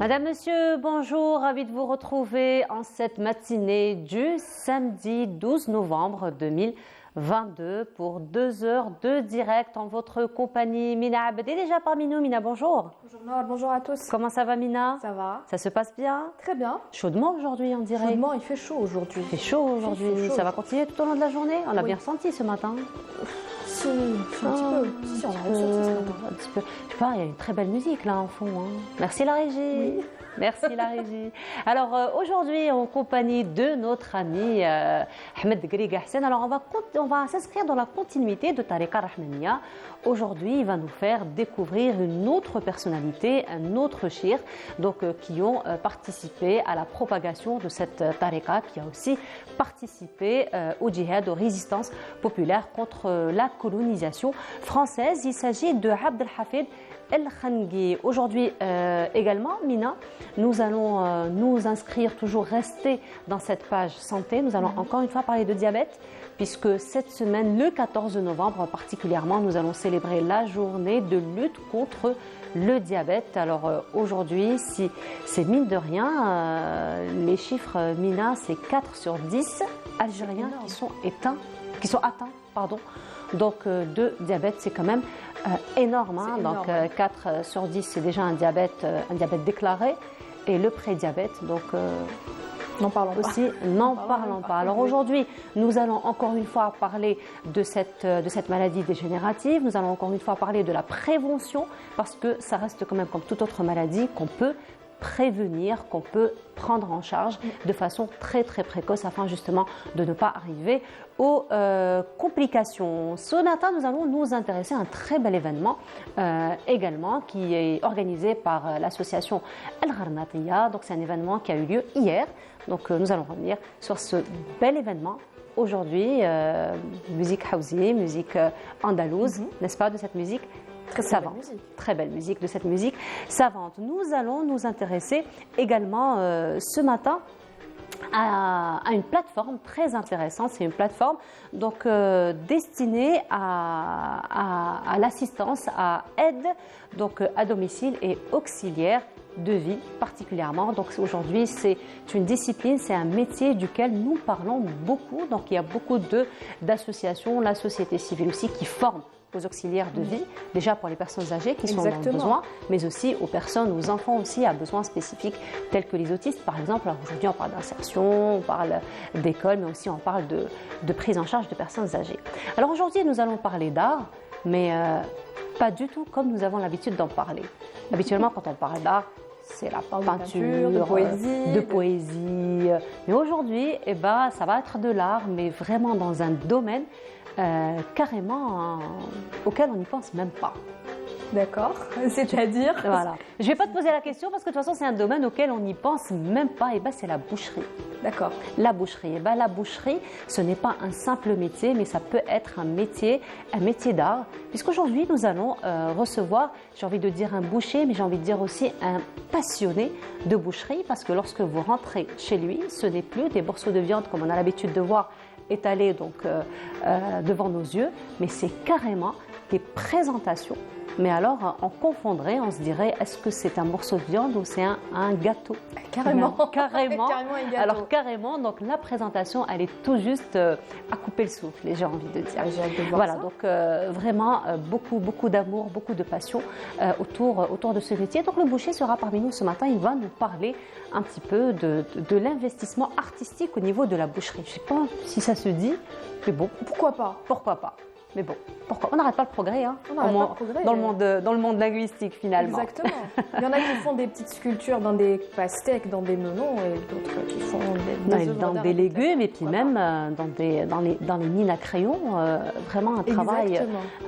Madame, Monsieur, bonjour, ravi de vous retrouver en cette matinée du samedi 12 novembre 2022 pour 2 heures de direct en votre compagnie. Mina Abed est déjà parmi nous. Mina, bonjour. Bonjour Noël, bonjour à tous. Comment ça va, Mina? Ça va. Ça se passe bien? Très bien. Chaudement aujourd'hui en direct? Chaudement, il fait chaud aujourd'hui. Il fait chaud aujourd'hui. Ça va continuer tout au long de la journée? On l'a bien ressenti ce matin. Si, un petit peu. Si, on a ressenti ce matin. Un petit peu. Je sais pas, il y a une très belle musique là en fond. Hein. Merci la régie. Oui. Merci la régie. Alors aujourd'hui en compagnie de notre ami Ahmed Griga Hassen. Alors on va s'inscrire dans la continuité de Tariqa Rahmaniya. Aujourd'hui, il va nous faire découvrir une autre personnalité, un autre shir, donc qui ont participé à la propagation de cette tariqa, qui a aussi participé au djihad, aux résistances populaires contre la colonisation française. Il s'agit de Abd el-Hafid El-Khangi. Aujourd'hui également, Mina, nous allons nous inscrire, toujours rester dans cette page santé. Nous allons encore une fois parler de diabète, puisque cette semaine, le 14 novembre particulièrement, nous allons célébrer la journée de lutte contre le diabète. Alors aujourd'hui, si c'est mine de rien, les chiffres, Mina, c'est 4 sur 10 Algériens qui sont atteints, donc de diabète. C'est quand même énorme. Hein. Donc 4 sur 10, c'est déjà un diabète déclaré. Et le prédiabète, donc n'en parlons aussi, n'en parlons pas. Alors aujourd'hui, nous allons encore une fois parler de cette maladie dégénérative. Nous allons encore une fois parler de la prévention, parce que ça reste quand même comme toute autre maladie qu'on peut prévenir, qu'on peut prendre en charge de façon très très précoce afin justement de ne pas arriver aux complications. Ce matin, nous allons nous intéresser à un très bel événement également qui est organisé par l'association Al-Gharnatiya. Donc c'est un événement qui a eu lieu hier. Donc nous allons revenir sur ce bel événement. Aujourd'hui, musique hausier, musique andalouse, n'est-ce pas, de cette musique très savante, très belle musique, de cette musique savante. Nous allons nous intéresser également ce matin à une plateforme très intéressante. C'est une plateforme donc destinée à l'assistance, à aide donc à domicile et auxiliaire de vie particulièrement. Donc aujourd'hui, c'est une discipline, c'est un métier duquel nous parlons beaucoup. Donc il y a beaucoup d'associations, la société civile aussi, qui forment aux auxiliaires de vie, déjà pour les personnes âgées qui sont dans le besoin, mais aussi aux personnes, aux enfants aussi à besoins spécifiques, tels que les autistes par exemple. Alors aujourd'hui, on parle d'insertion, on parle d'école, mais aussi on parle de prise en charge de personnes âgées. Alors aujourd'hui, nous allons parler d'art, mais pas du tout comme nous avons l'habitude d'en parler. Habituellement, quand on parle d'art, c'est la peinture, de poésie. Mais aujourd'hui, eh ben, ça va être de l'art, mais vraiment dans un domaine carrément auquel on n'y pense même pas. D'accord, c'est-à-dire voilà. Je ne vais pas te poser la question parce que de toute façon, c'est un domaine auquel on n'y pense même pas. Et ben, c'est la boucherie. D'accord. La boucherie. Et ben, la boucherie, ce n'est pas un simple métier, mais ça peut être un métier d'art. Puisqu'aujourd'hui, nous allons recevoir, j'ai envie de dire un boucher, mais j'ai envie de dire aussi un passionné de boucherie. Parce que lorsque vous rentrez chez lui, ce n'est plus des morceaux de viande comme on a l'habitude de voir étalés donc, devant nos yeux, mais c'est carrément des présentations. Mais alors, on confondrait, on se dirait, est-ce que c'est un morceau de viande ou c'est un gâteau? Carrément. Carrément. Carrément un gâteau. Alors, carrément, donc la présentation, elle est tout juste à couper le souffle, j'ai envie de dire. J'ai hâte de voir voilà, ça. donc vraiment, beaucoup d'amour, beaucoup de passion autour de ce métier. Donc, le boucher sera parmi nous ce matin. Il va nous parler un petit peu de l'investissement artistique au niveau de la boucherie. Je ne sais pas si ça se dit, mais bon. Pourquoi pas? Pourquoi pas? Mais bon, pourquoi? On n'arrête pas le progrès, hein, on n'arrête pas le progrès, dans le monde linguistique finalement. Exactement. Il y en a qui font des petites sculptures dans des pastèques, dans des melons, et d'autres qui font dans des légumes, et puis même dans les mines à crayon, vraiment un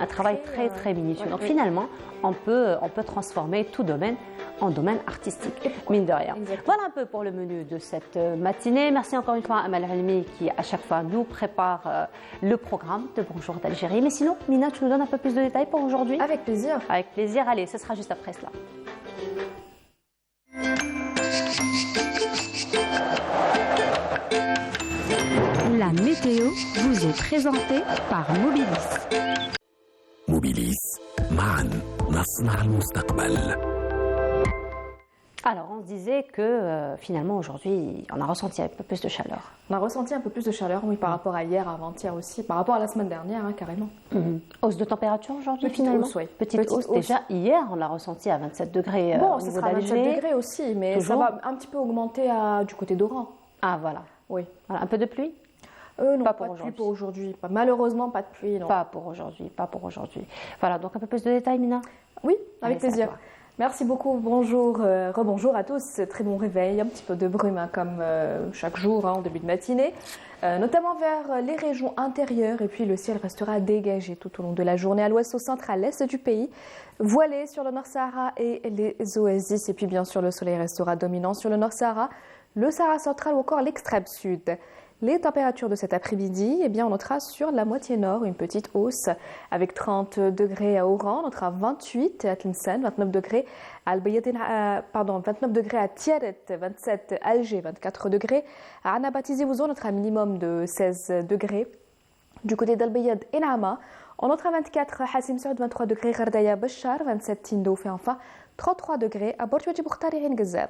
travail très très minutieux. Donc finalement, on peut transformer tout domaine en domaine artistique, mine de rien. Exactement. Voilà un peu pour le menu de cette matinée. Merci encore une fois à Amal Halmi qui à chaque fois nous prépare le programme de Bonjour d'Algérie. Mais sinon, Mina, tu nous donnes un peu plus de détails pour aujourd'hui? Avec plaisir. Avec plaisir. Allez, ce sera juste après cela. La météo vous est présentée par Mobilis. Mobilis, معا نصنع المستقبل. Alors, on se disait que finalement, aujourd'hui, on a ressenti un peu plus de chaleur. On a ressenti un peu plus de chaleur, oui, par rapport à hier, avant-hier aussi, par rapport à la semaine dernière, hein, carrément. Hausse de température aujourd'hui, Petite finalement. hausse, oui. Petite hausse. Déjà, hier, on l'a ressenti à 27 degrés Bon, au ce niveau sera de 27 degrés aussi, mais Toujours. ça va un petit peu augmenter du côté d'Oran. Ah, voilà. Oui. Voilà. Un peu de pluie? Non, Pas pas pour de pluie pour aujourd'hui. Malheureusement, pas de pluie, non. Pas pour aujourd'hui, pas pour aujourd'hui. Voilà, donc un peu plus de détails, Mina? Oui, Allez, avec c'est à plaisir. toi. Merci beaucoup, bonjour, rebonjour à tous, très bon réveil, un petit peu de brume hein, comme chaque jour en début de matinée, notamment vers les régions intérieures et puis le ciel restera dégagé tout au long de la journée à l'ouest, au centre, à l'est du pays, voilé sur le Nord Sahara et les oasis et puis bien sûr le soleil restera dominant sur le Nord Sahara, le Sahara central ou encore l'extrême sud. Les températures de cet après-midi, eh bien, on notera sur la moitié nord une petite hausse avec 30 degrés à Oran, on notera 28 à Tlemcen, 29 degrés à Al-Bayadine, 29 degrés à Tiaret, 27 à Alger, 24 degrés à Annaba Tizi Ouzou, on notera un minimum de 16 degrés. Du côté d'Al-Bayad et Naama, on notera 24 à Hassim Saoud, 23 degrés Gardaya Bachar, 27 Tindouf et enfin 33 degrés à Bordeaux Boukhtar et Gaza.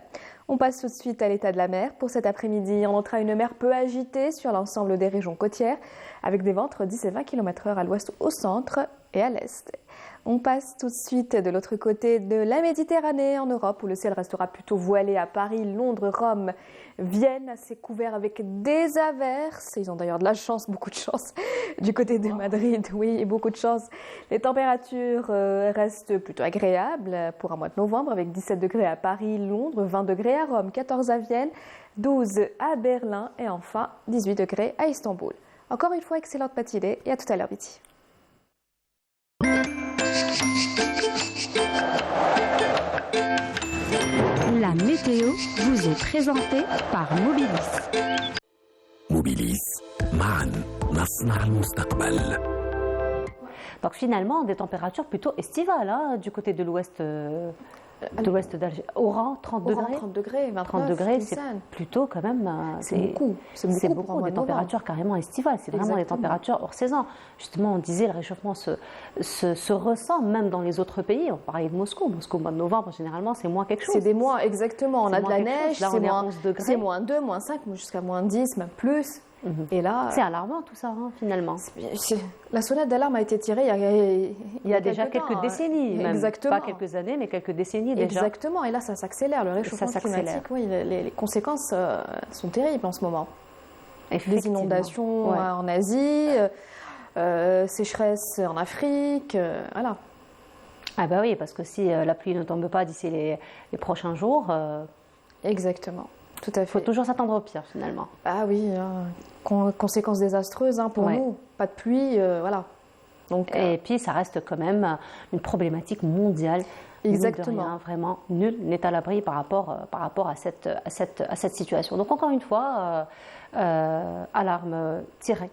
On passe tout de suite à l'état de la mer. Pour cet après-midi, on notera une mer peu agitée sur l'ensemble des régions côtières, avec des vents entre 10 et 20 km/h à l'ouest, au centre et à l'est. On passe tout de suite de l'autre côté de la Méditerranée, en Europe, où le ciel restera plutôt voilé à Paris, Londres, Rome, Vienne, assez couvert avec des averses. Ils ont d'ailleurs de la chance, beaucoup de chance, du côté de Madrid, oui, beaucoup de chance. Les températures restent plutôt agréables pour un mois de novembre, avec 17 degrés à Paris, Londres, 20 degrés à Rome, 14 à Vienne, 12 à Berlin et enfin 18 degrés à Istanbul. Encore une fois, excellente matinée et à tout à l'heure, Betty. La météo vous est présentée par Mobilis. موبيليس معا نصنع المستقبل. Donc finalement, des températures plutôt estivales hein, du côté de l'ouest d'Alger. Oran, 30 Oran, degrés. 30 degrés, 29, 30 degrés, c'est Tlemcen. plutôt quand même... C'est beaucoup. C'est pour un beaucoup mois des de novembre. températures carrément estivales. C'est vraiment des Exactement. températures hors saison. Justement, on disait le réchauffement se ressent même dans les autres pays. On parlait de Moscou. Moscou, au mois de novembre, généralement, c'est moins quelque chose. C'est des mois, exactement. On C'est a de moins la quelque chose. neige, Là, c'est on est à moins, 11 degrés. c'est moins 2, moins 5, jusqu'à moins 10, même plus. Et là, C'est alarmant tout ça, hein, finalement. la sonnette d'alarme a été tirée Il y a déjà quelques temps, hein. décennies, même. Exactement. Pas quelques années, mais quelques décennies déjà. Exactement. Et là, ça s'accélère. Le réchauffement s'accélère. climatique, oui, les conséquences sont terribles en ce moment. Des Effectivement. inondations Ouais. en Asie, sécheresse en Afrique, voilà. Ah bah oui, parce que si la pluie ne tombe pas d'ici les prochains jours, Exactement. Tout à il faut fait. toujours s'attendre au pire, finalement. Ah oui, hein. Conséquences désastreuses hein, pour Ouais. nous. Pas de pluie, voilà. Donc, Et puis, ça reste quand même une problématique mondiale. Mine de Exactement. rien, vraiment, nul n'est à l'abri par rapport à cette situation. Donc, encore une fois, alarme tirée.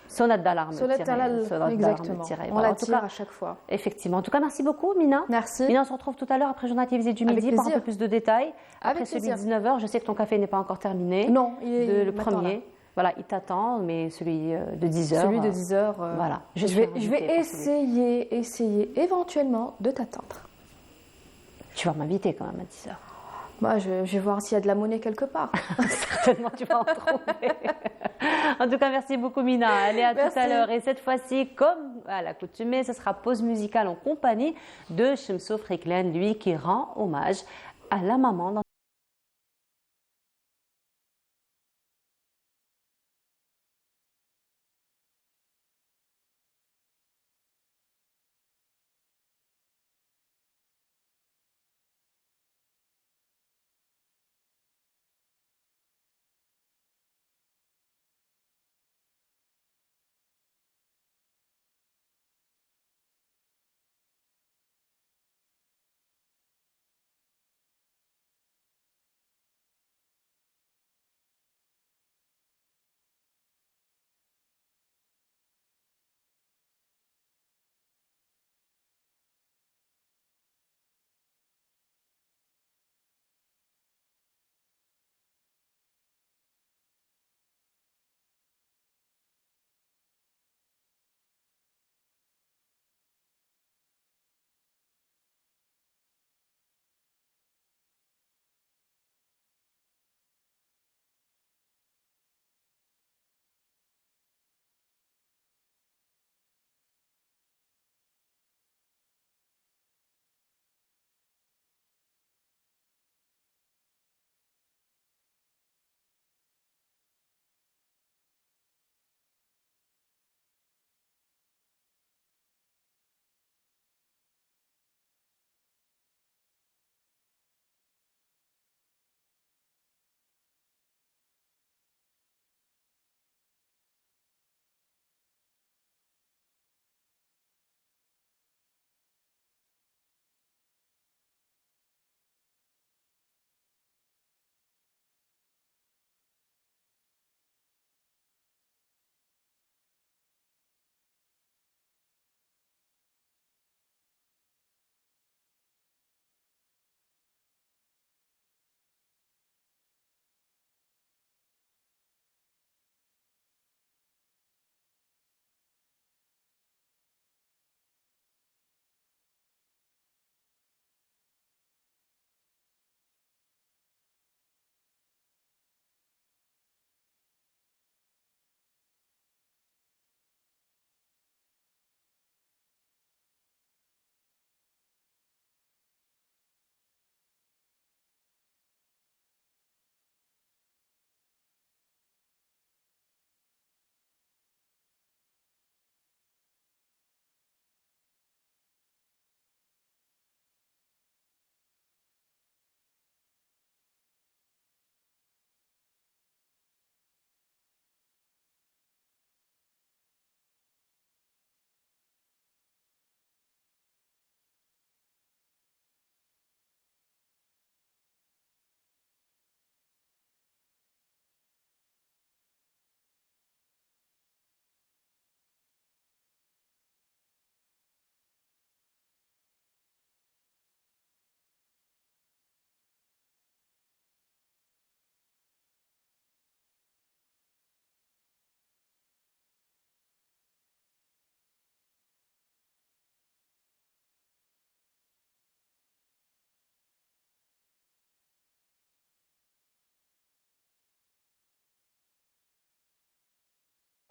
Sonnette d'alarme sonnette tirée. à la- Sonnette exactement. d'alarme tirée. On Voilà, la en tout tire cas, à chaque fois. effectivement. En tout cas, merci beaucoup, Mina. Merci. Mina, on se retrouve tout à l'heure après le journal télévisé du Avec midi pour un plaisir. peu plus de détails. Après Avec celui de plaisir. 19h, je sais que ton café n'est pas encore terminé. Non, il Le m'attend, premier. là. Voilà, il t'attend, mais celui de 10h. Celui de 10 heures. Voilà. Je suis vais invitée pour celui. essayer éventuellement de t'attendre. Tu vas m'inviter quand même à 10h. Bah, je vais voir s'il y a de la monnaie quelque part. Certainement, tu vas en trouver. En tout cas, merci beaucoup, Mina. Allez, à tout Merci. à l'heure. Et cette fois-ci, comme à l'accoutumée, ce sera pause musicale en compagnie de Shemso Friklen, lui qui rend hommage à la maman dans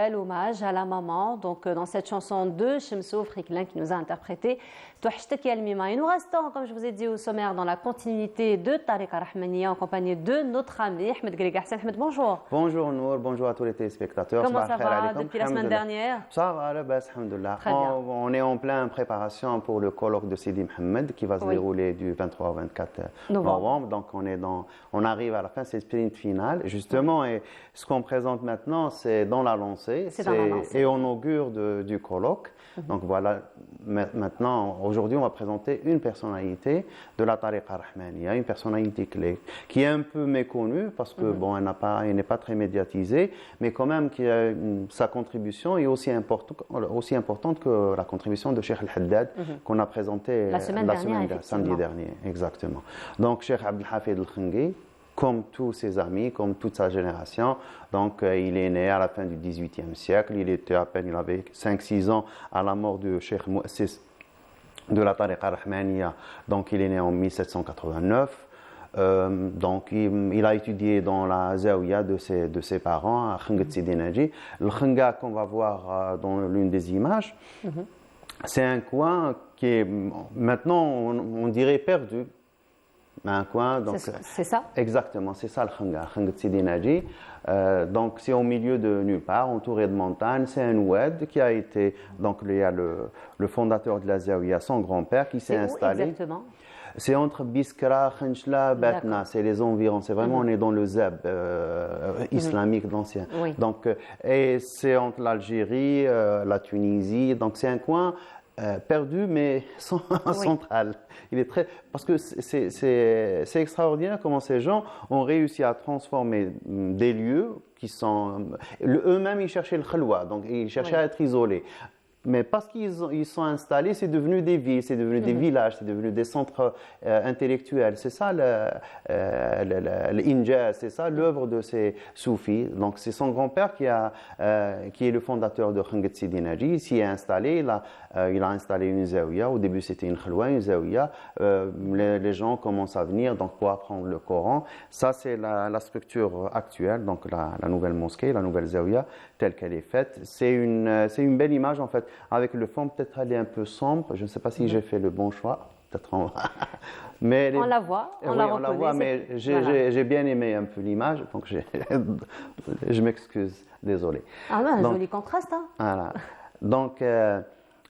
L'hommage à la maman, donc dans cette chanson de Chemsou Friklin qui nous a interprété Touhchtek ya Mima. Et nous restons, comme je vous ai dit au sommaire, dans la continuité de Tariqa Rahmaniya en compagnie de notre ami Ahmed Ghaliga. Ahmed, bonjour. Bonjour Nour, bonjour à tous les téléspectateurs. Comment ça va depuis la semaine dernière? Ça va, alhamdoulilah. Très bien. On est en pleine préparation pour le colloque de Sidi Mohamed qui va se dérouler du 23 au 24 novembre. Donc on arrive à la fin, c'est le sprint final. Justement, et ce qu'on présente maintenant, c'est dans la lancée. Et on augure du colloque. Donc voilà, maintenant, aujourd'hui, on va présenter une personnalité de la Tariqa Rahmaniya, une personnalité clé, qui est un peu méconnue parce que bon, elle n'est pas très médiatisée, mais quand même sa contribution est aussi importante que la contribution de Cheikh Al-Haddad qu'on a présentée samedi dernier. Exactement. Donc Cheikh Abdel Hafid Al-Khengi, comme tous ses amis, comme toute sa génération. Donc, il est né à la fin du XVIIIe siècle. Il avait 5-6 ans à la mort du Cheikh Mouassis de la Tariqa Rahmaniya. Donc, il est né en 1789. Donc, il a étudié dans la Zawiya de ses parents, à Khengat Sidi Naji. Le Khenga qu'on va voir dans l'une des images, c'est un coin qui est maintenant, on dirait, perdu. Un coin, donc c'est ça. Exactement, c'est ça le Khenga Sidi Naji. Donc c'est au milieu de nulle part, entouré de montagnes. C'est un oued qui a été, donc il y a le fondateur de la Zawiya, son grand-père, qui s'est installé. Exactement. C'est entre Biskra, Khenchla, Batna, c'est les environs. C'est vraiment, on est dans le Zeb islamique d'ancien. Oui. Donc, et c'est entre l'Algérie, la Tunisie. Donc c'est un coin perdu mais central. Il est parce que c'est extraordinaire comment ces gens ont réussi à transformer des lieux qui sont eux-mêmes, ils cherchaient le khalwa, donc ils cherchaient à être isolés. Mais parce qu'ils sont installés, c'est devenu des villes, c'est devenu des villages, c'est devenu des centres intellectuels. C'est ça l'injaz, c'est ça l'œuvre de ces soufis. Donc c'est son grand-père qui est le fondateur de Khengat Sidi Naji. Il s'y est installé, il a installé une zawiya. Au début c'était une khalwa, une zawiya. Les gens commencent à venir donc pour apprendre le Coran. Ça c'est la structure actuelle, donc la nouvelle mosquée, la nouvelle zawiya telle qu'elle est faite. C'est une belle image en fait. Avec le fond, peut-être elle est un peu sombre. Je ne sais pas si j'ai fait le bon choix. Peut-être mais on la voit, on la reconnaît. Mais j'ai bien aimé un peu l'image, donc je m'excuse, désolé. Ah ben, un joli contraste. Hein. Voilà. Donc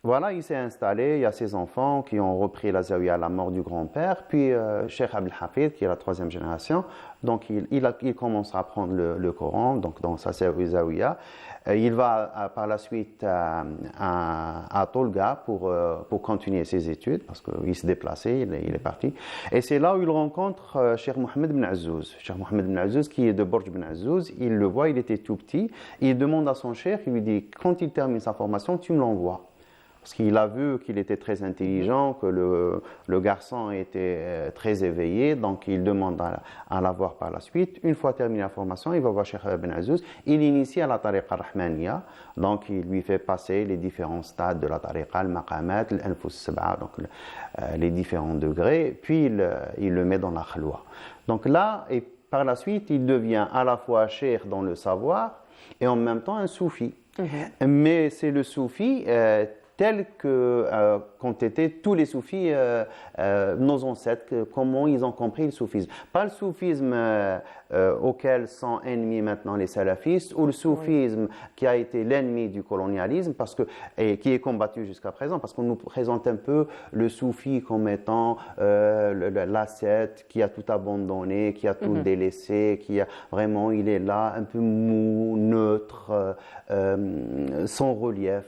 voilà, il s'est installé. Il y a ses enfants qui ont repris la zawiya à la mort du grand-père. Puis Cheikh Abdel Hafid, qui est la 3e génération, donc il commence à apprendre le Coran, donc dans sa zawiya. Il va par la suite à Tolga pour continuer ses études, parce qu'il se déplaçait, il est parti. Et c'est là où il rencontre Cheikh Mohamed Ben Azzouz. Cheikh Mohamed Ben Azzouz, qui est de Borj Ben Azzouz, il le voit, il était tout petit. Il demande à son cheikh, il lui dit, quand il termine sa formation, tu me l'envoies. Parce qu'il a vu qu'il était très intelligent, que le garçon était très éveillé, donc il demande à la voir par la suite. Une fois terminé la formation, il va voir Cheikh Ben Azzouz. Il initie à la Tariqa Rahmaniya, donc il lui fait passer les différents stades de la Tariqa, le Maqamat, l'Anfus Sab'a, donc les différents degrés, puis il le met dans la Khalwa. Donc là, et par la suite, il devient à la fois cheikh dans le savoir et en même temps un soufi. Mais c'est le soufi tel qu'ont été tous les soufis, nos ancêtres, comment ils ont compris le soufisme. Pas le soufisme auquel sont ennemis maintenant les salafistes, ou le soufisme qui a été l'ennemi du colonialisme, et qui est combattu jusqu'à présent, parce qu'on nous présente un peu le soufi comme étant l'ascète qui a tout abandonné, qui a tout délaissé, il est là, un peu mou, neutre, sans relief.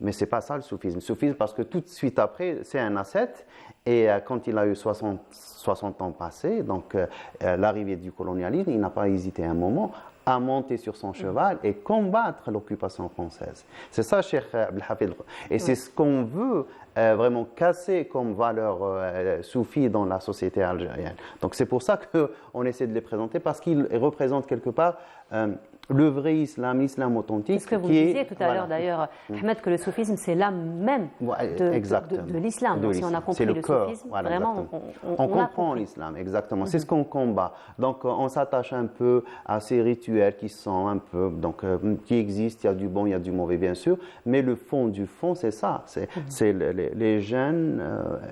Mais ce n'est pas ça le soufisme. Le soufisme, parce que tout de suite après, c'est un ascète. Et quand il a eu 60 ans passés, donc l'arrivée du colonialisme, il n'a pas hésité un moment à monter sur son cheval et combattre l'occupation française. C'est ça, Cheikh Abdel Hafid. Et c'est ce qu'on veut vraiment casser comme valeur soufie dans la société algérienne. Donc c'est pour ça qu'on essaie de les présenter, parce qu'ils représentent quelque part le vrai islam, l'islam authentique. C'est ce que vous disiez tout à l'heure d'ailleurs, Ahmed, que le soufisme c'est l'âme même de l'islam. Donc si on a compris le soufisme, vraiment on comprend l'islam, exactement. C'est ce qu'on combat. Donc on s'attache un peu à ces rituels qui sont un peu, donc qui existent, il y a du bon, il y a du mauvais bien sûr, mais le fond du fond c'est ça, c'est les gènes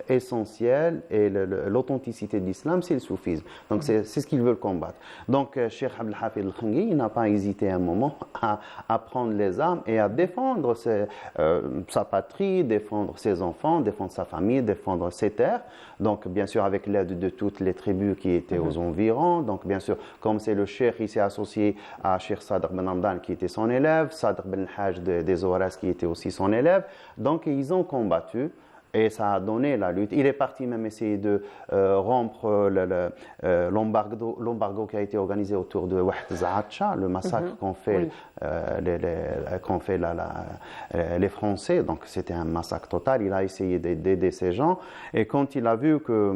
essentiels et l'authenticité de l'islam, c'est le soufisme. Donc c'est ce qu'ils veulent combattre. Donc Cheikh Abdel Hafid El-Khangi, il n'a pas hésité un moment à prendre les armes et à défendre sa patrie, défendre ses enfants, défendre sa famille, défendre ses terres. Donc, bien sûr, avec l'aide de toutes les tribus qui étaient aux environs. Donc, bien sûr, comme c'est le cheikh, il s'est associé à Cheikh Sadr Ben Hamdan qui était son élève, Sadr Ben Hajj des Ores qui était aussi son élève. Donc, ils ont combattu. Et ça a donné la lutte. Il est parti même essayer de rompre l'embargo qui a été organisé autour de Wahd Zaatcha, le massacre qu'ont fait, les Français. Donc c'était un massacre total. Il a essayé d'aider ces gens. Et quand il a vu que,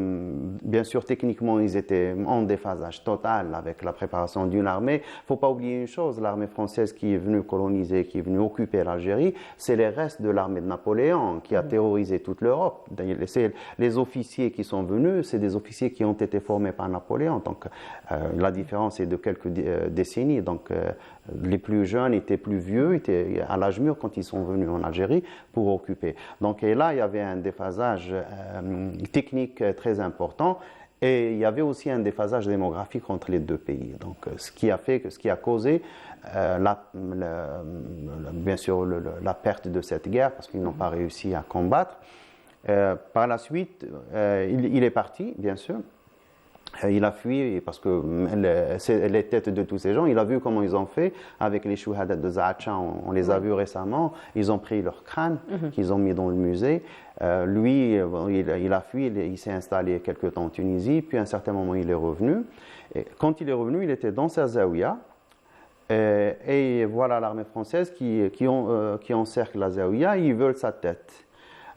bien sûr, techniquement, ils étaient en déphasage total avec la préparation d'une armée, il ne faut pas oublier une chose, l'armée française qui est venue coloniser, qui est venue occuper l'Algérie, c'est les restes de l'armée de Napoléon qui a terrorisé toute l'Europe. Les officiers qui sont venus, c'est des officiers qui ont été formés par Napoléon. Donc la différence est de quelques décennies. Donc les plus jeunes étaient plus vieux, étaient à l'âge mûr quand ils sont venus en Algérie pour occuper. Donc et là, il y avait un déphasage technique très important. Et il y avait aussi un déphasage démographique entre les deux pays. Donc, ce qui a causé bien sûr la perte de cette guerre parce qu'ils n'ont pas réussi à combattre. Par la suite, il est parti, bien sûr. Il a fui parce que les têtes de tous ces gens, il a vu comment ils ont fait avec les chouhadat de Zaatcha, on les a vus récemment, ils ont pris leur crâne qu'ils ont mis dans le musée. Lui, il a fui, il s'est installé quelque temps en Tunisie, puis à un certain moment il est revenu. Et quand il est revenu, il était dans sa zaouia. Et voilà l'armée française qui encercle la zaouia, ils veulent sa tête.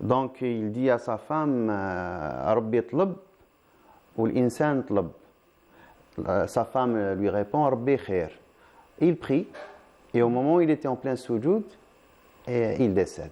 Donc il dit à sa femme, Rabbi tlab, ou l'insan tlab. Sa femme lui répond, Rabbi khair. Il prie, et au moment où il était en plein soujoud, il décède.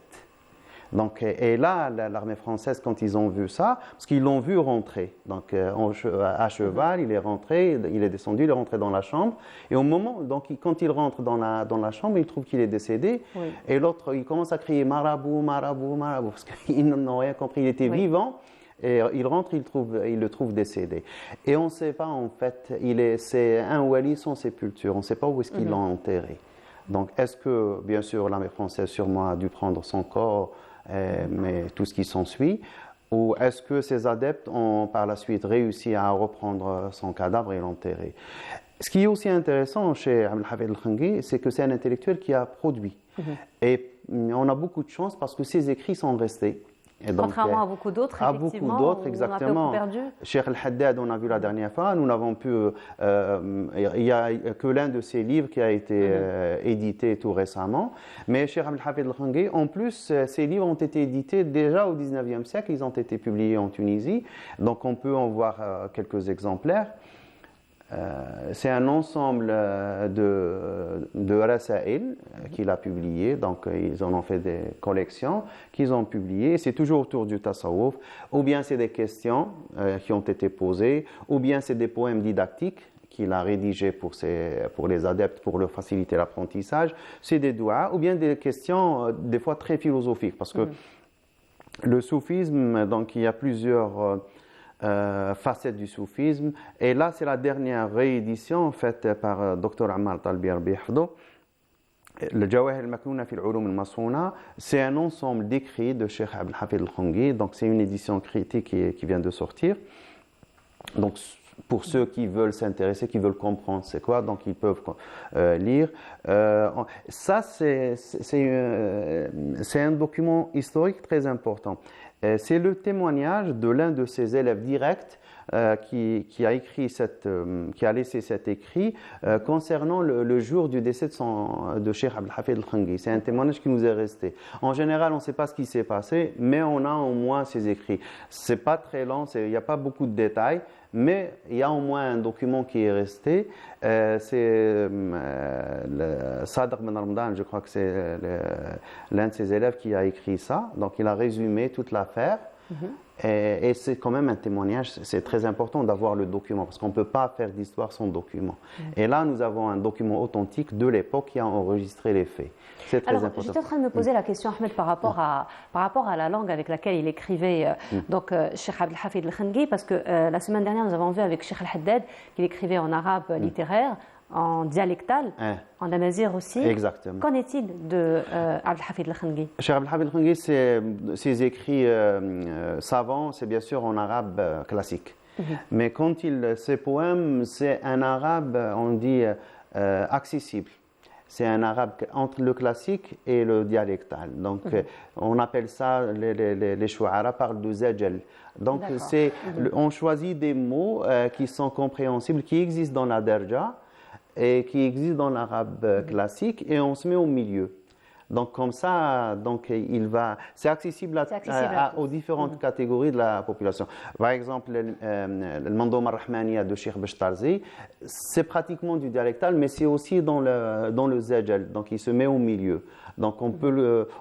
Donc, et là, l'armée française, quand ils ont vu ça, parce qu'ils l'ont vu rentrer, donc à cheval, il est rentré, il est descendu, il est rentré dans la chambre, et au moment, donc quand il rentre dans la chambre, il trouve qu'il est décédé, et l'autre, il commence à crier Marabout, Marabout, Marabout, parce qu'ils n'ont rien compris, il était vivant, et il rentre, il le trouve décédé. Et on ne sait pas, en fait, c'est un wali sans sépulture, on ne sait pas où est-ce qu'ils l'ont enterré. Donc, est-ce que, bien sûr, l'armée française sûrement a dû prendre son corps, mais tout ce qui s'ensuit, ou est-ce que ces adeptes ont par la suite réussi à reprendre son cadavre et l'enterrer? Ce qui est aussi intéressant chez Abdel Hafid El-Khangi, c'est que c'est un intellectuel qui a produit. Et on a beaucoup de chance parce que ses écrits sont restés. Et donc, contrairement à beaucoup d'autres, effectivement, beaucoup d'autres, exactement. On a perdu. Cheikh El-Haddad, on a vu la dernière fois, nous n'avons pu... il n'y a que l'un de ses livres qui a été édité tout récemment. Mais Cheikh Abdel Hafid El-Khangi, en plus, ces livres ont été édités déjà au 19e siècle. Ils ont été publiés en Tunisie. Donc, on peut en voir quelques exemplaires. C'est un ensemble de rasaïl qu'il a publié, donc ils en ont fait des collections qu'ils ont publiées. C'est toujours autour du tasawwuf, ou bien c'est des questions qui ont été posées, ou bien c'est des poèmes didactiques qu'il a rédigés pour les adeptes, pour leur faciliter l'apprentissage. C'est des doigts, ou bien des questions des fois très philosophiques, parce que le soufisme, donc il y a plusieurs... facettes du soufisme, et là c'est la dernière réédition faite par Dr Ammar Talbi Rabbi Yahfadou, le Jawahir al-Maknouna fi al-Ulum al-Massouna. C'est un ensemble d'écrits de Cheikh Abdel Hafid El-Khangi, donc c'est une édition critique qui vient de sortir. Donc pour ceux qui veulent s'intéresser, qui veulent comprendre c'est quoi, donc ils peuvent lire. Ça c'est un document historique très important. C'est le témoignage de l'un de ses élèves directs qui a laissé cet écrit concernant le jour du décès de Cheikh Abdel Hafid El-Khangi. C'est un témoignage qui nous est resté. En général, on ne sait pas ce qui s'est passé, mais on a au moins ces écrits. C'est pas très long, il n'y a pas beaucoup de détails, mais il y a au moins un document qui est resté. C'est le Sadr Ben Ramadan, je crois que c'est l'un de ses élèves qui a écrit ça. Donc il a résumé toute l'affaire. Et c'est quand même un témoignage, c'est très important d'avoir le document, parce qu'on ne peut pas faire d'histoire sans document. Et là, nous avons un document authentique de l'époque qui a enregistré les faits. C'est très important. J'étais en train de me poser la question, Ahmed, par rapport à la langue avec laquelle il écrivait, donc Cheikh Abdel Hafid El-Khangi, parce que la semaine dernière, nous avons vu avec Cheikh Al-Haddad qu'il écrivait en arabe littéraire, en dialectal, en amazigh aussi. Exactement. Qu'en est-il de Abdel Hafid El-Khangi? Cheikh Abdel Hafid El-Khangi, ses écrits savants, c'est bien sûr en arabe classique. Mais quand ses poèmes, c'est un arabe, on dit, accessible. C'est un arabe entre le classique et le dialectal. Donc, on appelle ça, les shu'ara parlent de zajal. Donc, on choisit des mots qui sont compréhensibles, qui existent dans la darja et qui existent dans l'arabe classique, et on se met au milieu. Donc comme ça, c'est accessible aux différentes catégories de la population. Par exemple, le Mandouma Rahmaniya de Cheikh Bechtarzi, c'est pratiquement du dialectal, mais c'est aussi dans le zajal, donc il se met au milieu. Donc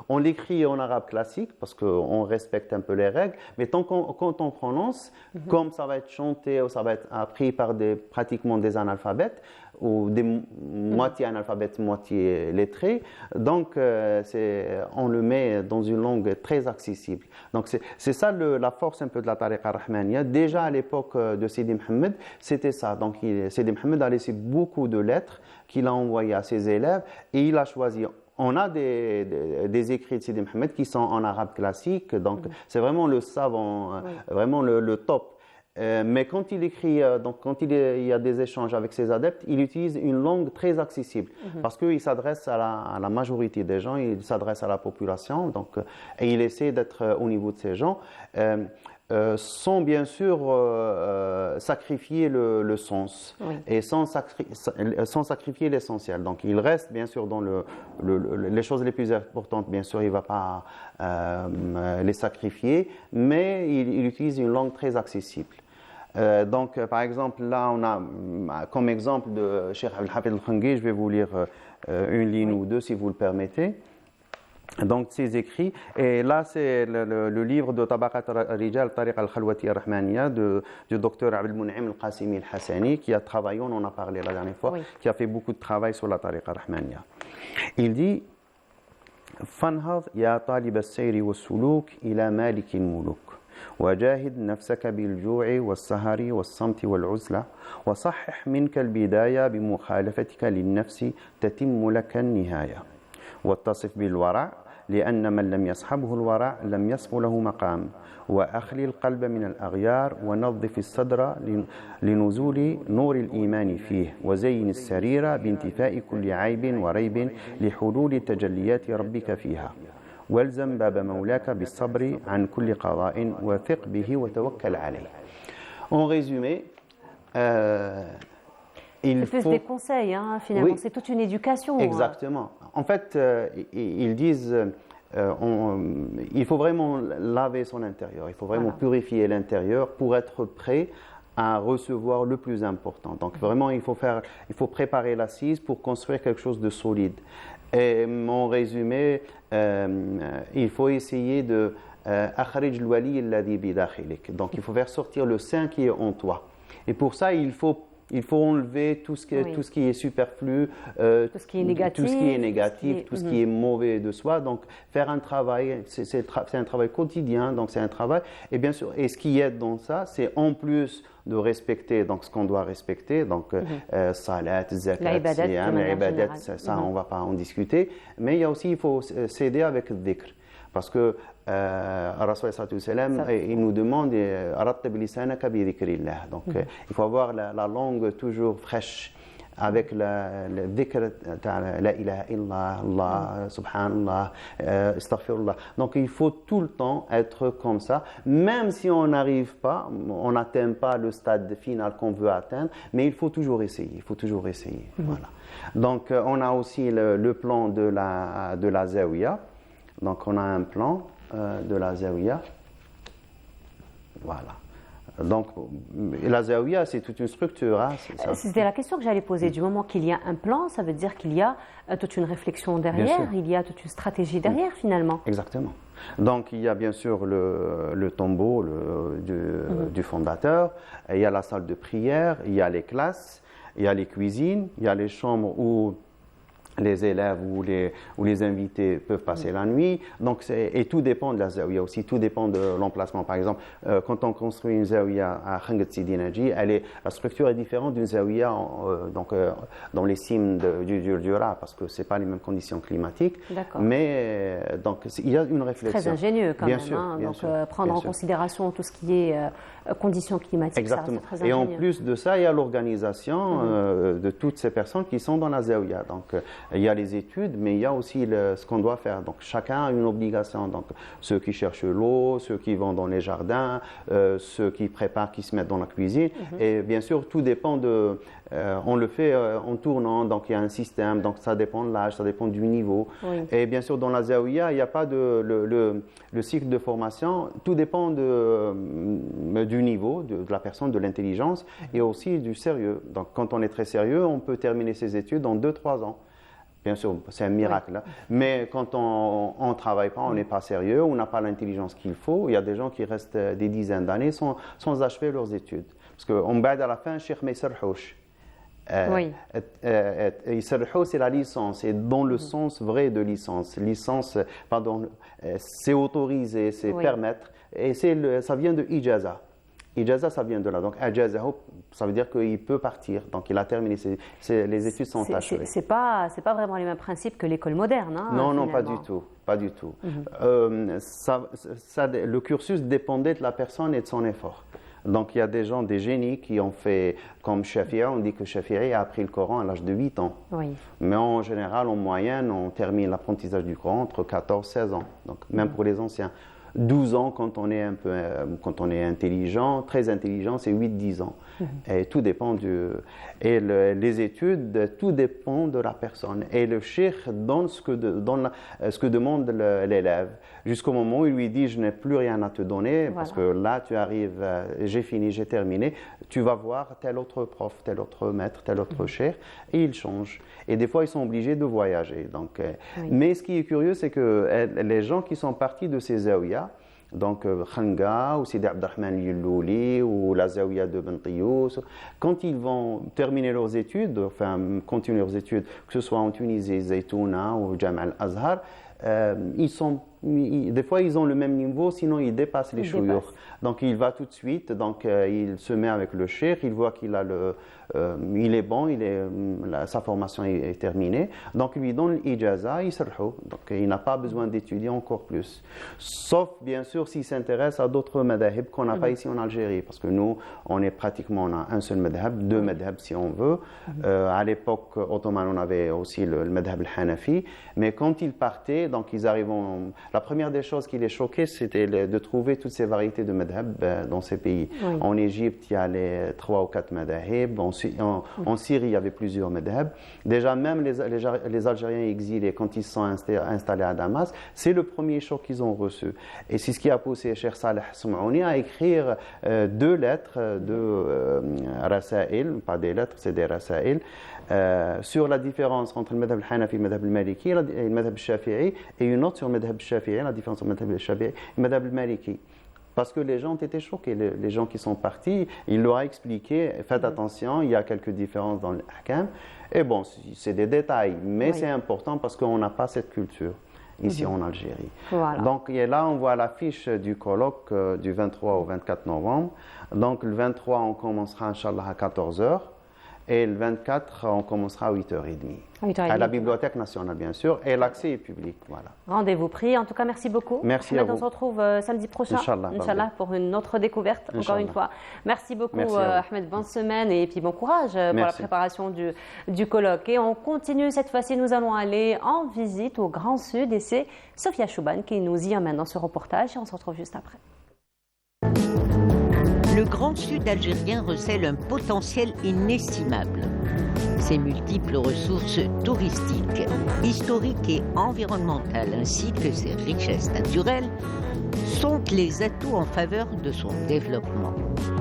on l'écrit en arabe classique parce qu'on respecte un peu les règles, mais quand on prononce, comme ça va être chanté ou ça va être appris par pratiquement des analphabètes, ou des moitié analphabètes, moitié lettrés. Donc, on le met dans une langue très accessible. Donc, c'est ça la force un peu de la tariqa rahmaniya. Déjà à l'époque de Sidi Mohammed, c'était ça. Donc, Sidi Mohammed a laissé beaucoup de lettres qu'il a envoyées à ses élèves et il a choisi. On a des écrits de Sidi Mohammed qui sont en arabe classique. Donc, c'est vraiment le savant, vraiment le top. Mais quand il écrit, quand il y a des échanges avec ses adeptes, il utilise une langue très accessible parce qu'il s'adresse à la majorité des gens, il s'adresse à la population, et il essaie d'être au niveau de ces gens, sans bien sûr sacrifier le sens et sans sacrifier l'essentiel. Donc il reste bien sûr dans les choses les plus importantes, bien sûr il ne va pas les sacrifier, mais il utilise une langue très accessible. Donc, par exemple, là, on a comme exemple de Cheikh Abdel Hafid El-Khangi, je vais vous lire une ligne ou deux, si vous le permettez. Donc, ses écrits. Et là, c'est le livre de Tabaqat al-Rijal, Tariqa al-Khalwati al-Rahmaniya, du docteur Abdel Mun'im al-Qasimi al-Hassani, qui a travaillé, on en a parlé la dernière fois, qui a fait beaucoup de travail sur la Tariqa al-Rahmaniya. Il dit فانهض يا طالب السير والسلوك إلى مالك الملوك وجاهد نفسك بالجوع والسهر والصمت والعزلة وصحح منك البداية بمخالفتك للنفس تتم لك النهاية واتصف بالورع لأن من لم يصحبه الورع لم يصب له مقام وأخلي القلب من الأغيار ونظف الصدر لنزول نور الإيمان فيه وزين السرير بانتفاء كل عيب وريب لحلول تجليات ربك فيها والزم باب مولاك بالصبر عن كل قضاء وثق به وتوكل عليه. En résumé, c'est plus des conseils, finalement, c'est toute une éducation. Exactement. En fait, ils disent il faut vraiment laver son intérieur, il faut vraiment purifier l'intérieur pour être prêt à recevoir le plus important. Donc vraiment, il faut préparer l'assise pour construire quelque chose de solide. Et en résumé, il faut essayer de أخرج الولي الذي بداخلك. Donc il faut faire sortir le saint qui est en toi. Et pour ça, il faut enlever tout ce qui est superflu, tout ce qui est négatif, tout ce qui est mauvais de soi. Donc, faire un travail, c'est un travail quotidien, donc c'est un travail. Et bien sûr, et ce qui aide dans ça, c'est en plus de respecter donc ce qu'on doit respecter, donc salat, zakat, siyam, ibadat, ça on ne va pas en discuter. Mais il faut s'aider avec le dhikr. Parce que Rasul il nous demande donc il faut avoir la langue toujours fraîche avec le dhikr la ilaha illallah, Allah, subhanallah, astaghfirullah. Donc il faut tout le temps être comme ça, même si on n'arrive pas, on n'atteint pas le stade final qu'on veut atteindre, mais il faut toujours essayer, Voilà. Donc on a aussi le plan de la zawiya. Donc on a un plan de la zawiya. Voilà. Donc, la zaouia, c'est toute une structure. Hein, c'était la question que j'allais poser. Du moment qu'il y a un plan, ça veut dire qu'il y a toute une réflexion derrière, il y a toute une stratégie derrière, finalement. Exactement. Donc, il y a bien sûr le tombeau du fondateur, il y a la salle de prière, il y a les classes, il y a les cuisines, il y a les chambres où les élèves ou les invités peuvent passer la nuit. Donc, et tout dépend de la zaouia aussi, tout dépend de l'emplacement. Par exemple, quand on construit une zaouia à Khangat Sidi Naji, la structure est différente d'une zaouia dans les cimes du Dura, parce que ce n'est pas les mêmes conditions climatiques. Mais donc, il y a une réflexion. Très ingénieux quand bien même. Sûr, hein, bien donc, sûr, prendre en considération tout ce qui est conditions climatiques. Exactement. Ça, très et ingénieux. en plus de ça, il y a l'organisation de toutes ces personnes qui sont dans la zaouia. Donc, il y a les études, mais il y a aussi ce qu'on doit faire. Donc, chacun a une obligation. Donc, ceux qui cherchent l'eau, ceux qui vont dans les jardins, ceux qui préparent, qui se mettent dans la cuisine. Et bien sûr, tout dépend de... on le fait en tournant, donc il y a un système, donc ça dépend de l'âge, ça dépend du niveau. Et bien sûr, dans la zaouia, il n'y a pas le cycle de formation. Tout dépend du niveau de la personne, de l'intelligence et aussi du sérieux. Donc, quand on est très sérieux, on peut terminer ses études en 2-3 ans. Bien sûr, c'est un miracle. Mais quand on ne travaille pas, on n'est pas sérieux, on n'a pas l'intelligence qu'il faut. Il y a des gens qui restent des dizaines d'années sans achever leurs études. Parce qu'en bas, à la fin, Cheikh Meisser Houch. C'est la licence, et dans le sens vrai de licence. Licence, pardon, c'est autoriser, c'est permettre. Et ça vient de Ijaza. Ijaza, ça vient de là. Donc, Ijaza, ça veut dire qu'il peut partir. Donc, il a terminé. Les études sont achevées. C'est pas vraiment les mêmes principes que l'école moderne. Hein, non, pas du tout. Pas du tout. Le cursus dépendait de la personne et de son effort. Donc, il y a des gens, des génies qui ont fait, comme Shafi'i, on dit que Shafi'i a appris le Coran à l'âge de 8 ans. Mais en général, en moyenne, on termine l'apprentissage du Coran entre 14 et 16 ans. Donc, même pour les anciens. 12 ans quand on est intelligent, très intelligent, c'est 8-10 ans. Et tout dépend les études, tout dépend de la personne. Et le cheikh donne ce que demande l'élève. Jusqu'au moment où il lui dit, je n'ai plus rien à te donner, parce que là, tu arrives, j'ai fini, j'ai terminé, tu vas voir tel autre prof, tel autre maître, tel autre cheikh, et il change. Et des fois, ils sont obligés de voyager. Donc, mais ce qui est curieux, c'est que les gens qui sont partis de ces zaouïas, donc Khanga ou Sidi Abdelrahman Yullouli ou la Zaouia de Bentiyous, quand ils vont terminer leurs études, enfin continuer leurs études, que ce soit en Tunisie, Zaytouna ou Jam' al-Azhar, des fois ils ont le même niveau, sinon ils dépassent les chouyours. Donc il va tout de suite, donc il se met avec le cheikh, il voit qu'il a il est bon, sa formation est terminée, donc il lui donne l'ijaza, il s'arrou. Donc il n'a pas besoin d'étudier encore plus. Sauf bien sûr s'il s'intéresse à d'autres madhab qu'on n'a pas ici en Algérie, parce que nous on a un seul madhab, deux madhabs si on veut. À l'époque ottomane on avait aussi le madhab al-Hanafi, mais quand ils partaient, donc ils arrivent la première des choses qui les choquait, c'était de trouver toutes ces variétés de madhab dans ces pays. En Égypte, il y a les 3 ou 4 madhab. En Syrie, il y avait plusieurs madhab. Déjà, même les Algériens exilés, quand ils se sont installés à Damas, c'est le premier choc qu'ils ont reçu. Et c'est ce qui a poussé Cheikh Saleh Soumaouni à écrire 2 lettres de Rasaïl, pas des lettres, c'est des Rasaïl, sur la différence entre le madhab al-Hanafi, le madhab al-Maliki et le madhab al-Shafi'i, et une autre sur le madhab al-Shafi'i, la différence entre le madhab al-Shafi'i et le madhab al-Maliki. Parce que les gens ont été choqués, les gens qui sont partis, il leur a expliqué, faites attention, il y a quelques différences dans l'ahkam. Et bon, c'est des détails, mais c'est important parce qu'on n'a pas cette culture ici en Algérie. Voilà. Donc là, on voit l'affiche du colloque du 23 au 24 novembre. Donc le 23, on commencera, Inch'Allah, à 14h. Et le 24, on commencera à 8h30. À la Bibliothèque nationale, bien sûr. Et l'accès est public. Voilà. Rendez-vous pris. En tout cas, merci beaucoup. Merci à vous. On se retrouve samedi prochain, Inch'Allah, pour une autre découverte, encore une fois. Merci beaucoup, Ahmed. Bonne semaine et puis bon courage pour la préparation du colloque. Et on continue cette fois-ci. Nous allons aller en visite au Grand Sud. Et c'est Sophia Chouban qui nous y emmène dans ce reportage. Et on se retrouve juste après. Le Grand Sud algérien recèle un potentiel inestimable. ses multiples ressources touristiques, historiques et environnementales, ainsi que ses richesses naturelles, sont les atouts en faveur de son développement.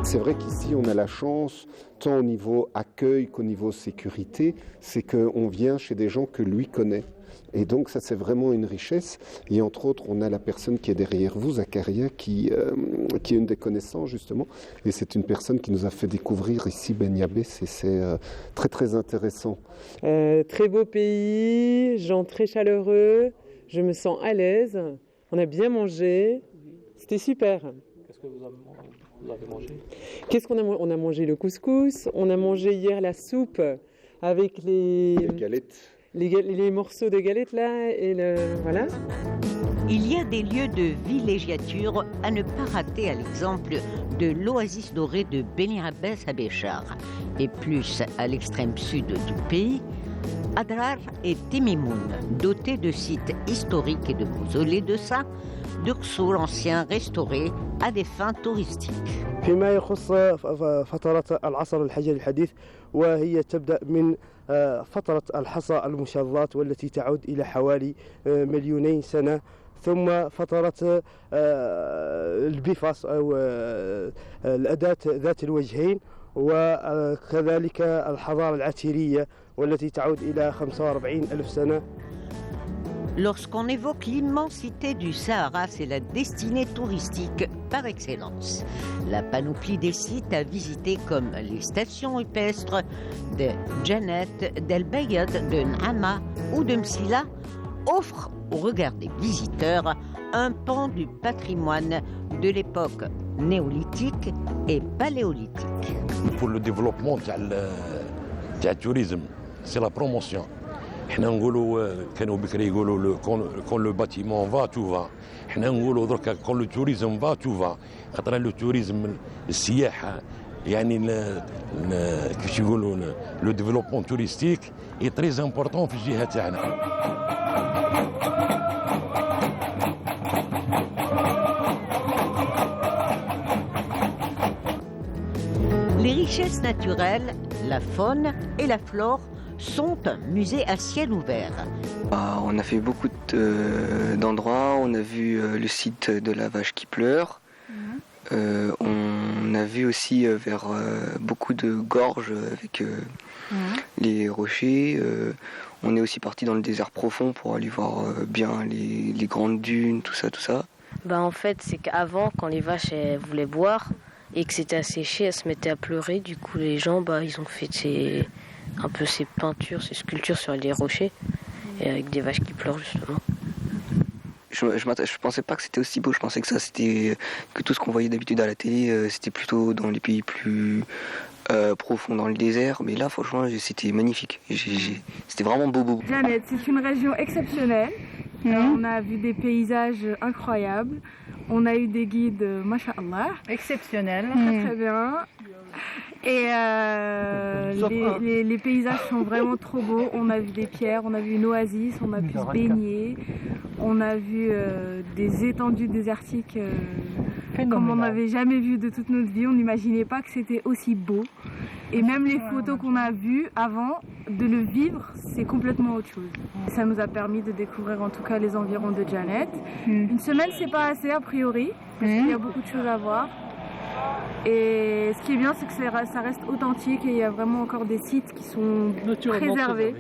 C'est vrai qu'ici, on a la chance, tant au niveau accueil qu'au niveau sécurité, c'est qu'on vient chez des gens que lui connaît. Et donc ça, c'est vraiment une richesse. Et entre autres, on a la personne qui est derrière vous, Zakaria, qui est une des connaissances justement. Et c'est une personne qui nous a fait découvrir ici Ben Yabès. Et c'est très très intéressant. Très beau pays, gens très chaleureux. Je me sens à l'aise. On a bien mangé. C'était super. Qu'est-ce que vous avez mangé? Qu'est-ce qu'on a mangé? On a mangé le couscous. On a mangé hier la soupe avec les galettes. Les morceaux de galettes là, voilà. Il y a des lieux de villégiature à ne pas rater, à l'exemple de l'oasis dorée de Beni Abbas à Béchar, et plus à l'extrême sud du pays, Adrar et Timimoun, dotés de sites historiques et de mausolées de saints, d'Ursul anciens restaurés à des fins touristiques. فيما يخص فترة العصر الحجري الحديث وهي تبدأ من فترة الحصى المشظات والتي تعود إلى حوالي 2,000,000 سنة ثم فترة البيفاس أو الأداة ذات الوجهين وكذلك الحضارة العتيرية والتي تعود إلى 45,000 سنة. Lorsqu'on évoque l'immensité du Sahara, c'est la destinée touristique par excellence. La panoplie des sites à visiter comme les stations équestres de Djanet, d'El Bayad, de N'Ama ou de Msila offre au regard des visiteurs un pan du patrimoine de l'époque néolithique et paléolithique. Pour le développement du tourisme, c'est la promotion. حنا نقولوا كانوا بكري يقولوا كون لو باتيمون فا تو فا حنا نقولوا دركا كون لو توريزم فا تو فا خاطر لو توريزم السياحه يعني كيفاش يقولوا لو ديفلوبمون توريستيك اي تري امبورطون في الجهه تاعنا. Les richesses naturelles, la faune et la flore sont un musée à ciel ouvert. On a fait beaucoup d'endroits, on a vu le site de la vache qui pleure, on a vu aussi vers beaucoup de gorges avec les rochers, on est aussi parti dans le désert profond pour aller voir bien les grandes dunes, tout ça. En fait, c'est qu'avant, quand les vaches elles voulaient boire et que c'était asséché, elles se mettaient à pleurer, du coup les gens ils ont fait un peu ces peintures, ces sculptures sur les rochers, et avec des vaches qui pleurent justement. Je pensais pas que c'était aussi beau, je pensais que tout ce qu'on voyait d'habitude à la télé, c'était plutôt dans les pays plus profonds, dans le désert, mais là franchement c'était magnifique, c'était vraiment beau. Djanet, c'est une région exceptionnelle, on a vu des paysages incroyables, on a eu des guides, masha'Allah, exceptionnels, très bien. Et les paysages sont vraiment trop beaux. On a vu des pierres, on a vu une oasis, on a pu se baigner. On a vu des étendues désertiques comme on n'avait jamais vu de toute notre vie. On n'imaginait pas que c'était aussi beau. Et même les photos qu'on a vues avant, de le vivre, c'est complètement autre chose. Ça nous a permis de découvrir en tout cas les environs de Djanet. Une semaine, c'est pas assez a priori, parce qu'il y a beaucoup de choses à voir. Et ce qui est bien, c'est que ça reste authentique et il y a vraiment encore des sites qui sont préservés.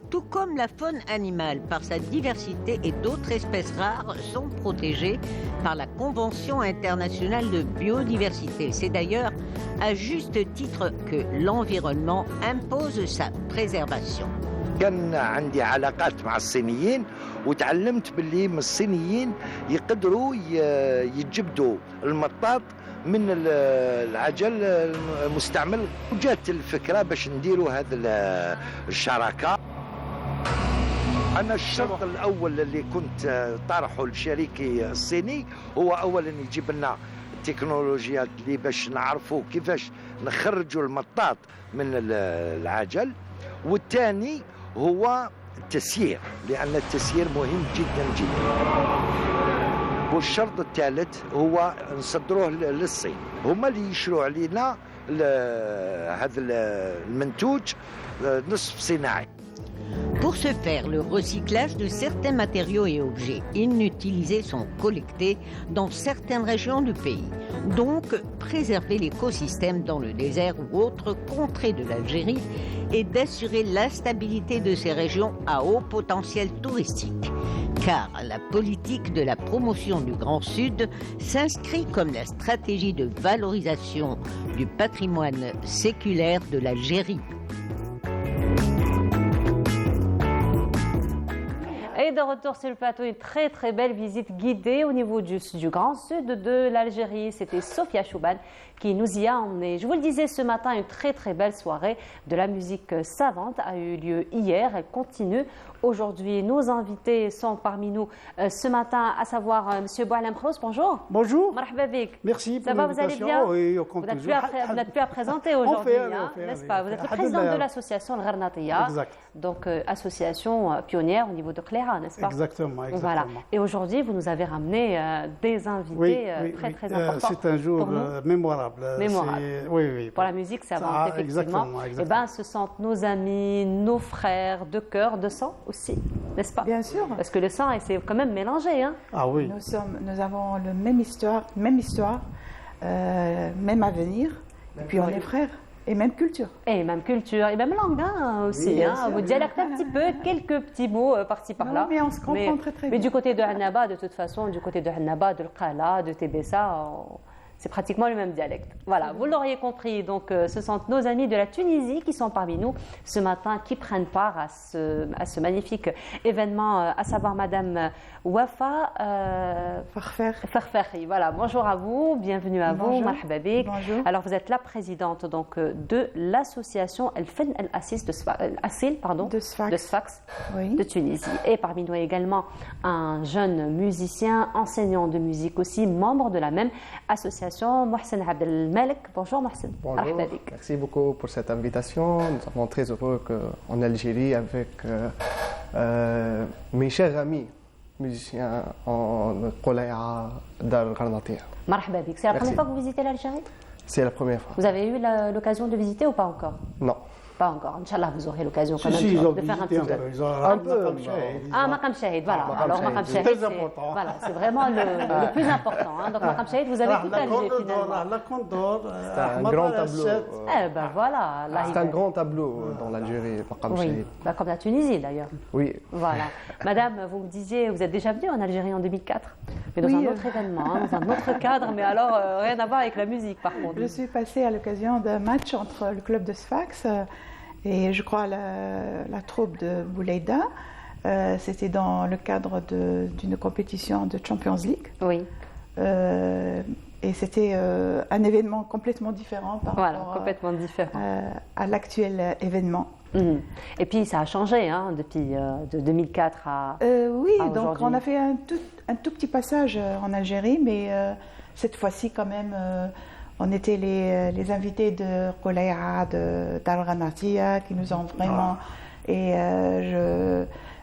Tout comme la faune animale, par sa diversité et d'autres espèces rares, sont protégées par la Convention internationale de biodiversité. C'est d'ailleurs à juste titre que l'environnement impose sa préservation. كان عندي علاقات مع الصينيين وتعلمت باللي من الصينيين يقدروا يجبدوا المطاط من العجل المستعمل. وجات الفكرة باش نديروا هذا الشراكة. أنا الشرط الأول اللي كنت طرحه لشريكي الصيني هو أولا يجيب لنا التكنولوجيا اللي باش نعرفوا كيفاش نخرجوا المطاط من العجل، والثاني هو التسيير، لأن التسيير مهم جدا جدا. والشرط الثالث هو نصدروه للصين، هما اللي يشروا علينا هذا المنتوج نصف صناعي. Pour ce faire, le recyclage de certains matériaux et objets inutilisés sont collectés dans certaines régions du pays. Donc, préserver l'écosystème dans le désert ou autres contrées de l'Algérie et d'assurer la stabilité de ces régions à haut potentiel touristique. Car la politique de la promotion du Grand Sud s'inscrit comme la stratégie de valorisation du patrimoine séculaire de l'Algérie. Et de retour sur le plateau, une très très belle visite guidée au niveau du Grand Sud de l'Algérie. C'était Sophia Chouban qui nous y a emmenés. Je vous le disais ce matin, une très très belle soirée de la musique savante a eu lieu hier. Elle continue aujourd'hui. Nos invités sont parmi nous ce matin, à savoir M. Boualem Khrouss. Bonjour. Bonjour. Marhaba bik. Merci pour ça va, vous allez bien? Oui, vous n'êtes plus à présenter aujourd'hui, n'est-ce pas? Vous êtes le président de l'association Al Gharnatiya. Exact. Donc, association pionnière au niveau de Cléra, n'est-ce pas? Exactement. Voilà. Et aujourd'hui, vous nous avez ramené des invités très importants. C'est un jour mémorable. Mémorable. Oui. Pour la musique savante, effectivement. Exactement. Eh ben, ce sont nos amis, nos frères de cœur, de sang aussi, n'est-ce pas? Bien sûr. Parce que le sang, c'est quand même mélangé. Hein? Ah oui. Nous avons la même histoire, même avenir, et puis on est frères. Et même culture. Et même culture, et même langue aussi. Oui, vous dialectez un petit peu, quelques petits mots par-ci par-là. Non, mais on se comprend très bien. Mais du côté de Annaba, de toute façon, du côté de Annaba, de Qala, de Tébessa, c'est pratiquement le même dialecte. Voilà, vous l'auriez compris. Donc, ce sont nos amis de la Tunisie qui sont parmi nous ce matin, qui prennent part à ce magnifique événement, à savoir Madame Wafa Farfari. Voilà, bonjour à vous, bienvenue à vous, marhaba bik. Bonjour. Alors, vous êtes la présidente donc, de l'association El Fen El Assis de Sfax de Tunisie. Et parmi nous également un jeune musicien, enseignant de musique aussi, membre de la même association. Mohsen Abdelmalek. Bonjour Mohsen. Bonjour, merci beaucoup pour cette invitation. Nous sommes très heureux qu'en Algérie, avec mes chers amis musiciens en Qolaya d'Al Gharnatiya. Marhaba bik. C'est la première fois que vous visitez l'Algérie? C'est la première fois. Vous avez eu l'occasion de visiter ou pas encore? Non. Pas encore. Inch'Allah, vous aurez l'occasion quand même de faire un petit peu. Maqam Shahid, voilà. Alors, Maqam Shahid, c'est vraiment le plus important. Donc, Maqam Shahid, vous avez tout Alger finalement. La Côte d'Or, c'est un grand tableau. Voilà. C'est un grand tableau dans l'Algérie, Maqam Shahid. Comme la Tunisie d'ailleurs. Oui. Voilà. Madame, vous me disiez, vous êtes déjà venue en Algérie en 2004, mais dans un autre événement, dans un autre cadre, mais alors rien à voir avec la musique par contre. Je suis passée à l'occasion d'un match entre le club de Sfax et je crois la troupe de Bouleida. C'était dans le cadre d'une compétition de Champions League. Oui. Et c'était un événement complètement différent par rapport à l'actuel événement. Et puis ça a changé depuis de 2004 à oui, à donc on a fait un tout petit passage en Algérie, mais cette fois-ci quand même... on était les invités de Qolaya, d'Al Gharnatiya, qui nous ont vraiment... Et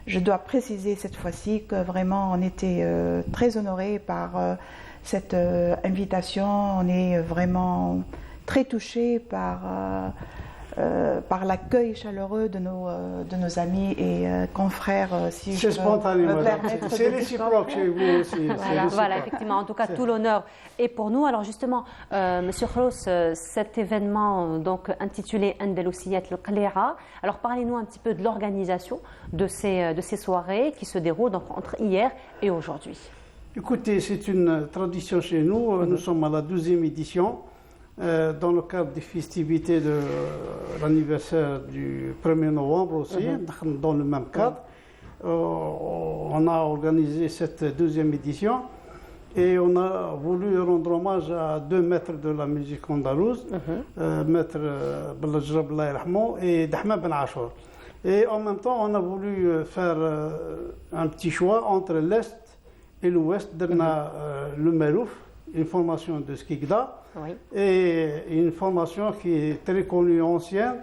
je dois préciser cette fois-ci que vraiment on était très honorés par cette invitation. On est vraiment très touchés par l'accueil chaleureux de nos amis et confrères. C'est spontané, c'est réciproque chez vous aussi. Voilà, effectivement. En tout cas, tout l'honneur est pour nous. Alors justement, Monsieur Khrouss, cet événement donc intitulé Andalousiat al-Qléra. Alors parlez-nous un petit peu de l'organisation de ces soirées qui se déroulent donc entre hier et aujourd'hui. Écoutez, c'est une tradition chez nous. Nous sommes à la 12e édition. Dans le cadre des festivités de l'anniversaire du 1er novembre aussi, dans le même cadre, on a organisé cette 12e édition et on a voulu rendre hommage à deux maîtres de la musique andalouse, maître Belajrab Allah yarhamou et Dahma Ben Achour. Et en même temps, on a voulu faire un petit choix entre l'Est et l'Ouest, le Melouf, une formation de Skikda. Oui. Et une formation qui est très connue, ancienne,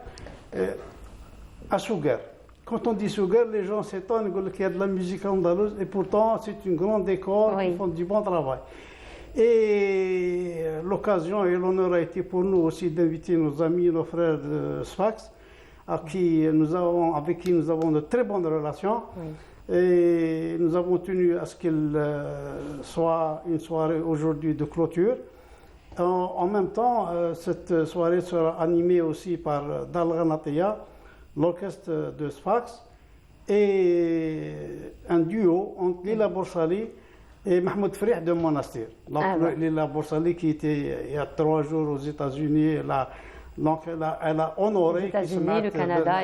à Souguer. Quand on dit Souguer, les gens s'étonnent qu'il y a de la musique andalouse, et pourtant c'est une grande école, ils font du bon travail. Et l'occasion et l'honneur a été pour nous aussi d'inviter nos amis, nos frères de Sfax, avec qui nous avons de très bonnes relations. Oui. Et nous avons tenu à ce qu'il soit une soirée aujourd'hui de clôture. En même temps, cette soirée sera animée aussi par Dar Ghanatia, l'orchestre de Sfax, et un duo entre Lila Boursali et Mahmoud Frih de Monastir. Donc, Lila Boursali qui était il y a 3 jours aux États-Unis, elle a honoré. Les États-Unis, le Canada,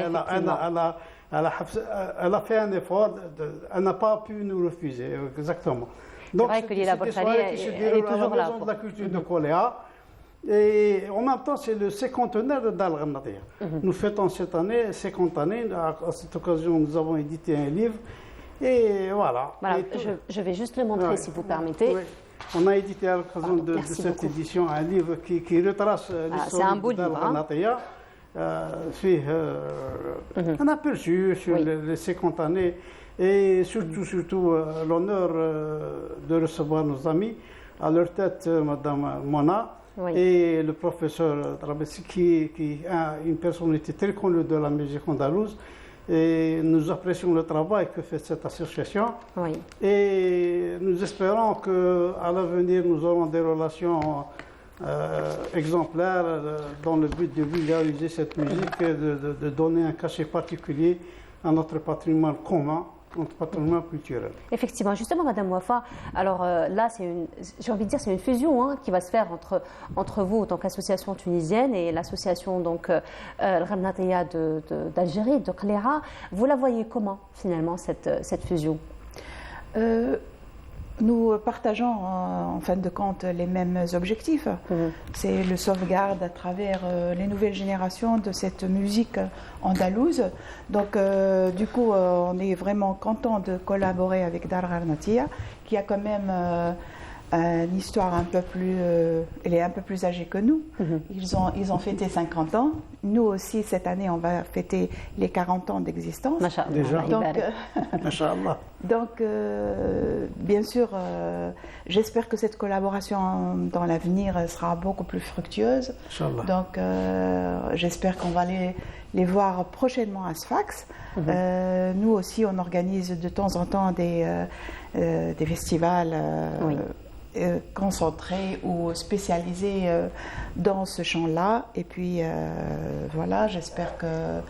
elle a fait un effort, elle n'a pas pu nous refuser, exactement. C'est vrai que Lila Boursali, elle est toujours là. À la Maison de la Culture de Koléa. Et en même temps, c'est le 50e de Dar Ghanatia. Nous fêtons cette année 50 années. À cette occasion, nous avons édité un livre. Et voilà. Et je vais juste le montrer, si vous permettez. Oui. On a édité à l'occasion de cette édition un livre qui retrace l'histoire de Dar Ghanatia. Fait un aperçu sur les 50 années. Et surtout l'honneur de recevoir nos amis. À leur tête, Madame Mona. Oui. Et le professeur Trabessi, qui est une personnalité très connue de la musique andalouse. Et nous apprécions le travail que fait cette association. Oui. Et nous espérons qu'à l'avenir, nous aurons des relations exemplaires dans le but de vulgariser cette musique et de donner un cachet particulier à notre patrimoine commun, notre patrimoine culturel. Effectivement, justement, Madame Wafa, alors là, j'ai envie de dire, c'est une fusion qui va se faire entre vous, en tant qu'association tunisienne, et l'association donc Al-Ghamnatia d'Algérie, de Koléa. Vous la voyez comment, finalement, cette fusion? Nous partageons en fin de compte les mêmes objectifs. C'est le sauvegarde à travers les nouvelles générations de cette musique andalouse. Donc du coup, on est vraiment content de collaborer avec Dar Ghanatia, qui a quand même une histoire un peu plus... elle est un peu plus âgée que nous. Ils ont fêté 50 ans. Nous aussi, cette année, on va fêter les 40 ans d'existence. Déjà. Donc, bien sûr, j'espère que cette collaboration dans l'avenir sera beaucoup plus fructueuse. Donc, j'espère qu'on va les voir prochainement à Sfax. Nous aussi, on organise de temps en temps des festivals concentrés ou spécialisés dans ce champ-là. Et puis, voilà, j'espère que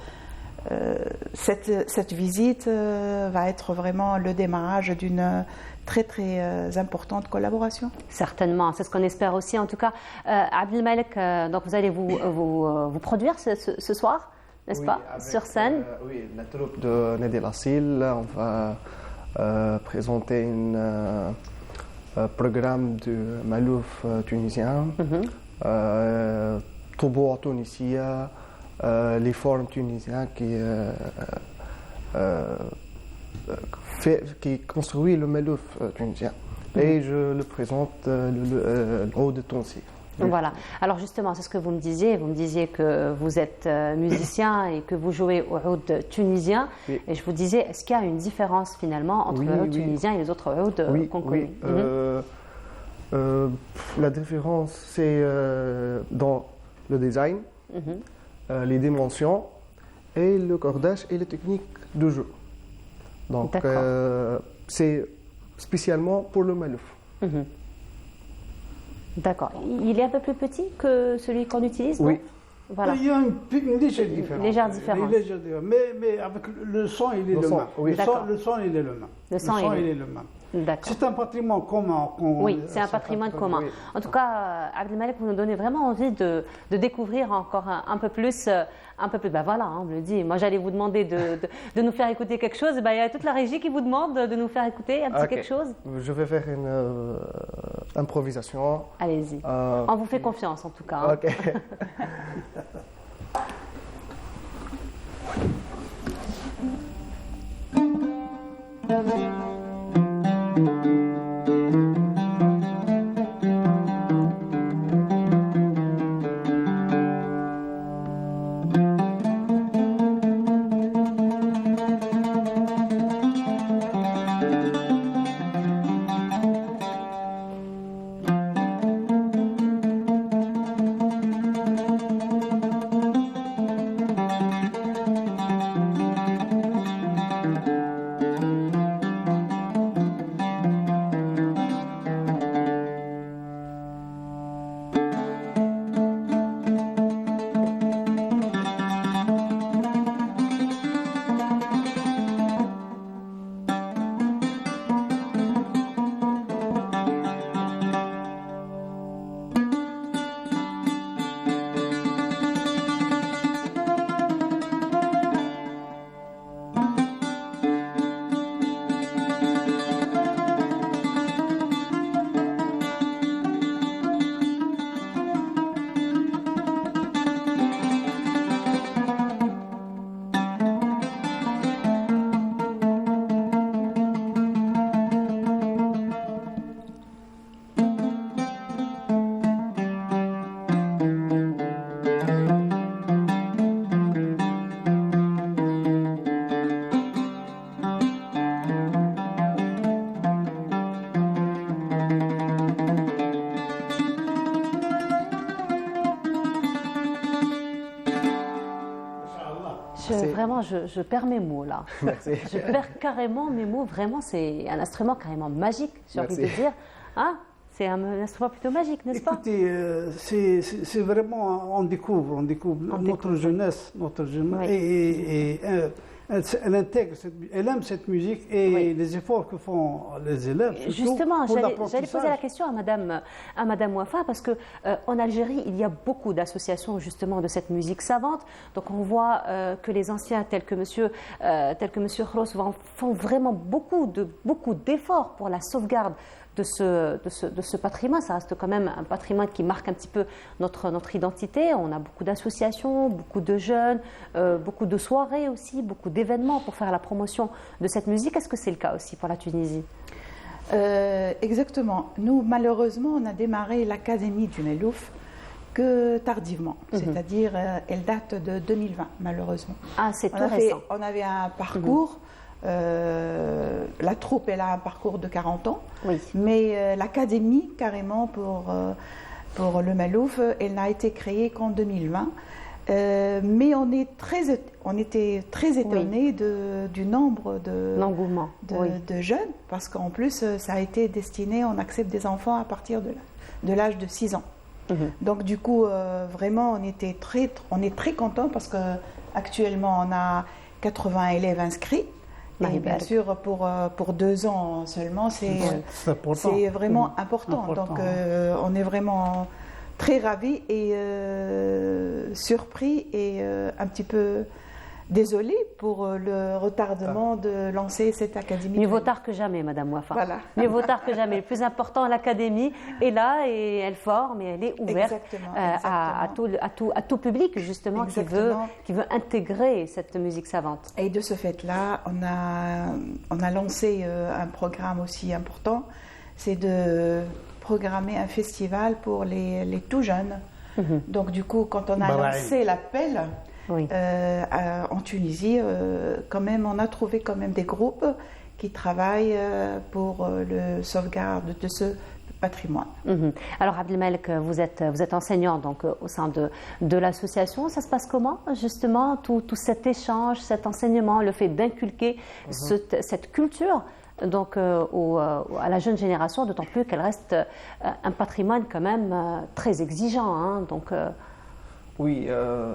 cette visite va être vraiment le démarrage d'une très très importante collaboration. Certainement, c'est ce qu'on espère aussi. En tout cas, Abdelmalek, donc vous allez vous produire ce soir, n'est-ce pas, sur scène? Oui, la troupe de Nedel Assil, on va présenter un programme de Malouf tunisien, Tobo Tunisia, les formes tunisiennes qui construit le Malouf tunisien. Et je le présente le haut de Tonsi. Voilà. Alors justement, c'est ce que vous me disiez. Vous me disiez que vous êtes musicien et que vous jouez au oud tunisien. Oui. Et je vous disais, est-ce qu'il y a une différence finalement entre le oud tunisien et les autres ouds qu'on connaît? La différence, c'est dans le design, les dimensions et le cordage et les techniques de jeu. Donc, c'est spécialement pour le malouf. D'accord. Il est un peu plus petit que celui qu'on utilise? Oui. Voilà. Il y a une légère différence. Légère différence. Mais avec le son, il est le même. Oui. Le son, il est le même. Le son, il est le même. C'est un patrimoine commun. Oui, c'est un patrimoine commun. Oui. En tout cas, Abdelmalek, vous nous donnez vraiment envie de découvrir encore un peu plus. Ben voilà, on me le dit. Moi, j'allais vous demander de nous faire écouter quelque chose. Ben, il y a toute la régie qui vous demande de nous faire écouter un petit quelque chose. Je vais faire une improvisation. Allez-y. On vous fait confiance, en tout cas. Ok. Vraiment, je perds mes mots là. Merci. Je perds carrément mes mots. Vraiment, c'est un instrument carrément magique, j'ai envie de dire. Hein? C'est un instrument plutôt magique, n'est-ce pas? Écoutez, c'est vraiment, on découvre notre jeunesse, et elle intègre, elle aime cette musique et les efforts que font les élèves. Justement, j'allais poser la question à Madame Wafa, parce que en Algérie, il y a beaucoup d'associations justement de cette musique savante. Donc on voit que les anciens, tels que Monsieur Khros, font vraiment beaucoup d'efforts pour la sauvegarde de ce patrimoine. Ça reste quand même un patrimoine qui marque un petit peu notre identité. On a beaucoup d'associations, beaucoup de jeunes, beaucoup de soirées aussi, beaucoup d'événements pour faire la promotion de cette musique. Est-ce que c'est le cas aussi pour la Tunisie? Exactement. Nous, malheureusement, on a démarré l'Académie du Melouf que tardivement. C'est-à-dire, elle date de 2020, malheureusement. Ah, c'est tout récent. On avait un parcours. La troupe, elle a un parcours de 40 ans, mais l'académie, carrément, pour le Malouf, elle n'a été créée qu'en 2020. Mais on était très étonnés du nombre de jeunes, parce qu'en plus, ça a été destiné, on accepte des enfants à partir de l'âge de 6 ans. Donc du coup, vraiment, on est très contents, parce qu'actuellement, on a 80 élèves inscrits. Et bien sûr, pour 2 ans seulement, c'est vraiment important. Donc, on est vraiment très ravis et surpris et un petit peu désolés pour le retardement de lancer cette académie. Mieux vaut tard que jamais, Madame Wafa. Voilà. Mieux vaut tard que jamais. Le plus important, l'académie est là et elle forme et elle est ouverte à tout public, justement, qui veut intégrer cette musique savante. Et de ce fait-là, on a lancé un programme aussi important, c'est de programmer un festival pour les tout jeunes. Donc du coup, quand on a lancé l'appel, en Tunisie, quand même, on a trouvé quand même des groupes qui travaillent pour le sauvegarde de ce patrimoine. Alors Abdelmalek, vous êtes enseignant donc au sein de l'association. Ça se passe comment justement tout cet échange, cet enseignement, le fait d'inculquer cette culture donc à la jeune génération, d'autant plus qu'elle reste un patrimoine quand même très exigeant. Hein, donc oui,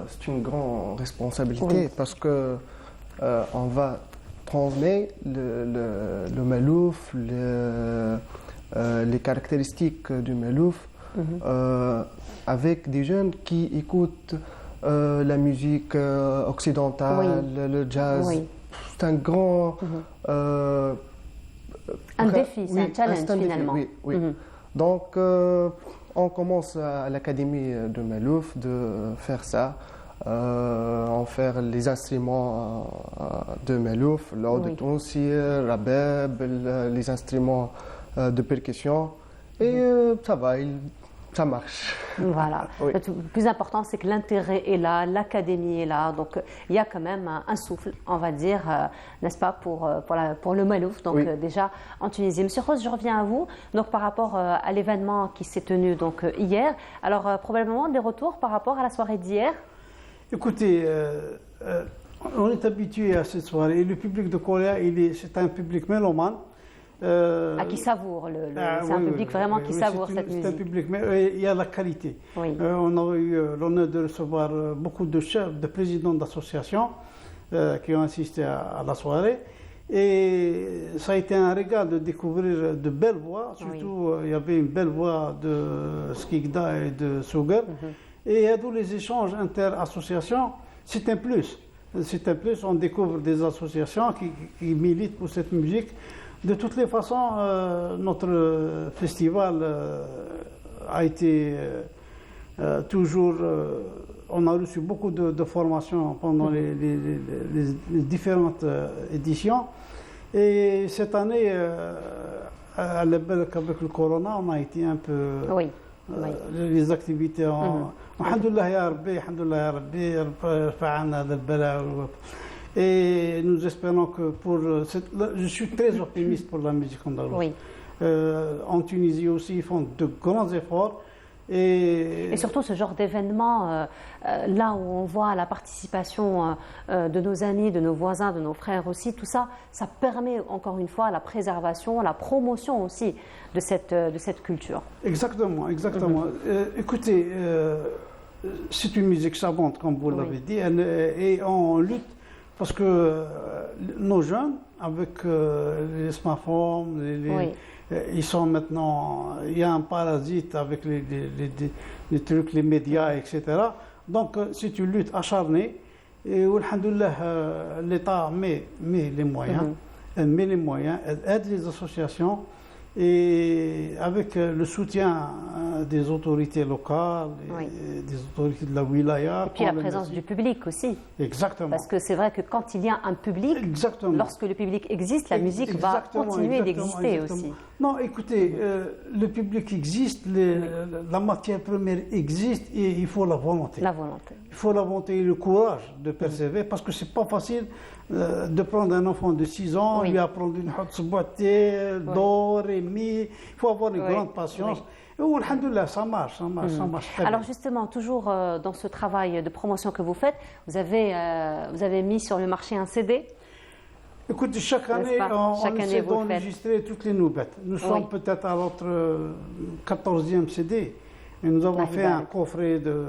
c'est une grande responsabilité parce que on va transmettre le Malouf, les caractéristiques du Malouf avec des jeunes qui écoutent la musique occidentale, le jazz. C'est un grand un défi, c'est un challenge finalement. Oui. Donc on commence à l'académie de Malouf de faire ça. On fait les instruments de Malouf, l'oud de tonsir, rabeb, les instruments de percussion. Et ça va, ça marche. Voilà. Le plus important, c'est que l'intérêt est là, l'académie est là. Donc, il y a quand même un souffle, on va dire, n'est-ce pas, pour le Malouf, donc déjà en Tunisie. Monsieur Khros, je reviens à vous. Donc, par rapport à l'événement qui s'est tenu donc, hier, alors probablement des retours par rapport à la soirée d'hier? Écoutez, on est habitué à cette soirée. Et le public de Corée, c'est un public mélomane. Qui savoure, c'est un public vraiment qui savoure cette musique. C'est un public, mais il y a la qualité. On a eu l'honneur de recevoir beaucoup de chefs, de présidents d'associations qui ont assisté à la soirée. Et ça a été un régal de découvrir de belles voix. Surtout, il y avait une belle voix de Skikda et de Sugar. Et à tous les échanges inter-associations, c'est un plus. C'est un plus, on découvre des associations qui militent pour cette musique. De toutes les façons, notre festival a été toujours... on a reçu beaucoup de formations pendant les différentes éditions. Et cette année, avec le corona, on a été un peu... les activités ont... Alhamdoulilah ya Rabbi, alhamdoulilah ya Rabbi, rfa'ana hada al-bala. Et nous espérons que je suis très optimiste pour la musique andalouse. En Tunisie aussi, ils font de grands efforts. Et surtout ce genre d'événement, là où on voit la participation de nos amis, de nos voisins, de nos frères aussi, tout ça, ça permet encore une fois la préservation, la promotion aussi de cette culture. Exactement, exactement. Écoutez, c'est une musique savante, comme vous l'avez dit, et on lutte parce que nos jeunes, avec les smartphones, ils sont maintenant, il y a un parasite avec les trucs, les médias, etc. Donc c'est une lutte acharnée et alhamdoulilah, l'État met les moyens, elle aide les associations et avec le soutien des autorités locales, des autorités de la wilaya. Et puis la présence du public aussi. Exactement. Parce que c'est vrai que quand il y a un public, lorsque le public existe, la musique va continuer d'exister aussi. Non, écoutez, le public existe, la matière première existe et il faut la volonté. La volonté. Il faut la volonté et le courage de persévérer parce que c'est pas facile de prendre un enfant de 6 ans, lui apprendre une boîtier, do, ré, mi. Il faut avoir une grande patience. Et alhamdoulilah, ça marche très bien. Alors justement, toujours dans ce travail de promotion que vous faites, vous avez mis sur le marché un CD. Écoutez, chaque année, on essaie d'enregistrer toutes les nouvettes. Nous sommes peut-être à notre 14e CD. Et nous avons fait un coffret de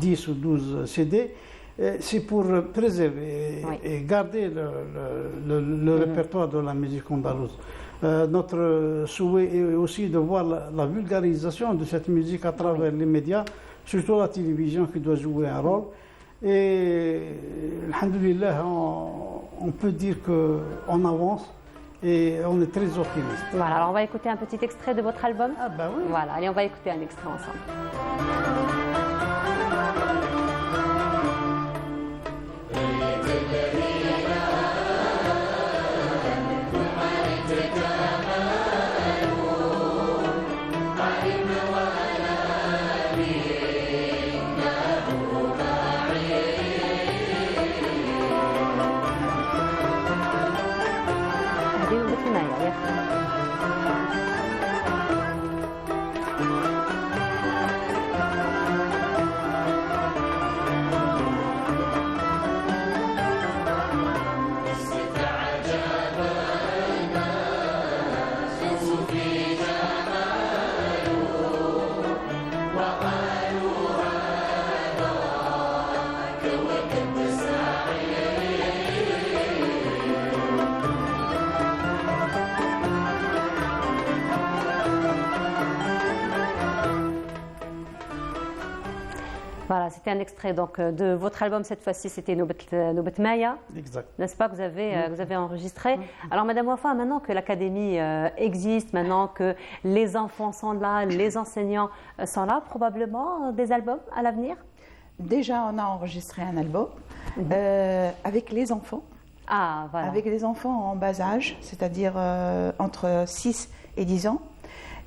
10 ou 12 CD. C'est pour préserver et garder le répertoire de la musique andalouse. Notre souhait est aussi de voir la vulgarisation de cette musique à travers les médias, surtout la télévision qui doit jouer un rôle. Et alhamdoulilah, on peut dire qu'on avance et on est très optimiste. Voilà, alors on va écouter un petit extrait de votre album. Ah ben oui. Voilà, allez, on va écouter un extrait ensemble. Voilà, c'était un extrait donc, de votre album, cette fois-ci c'était Noubat Maya. Exact. N'est-ce pas, que vous avez enregistré. Alors Madame Wafa, maintenant que l'académie existe, maintenant que les enfants sont là, les enseignants sont là, probablement des albums à l'avenir? Déjà, on a enregistré un album avec les enfants. Ah, voilà. Avec les enfants en bas âge, c'est-à-dire entre 6 et 10 ans.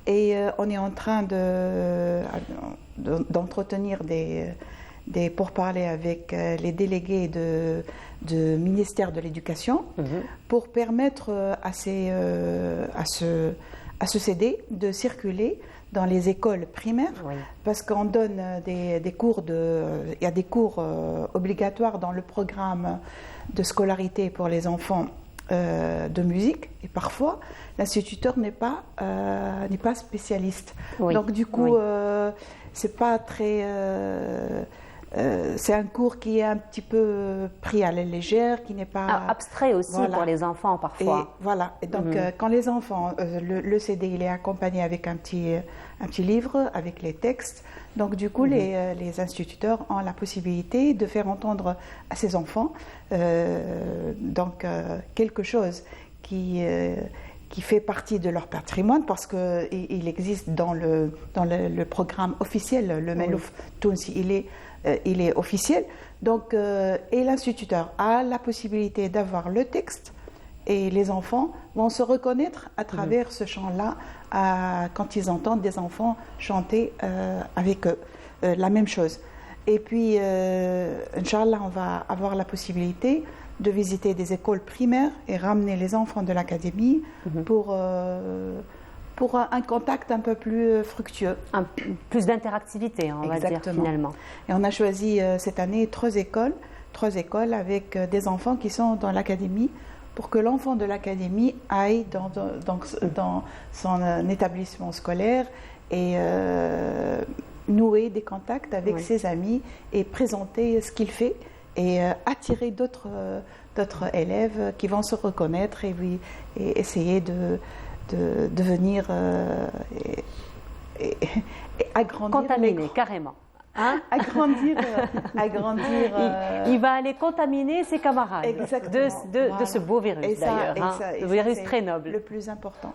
Et on est en train d'entretenir des pourparlers avec les délégués du ministère de l'Éducation pour permettre à ce CD de circuler dans les écoles primaires, parce qu'on donne des cours il y a des cours obligatoires dans le programme de scolarité pour les enfants de musique, et parfois l'instituteur n'est pas spécialiste. Donc du coup, c'est pas très c'est un cours qui est un petit peu pris à la légère, qui n'est pas abstrait aussi pour les enfants parfois. Et donc quand les enfants, le CD il est accompagné avec un petit livre avec les textes. Donc du coup les instituteurs ont la possibilité de faire entendre à ces enfants quelque chose qui fait partie de leur patrimoine, parce qu'il existe dans le programme officiel, le Melouf Tounsi, il est officiel. Donc, et l'instituteur a la possibilité d'avoir le texte, et les enfants vont se reconnaître à travers ce chant-là quand ils entendent des enfants chanter avec eux la même chose. Et puis, Inch'Allah, on va avoir la possibilité de visiter des écoles primaires et ramener les enfants de l'académie pour pour un contact un peu plus fructueux. Plus d'interactivité, on va dire, finalement. Et on a choisi cette année 3 écoles avec des enfants qui sont dans l'académie, pour que l'enfant de l'académie aille dans son établissement scolaire et nouer des contacts avec ses amis et présenter ce qu'il fait et attirer d'autres élèves qui vont se reconnaître et essayer de venir et agrandir. Contaminer, carrément. Hein? Agrandir. Il va aller contaminer ses camarades de ce beau virus, d'ailleurs. Le virus très noble. Le plus important.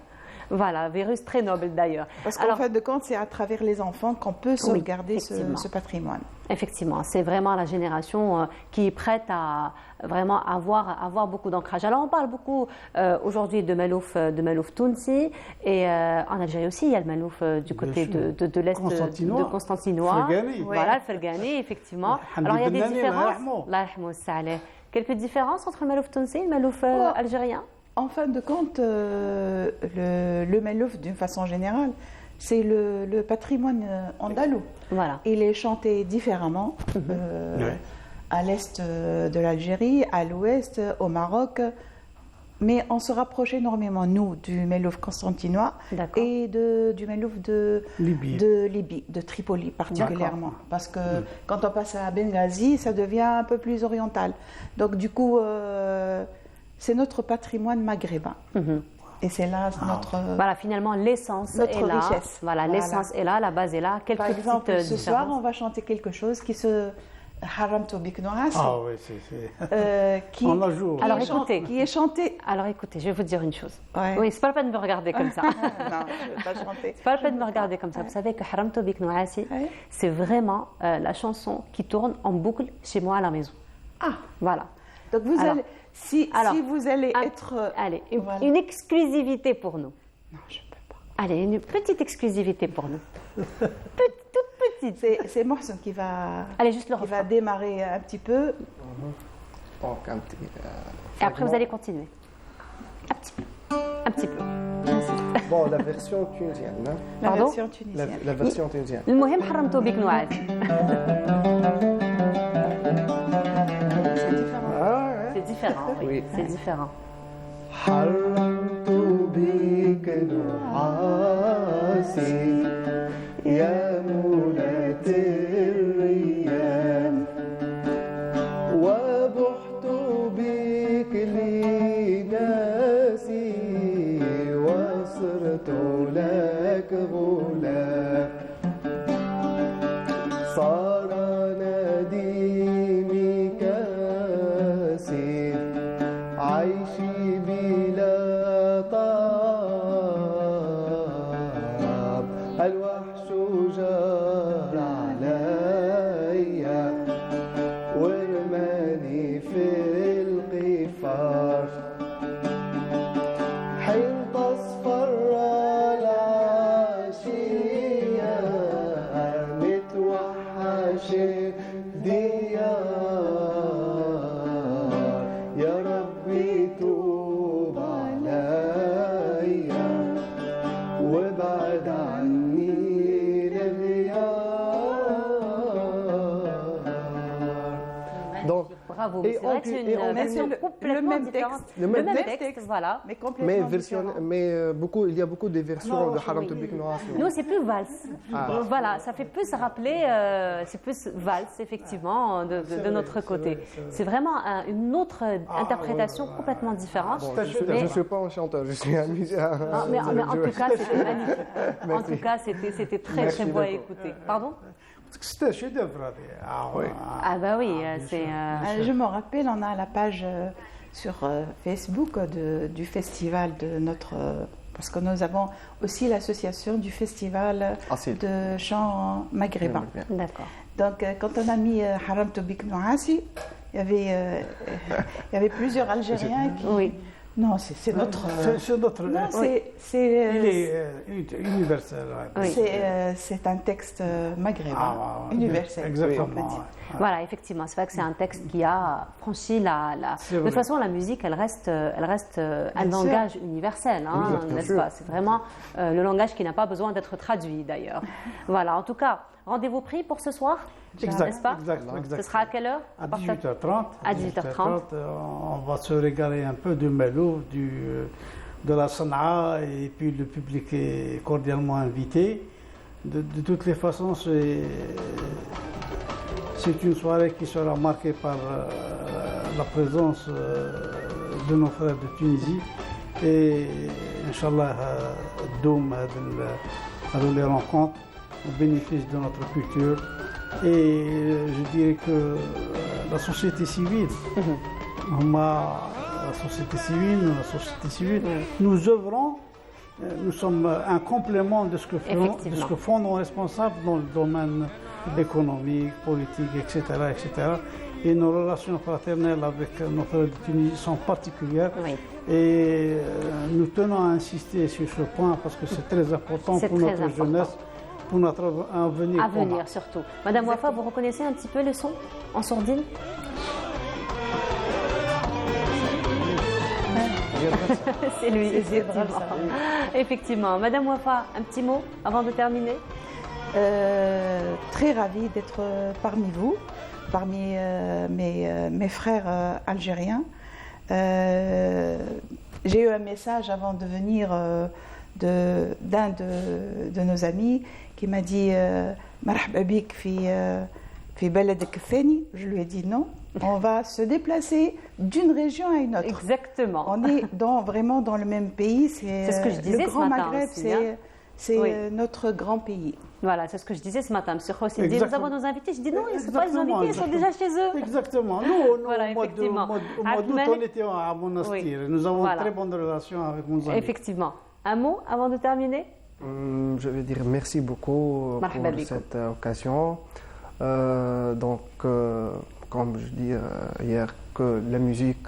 Voilà, virus très noble d'ailleurs. Parce qu'en fin de compte, c'est à travers les enfants qu'on peut sauvegarder ce patrimoine. Effectivement, c'est vraiment la génération qui est prête à vraiment avoir beaucoup d'ancrage. Alors on parle beaucoup aujourd'hui de Malouf Tounsi et en Algérie aussi, il y a le Malouf du côté de l'Est de Constantinois. Voilà, le Fergani, effectivement. Alors il y a des différences. Quelques différences entre le Malouf Tounsi et le Malouf algérien? En fin de compte, le Malouf, d'une façon générale, c'est le patrimoine andalou. Voilà. Il est chanté différemment à l'est de l'Algérie, à l'ouest, au Maroc. Mais on se rapproche énormément, nous, du Malouf constantinois et du Malouf de Libye, de Tripoli particulièrement. Parce que quand on passe à Benghazi, ça devient un peu plus oriental. Donc du coup... c'est notre patrimoine maghrébin. Et c'est là notre... Voilà, finalement, l'essence est là. Richesse. Voilà, l'essence est là, la base est là. Par exemple, ce soir, on va chanter quelque chose qui se... Haramto Bik Noassi. Ah oui, c'est... On la joue. Alors écoutez, qui est chanté... Alors écoutez, je vais vous dire une chose. Oui, c'est pas la peine de me regarder comme ça. Non, je ne vais pas chanter. C'est pas la peine de me regarder comme ça. Vous savez que Haramto Bik Noassi, c'est vraiment la chanson qui tourne en boucle chez moi à la maison. Ah, voilà. Donc vous allez... Si vous allez être... Allez, une exclusivité pour nous. Non, je ne peux pas. Allez, une petite exclusivité pour nous. Toute petite. C'est Mohsen qui va, allez, juste le qui va démarrer un petit peu. Donc, un petit, et après, vous allez continuer. Un petit peu. Bon, la version tunisienne. Hein? La version tunisienne. La version tunisienne. المهم حرمتو بك نوعات. C'est différent, oui. C'est différent. حرمت بك نعاسي يا منى الريان وبحت بك لناسي وصرت لك غلام صار نديمي كاسي عيشي بلا طعام الوحش جار عليا ورماني في القفار حين تصفر العشية متوحش الديار يا ربي توب عليا وابعد عني الغيار. Donc, bravo, c'est vrai que c'est une version complètement différente. Le même texte, voilà. Mais complètement il y a beaucoup de versions de Haramto Bik Noassi. Nous, c'est plus valse. Voilà, ça fait plus rappeler, c'est plus valse, effectivement, de notre côté. C'est vraiment une autre interprétation complètement différente. Bon, je ne suis pas un chanteur, je suis un musicien. Mais en tout cas, c'était magnifique. En tout cas, c'était très, très beau à écouter. Pardon ? C'est un chef-d'œuvre. Ah bah oui, c'est... Je me rappelle, on a la page sur Facebook du festival de notre... parce que nous avons aussi l'association du festival de chants maghrébins. D'accord. Donc quand on a mis Haramto Bik Noassi, il y avait plusieurs Algériens Non, c'est notre. C'est notre. Non, il est universel. C'est un texte maghrébin, universel. Exactement. Voilà, effectivement, c'est vrai que c'est un texte qui a franchi la. De toute façon, la musique, elle reste un langage universel, hein, n'est-ce pas? C'est vraiment le langage qui n'a pas besoin d'être traduit, d'ailleurs. Voilà, en tout cas, rendez-vous pris pour ce soir, n'est-ce pas? Exact. Ce sera à quelle heure? À 18h30. À 18h30. On va se régaler un peu du melou, de la Sanaa, et puis le public est cordialement invité. De toutes les façons, c'est une soirée qui sera marquée par la présence de nos frères de Tunisie. Et Inch'Allah, Doum, les rencontres au bénéfice de notre culture. Et je dirais que la société civile, nous œuvrons, nous sommes un complément de ce que font nos responsables dans le domaine économique, politique, etc., etc. Et nos relations fraternelles avec nos frères de Tunisie sont particulières. Et nous tenons à insister sur ce point parce que c'est très important pour notre jeunesse, pour notre avenir. Avenir surtout. Madame Wafa, vous reconnaissez un petit peu le son en sourdine? C'est lui, effectivement. Effectivement. Madame Wafa, un petit mot avant de terminer? Très ravie d'être parmi vous, parmi mes frères algériens. J'ai eu un message avant de venir d'un de nos amis qui m'a dit Marhaba bik fi baladek thani. Je lui ai dit non, on va se déplacer d'une région à une autre. Exactement. On est vraiment dans le même pays. C'est ce que je disais le Grand ce matin Maghreb, aussi, c'est notre grand pays. Voilà, c'est ce que je disais ce matin. Monsieur Khossi dit nous avons nos invités. Je dis non, ce ne sont pas les invités, ils sont déjà chez eux. Exactement. Nous, voilà, au mois d'août, on était à Monastir. Nous avons une très bonne relation avec nos amis. Effectivement. Un mot avant de terminer? Je veux dire merci beaucoup pour cette occasion. Donc, comme je dis hier, que la musique,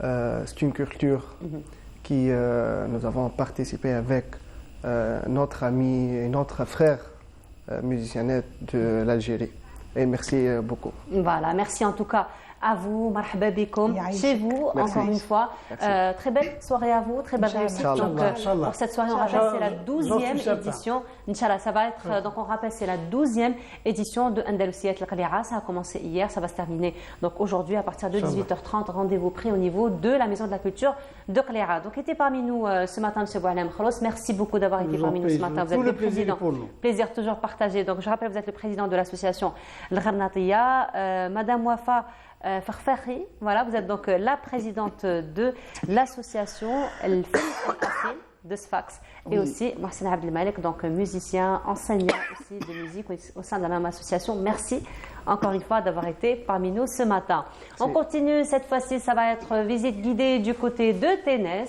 c'est une culture qui nous avons participé avec notre ami et notre frère musiciennette de l'Algérie. Et merci beaucoup. Voilà, merci en tout cas à vous, marhaba bikoum, chez vous, encore une fois. Très belle soirée à vous, très belle réussite. Donc, pour cette soirée, on rappelle, c'est la 12e édition. Inch'Allah, ça va être, donc on rappelle, c'est la 12e édition de Andalusiyat al-Qali'a. Ça a commencé hier, ça va se terminer donc aujourd'hui à partir de 18h30. Rendez-vous pris au niveau de la Maison de la Culture de Qali'a. Donc, était parmi nous ce matin, M. Boualem Khalos. Merci beaucoup d'avoir été parmi nous ce matin. Vous êtes le président. Plaisir toujours partagé. Donc, je rappelle, vous êtes le président de l'association Al-Gharnatiya. Madame Wafa Farfari, voilà, vous êtes donc la présidente de l'association de Sfax et aussi Mohsen Abdelmalek, donc musicien, enseignant aussi de musique au sein de la même association. Merci encore une fois d'avoir été parmi nous ce matin. Merci. On continue, cette fois-ci ça va être visite guidée du côté de Ténès.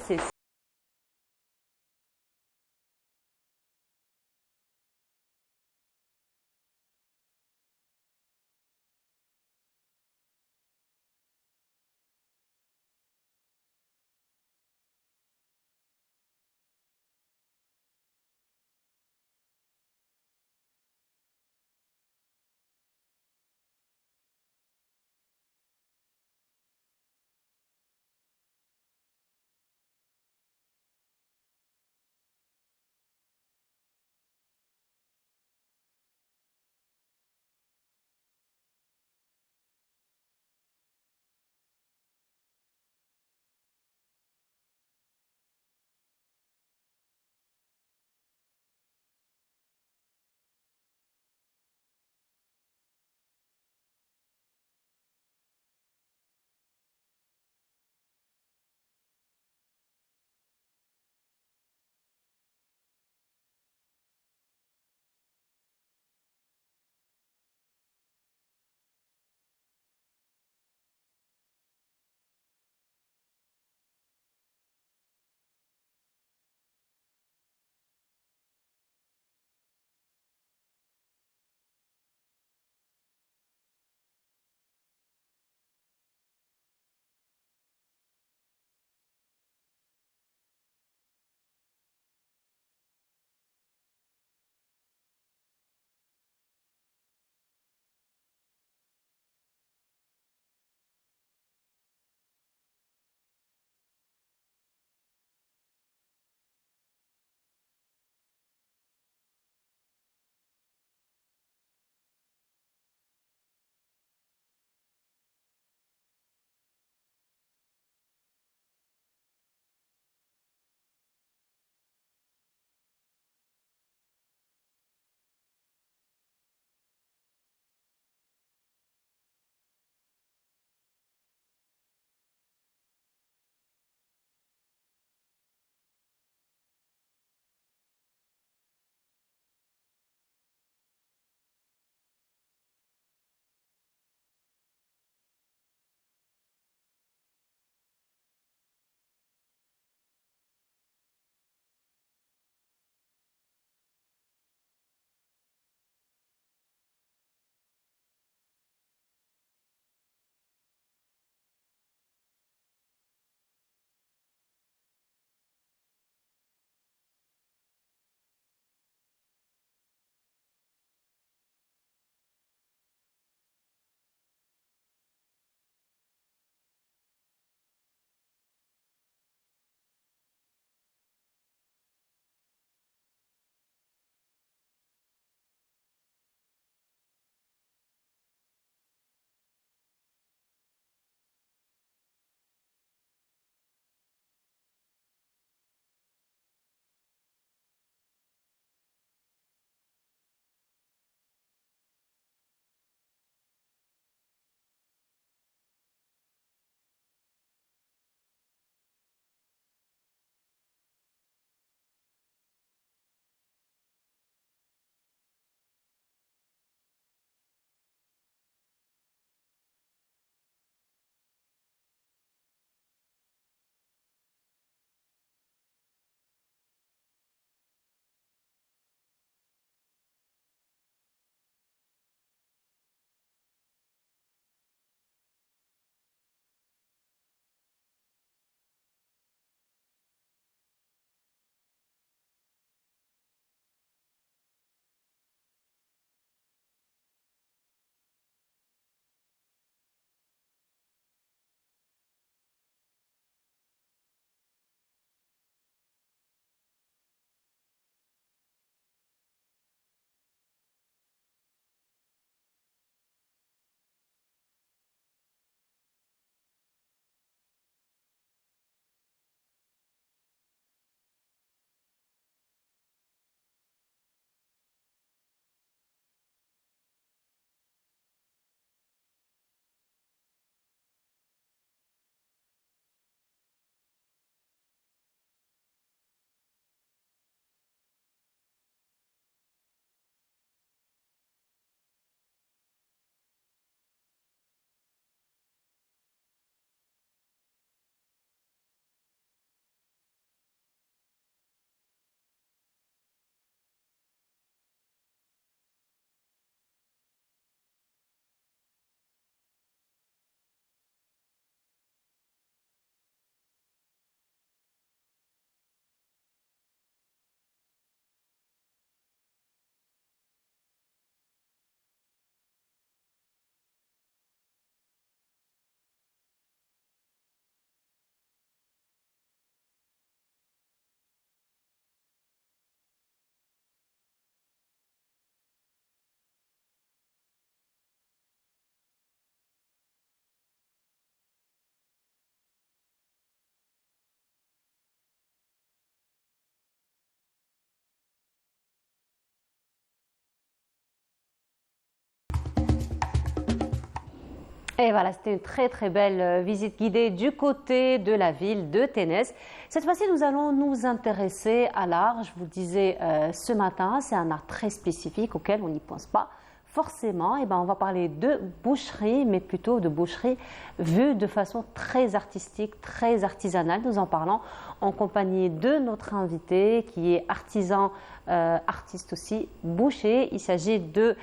Et voilà, c'était une très très belle visite guidée du côté de la ville de Ténès. Cette fois-ci, nous allons nous intéresser à l'art. Je vous le disais ce matin, c'est un art très spécifique auquel on n'y pense pas forcément. Et on va parler de boucherie, mais plutôt de boucherie vue de façon très artistique, très artisanale. Nous en parlons en compagnie de notre invité qui est artisan, artiste aussi, boucher. Il s'agit de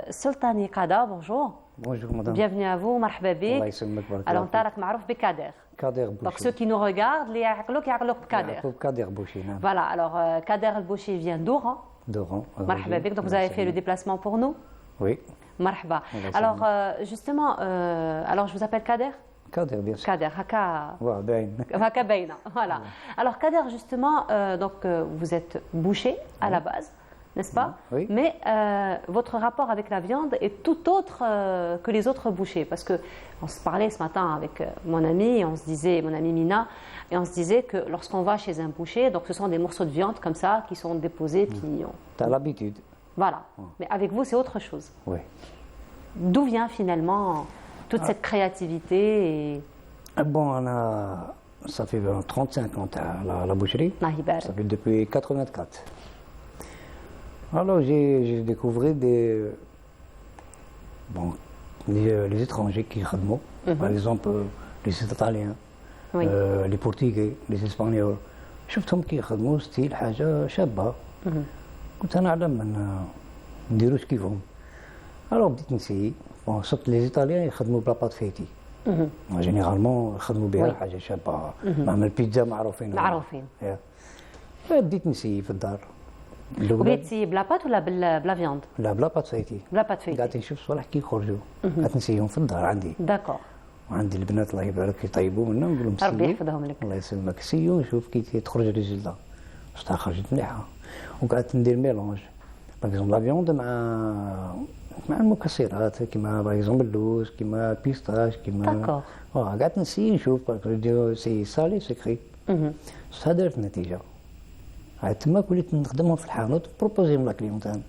Sultani Qada. Bonjour. Bonjour madame. Bienvenue à vous, marhaba bik. Allah يسلمك بارك Alors, الله فيك. Tarak Marouf Bekader. Kader Boucher. Donc, ceux qui nous regardent, les Yaqlouk Bekader. Kader Boucher. نعم. Voilà, alors Kader El Boucher vient d'Oran. d'Oran. Marhaba bik. Donc, vous avez fait le déplacement pour nous. Oui. Marhaba. Allah Alors, justement, alors je vous appelle Kader. Kader bien sûr. Kader, Haka. Ouais, باين. Haka Beina. Voilà. Alors, Kader, justement, donc, vous êtes boucher à la base, n'est-ce pas? Oui. Mais votre rapport avec la viande est tout autre que les autres bouchers. Parce qu'on se parlait ce matin avec mon ami, et on se disait, mon ami Mina, et on se disait que lorsqu'on va chez un boucher, donc ce sont des morceaux de viande comme ça qui sont déposés. Puis Tu as l'habitude. Voilà. Mais avec vous, c'est autre chose. Oui. D'où vient finalement toute cette créativité et... Bon, ça fait 35 ans à la boucherie. Ça fait depuis 84. Alors j'ai découvert les étrangers qui خدموا. Par exemple les Italiens, les Portugais, les Espagnols. شفتهم كي يخدموا ستيل حاجة شابة. قلت أنا على ما نديروش كيفهم. Alors بديت نسيي. Bon, صرت les Italiens يخدموا بلا بات فيتي. جينيرالمون يخدموا بها حاجة شابة. مع البيتزا معروفين. معروفين. بديت نسيي في الدار. وبديت تسيي بلا بات ولا بلا فياند؟ لا بلا بات فايتي. بلا بات فايتي. قاعد نشوف صالح كي يخرجوا. قاعد نسيهم في الدار عندي. داكور. وعندي البنات الله يبارك يطيبوا منا نقول لهم ربي يحفظهم لك. الله يسلمك سيو نشوف كي تخرج الريزلتا. واش خرجت مليحه. وقعدت ندير ميلونج. باغ اكزومبل لا فيوند مع المكسرات كيما باغ اكزومبل اللوز كيما البيستاش كيما داكور. قعدت نسي نشوف سي سالي سكري. هذا درت النتيجه. عاد تما وليت نخدمهم في الحانوت بروبوزيهم لا كليونتان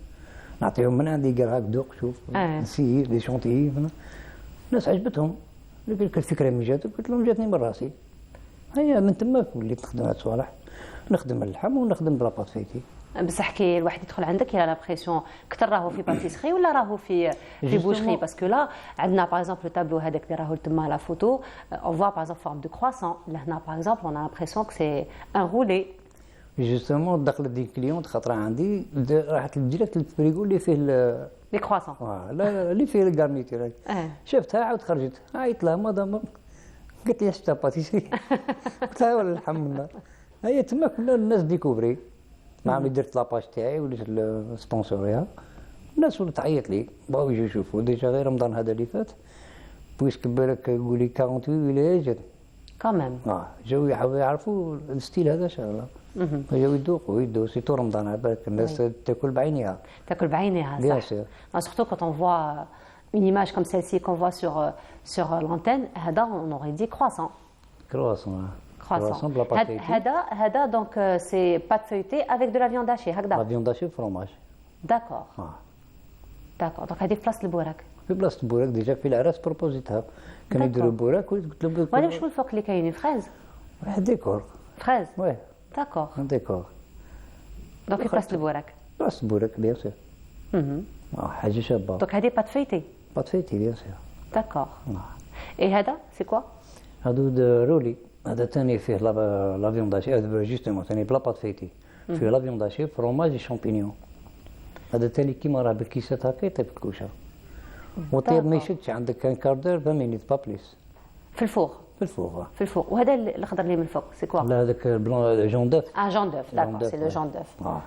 نعطيهم من عندي قال هاك دوق شوف نسيي لي شونتي الناس عجبتهم قلت الفكره من جات قلت لهم جاتني من راسي هيا من تما وليت نخدم هاد الصوالح نخدم اللحم ونخدم بلاباط فيتي بصح كي الواحد يدخل عندك الى لابريسيون كثر راهو في باتيسري ولا راهو في بوشري باسكو لا عندنا باغ اكزومبل التابلو هذاك اللي راهو تما لا فوتو اون فوا باغ اكزومبل فورم دو كرواسون لهنا باغ اكزومبل اون لابريسيون كو سي ان رولي جوستومون دخلت دي كليونت خاطر عندي راحت ديريكت للفريغو اللي فيه لي كرواسون لا اللي فيه الكارنيتير شفتها عاود خرجت عيطت لها مدام قالت لي شفتها باتيسري قلت لها ولا الحم من النار هي تما كنا الناس ديكوفري مع ملي درت لاباج تاعي وليت سبونسوريها الناس ولات تعيط لي بغاو يجيو يشوفوا ديجا غير رمضان هذا اللي فات بويسك بالك قولي 48 ولا جات كاميم جاو يحاولوا يعرفوا الستيل هذا شغله جاو يدوقوا سيتو رمضان بالك الناس تاكل بعينيها بيان سور surtout quand on voit une image comme celle-ci qu'on voit sur l'antenne هذا on aurait dit croissant بلا بات فيتي هذا دونك سي بات فeuilletée avec de la viande hachée هكذا لا فيوند هاشي فرomage داكور دونك هذيك بلاصه البوراك في بلاصه البوراك ديجا في العراس بروبوزيتها كانوا يديروا البوراك قلت لهم وانا شنو الفوق اللي كاين فريز واحد ديكور فريز وي داكور ديكور دونك في بلاصه البوراك بلاصه البوراك بيان سور حاجه شابه دونك هذه بات فeuilletée بيان سور داكور اي هذا سي كوا هادو رولي هذا ثاني فيه لا فيوند هاشي هذا جوستومون ثاني بلا بات فيتي فيه لا فيوند هاشي فرomage شامبينيون هذا ثاني كيما راه بالكيسات هكا يطيب في الكوشه وطير ما يشدش عندك كان كاردور 20 مينيت با بليس في الفوق وهذا الاخضر اللي من الفوق سي كوا لا هذاك بلون جون دوف جون دوف داكور سي لو جون دوف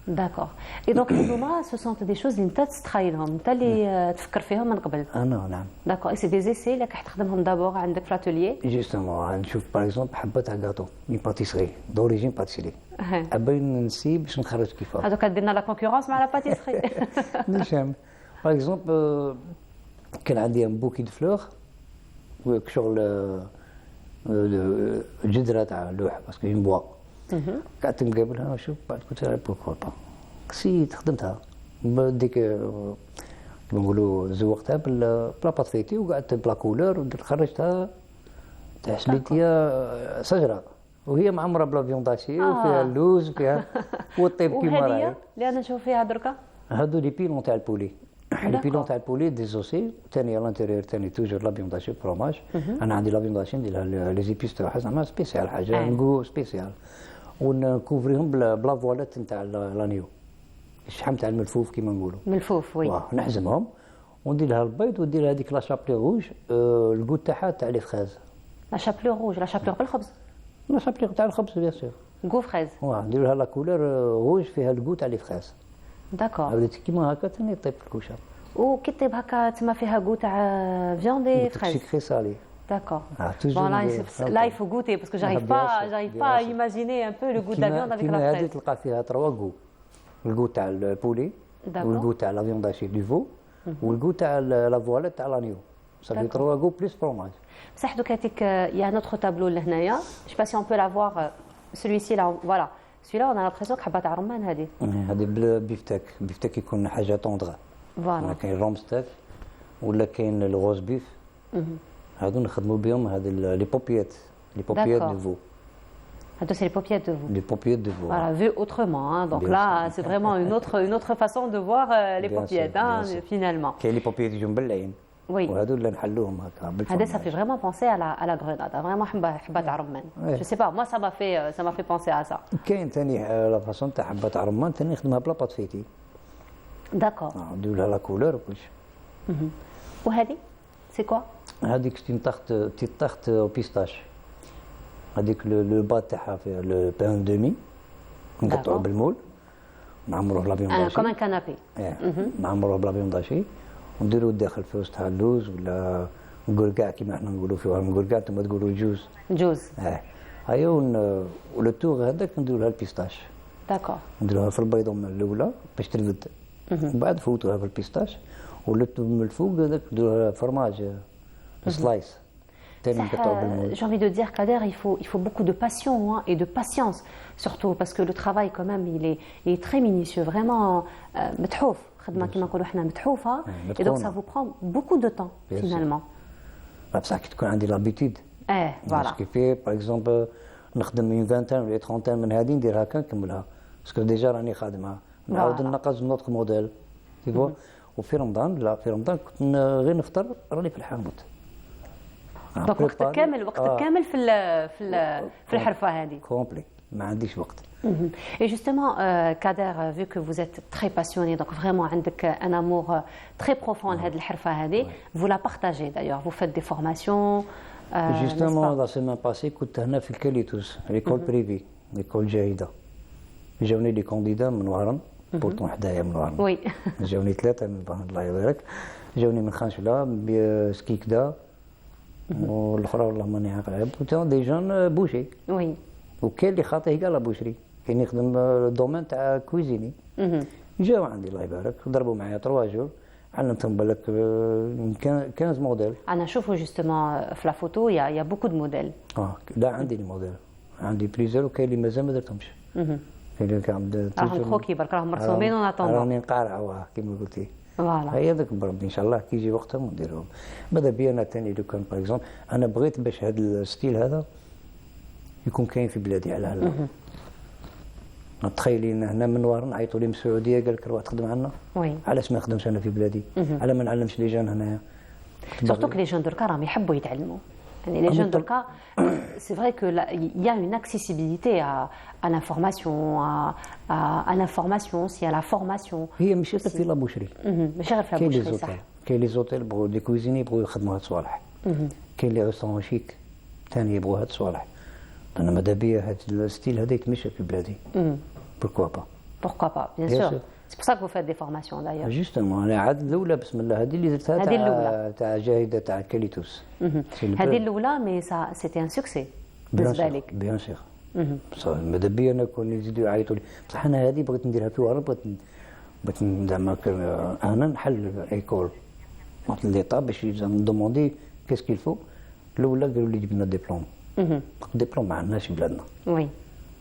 داكور اي دونك هذوما سو سونت دي شوز اللي انت تستخيلهم انت اللي تفكر فيهم من قبل نعم داكور اي سي دي زيسي اللي راح تخدمهم دابور عندك في لاتوليي جوستومون نشوف باغ اكزومبل حبه تاع كاطو ني باتيسري دوريجين باتيسري حابين نسي باش نخرج كيفاه هذوك درنا لا كونكورونس مع لا باتيسري نيشام باغ اكزومبل كان عندي ان بوكي دو فلور شغل الجدره تاع اللوح باسكو اون بوا قعدت مقابلها نشوف بعد قلت لها بوركوا با سي خدمتها ديك كيما نقولوا زوقتها بلا باتفيتي وقعدت بلا كولور خرجتها تحسبت هي شجره وهي معمره بلا فيونداشي وفيها اللوز وفيها والطيب كيما راهي. وهذه اللي انا نشوف فيها دركا هادو لي بيلون تاع البولي. لي بيلون تاع البولي ديزوسي ثاني لانتيريور ثاني توجور لا فيونداشي فروماج. انا عندي لا فيونداشي نديرها لي زيبيس تاعها زعما سبيسيال حاجه نقو سبيسيال ونكوفريهم بلا فوالات نتاع لانيو الشحم تاع الملفوف كيما نقولوا ملفوف وي نحزمهم وندير لها البيض وندير هذيك لا شابلي روج الكوت تاعها تاع لي فخاز. لا شابلي روج لا شابلي بالخبز لا شابلي تاع الخبز بيان سور كو فخاز ندير لها لا كولور روج فيها الكوت تاع لي فخاز. داكور بدات كيما هكا ثاني طيب في الكوشه وكي طيب هكا تما فيها كو تاع فياندي فخاز سكري سالي. D'accord. Bon, là, il faut goûter parce que j'arrive pas à imaginer un peu le goût de la viande avec la fraise. هذه تلقى فيها 3 غو. الغو تاع البولي والغو تاع لا فيوند هاشي دو فو والغو تاع لا فواليت تاع لانيو. Ça fait 3 غو بلس fromage. بصح دوك هاتيك يا نوتر تابلو لهنايا. Je sais pas si on peut l'avoir celui-ci là. Voilà. Celui-là on a l'impression حبة تاع رمان هذه. هذه بالبيفتاك. البيفتاك يكون حاجة طوندغ. فوالا. كاين رومستيك ولا كاين الغوز بيف. هادو نخدموا بهم هاد لي بوبيات دو فو. هادو سي لي بوبيات دو فو. لي بوبيات دو فو. Voilà, vu autrement hein. Donc là, c'est vraiment une autre façon de voir les poupiettes hein, finalement. كاين لي بوبيات يجوا مبلعين. Oui. وهادو اللي نحلوهم هكا بالفرماج. هذا ça fait vraiment penser à la grenade. Vraiment حبة تاع رمان. Je sais pas, moi ça m'a fait penser à ça. كاين ثاني لا فاصون تاع حبة تاع رمان ثاني نخدمها بلا بات فيتي. D'accord. ندير لها لا كولور وكلشي. وهذه سي كوا؟ هذيك تي تاخت او بيستاش. هذيك لو با تاعها فيها لو بان دومي نقطعوه بالمول نعمروه بلا فيونداشي كوم ان كانابي نعمروه بلا فيونداشي ونديرو الداخل في وسطها اللوز ولا مقرقع كيما احنا نقولوا فيها مقرقع انتم تقولوا جوز هيا ولو تور هذاك نديرو لها البيستاش. داكور. نديروها في البيضه من الاولى باش ترقد ومن بعد نفوتوها في البيستاش من الفوق هذاك نديروها فرماج سلايس. J'ai envie de dire, Kader, il faut beaucoup de passion hein, et de patience, surtout parce que le travail, quand même, il est très minutieux, vraiment متحوف. خدمة كما نقولوا احنا متحوفة. Et donc ça vous prend beaucoup de temps finalement. بصح كي تكون عندي لابيتيد. فوالا. كيفي باغ اكزومبل نخدم من 20 ولا 30 من هذه نديرها هكا نكملها باسكو ديجا راني خادمها. نعاود ننقز نوتر موديل. تيفوا وفي رمضان لا في رمضان كنت غير نفطر راني في الحانوت. دونك وقتك كامل في الحرفه هذه كومبلي ما عنديش وقت. Et justement, Kader, vu que vous êtes très passionné, donc vraiment عندك un amour très profond لهذه الحرفه هذه, vous la partagez d'ailleurs, vous faites des formations. Justement, la semaine passée كنت هنا في الكاليتوس, l'école privée, l'école جيدة. جاوني لي كانديدا من وهران, بورتون حدايا من وهران. وي. جاوني 3 من الله يبارك. جاوني من خانشلا بسكيكدا. والاخرى والله ماني عاقل بوتون دي جون بوشي. وي. وكاين اللي خاطيه كاع لا بوشري كاين يخدم الدومين تاع كويزيني. جاو عندي الله يبارك ضربوا معايا 3 جور علمتهم بالك 15 موديل. انا نشوفوا جوستومون في لا فوتو يا بوكو دو موديل. لا عندي لي موديل عندي بليزير وكاين اللي مازال ما درتهمش. كاين اللي كان راهم خوكي برك راهم مرسومين ونطوندو. راني نقارعوا كيما قلتي. فوالا. هيا ذاك بربي ان شاء الله كي يجي وقتهم نديرهم. ماذا بيا انا ثاني لو كان باغ اكزومبل انا بغيت باش هذا الستيل هذا يكون كاين في بلادي على هلا. تخيلي هنا من وهران نعيطوا لي من السعوديه قال لك روح تخدم عندنا. وي. علاش ما نخدمش انا في بلادي؟ على ما نعلمش لي جون هنايا. Surtout que les jeunes دركا راهم يحبوا يتعلموا. يعني les jeunes دركا c'est vrai que il y a une accessibilité à l'information à l'information aussi à la formation. هي ماشي غير في لابوشري. ماشي غير في لابوشري صح. كاين لي زوتيل بغوا دي كويزيني يبغوا يخدموا هاد الصوالح. كاين لي ريستورون شيك ثاني يبغوا هاد الصوالح. انا ماذا بيا هاد الستيل هذا يتمشى في بلادي. Pourquoi pas? Pourquoi pas, bien sûr. C'est pour ça que vous faites des formations d'ailleurs. Justement, أنا عاد الأولى بسم الله هذه اللي درتها تاع جاهدة تاع كاليتوس. هذه الأولى مي سيتي un succès بالنسبة لك. بيان سيغ. ماذا بيا أنا كون يزيدوا يعيطوا لي بصح أنا هذه بغيت نديرها في وهران بغيت زعما أنا نحل إيكول. نعطي ليطا باش ندوموندي كيسكيل فو. الأولى قالوا لي جبنا ديبلوم. ديبلوم ما عندناش في بلادنا. وي.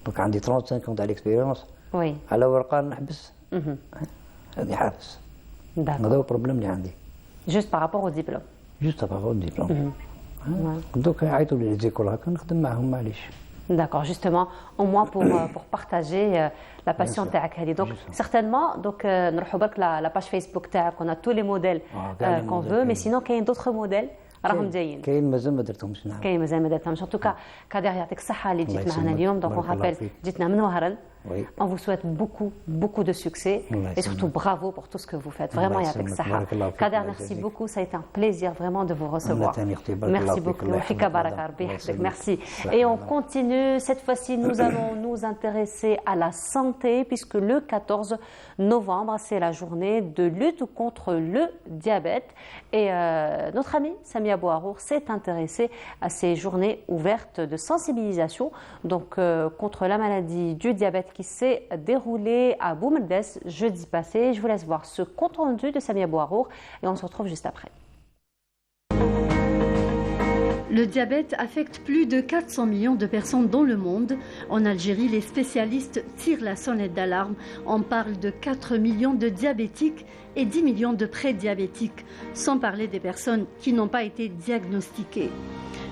دونك عندي 35 تاع ليكسبيريونس. وي. على ورقه نحبس. هذه حابس. D'accord. هذا هو البروبليم اللي عندي. Juste par rapport au diplôme. Juste par rapport au diplôme. دوك يعيطوا لي ليزيكول هكا نخدم معاهم معليش. D'accord, justement, au moins pour partager la passion تاعك هذه. Donc certainement, donc نروحوا برك la page Facebook تاعك, on a tous les modèles qu'on veut, mais sinon كاين d'autres modèles راهم جايين. كاين مازال ما درتهمش. نعم. كاين مازال ما درتهمش. En tout cas, كادر يعطيك الصحة اللي جيت معنا اليوم. Donc on rappelle, جيتنا من وهران. Oui. On vous souhaite beaucoup de succès et surtout bravo pour tout ce que vous faites. Vraiment, Yatek Saha. Kader, merci beaucoup. Ça a été un plaisir vraiment de vous recevoir. Merci beaucoup. Merci. Et on continue. Cette fois-ci, nous allons nous intéresser à la santé puisque le 14 novembre, c'est la journée de lutte contre le diabète. Et notre ami Samia Bouharour s'est intéressé à ces journées ouvertes de sensibilisation donc, contre la maladie du diabète qui s'est déroulé à Boumerdes jeudi passé. Je vous laisse voir ce compte rendu de Samia Bouharour et on se retrouve juste après. Le diabète affecte plus de 400 millions de personnes dans le monde. En Algérie, les spécialistes tirent la sonnette d'alarme. On parle de 4 millions de diabétiques et 10 millions de prédiabétiques, sans parler des personnes qui n'ont pas été diagnostiquées.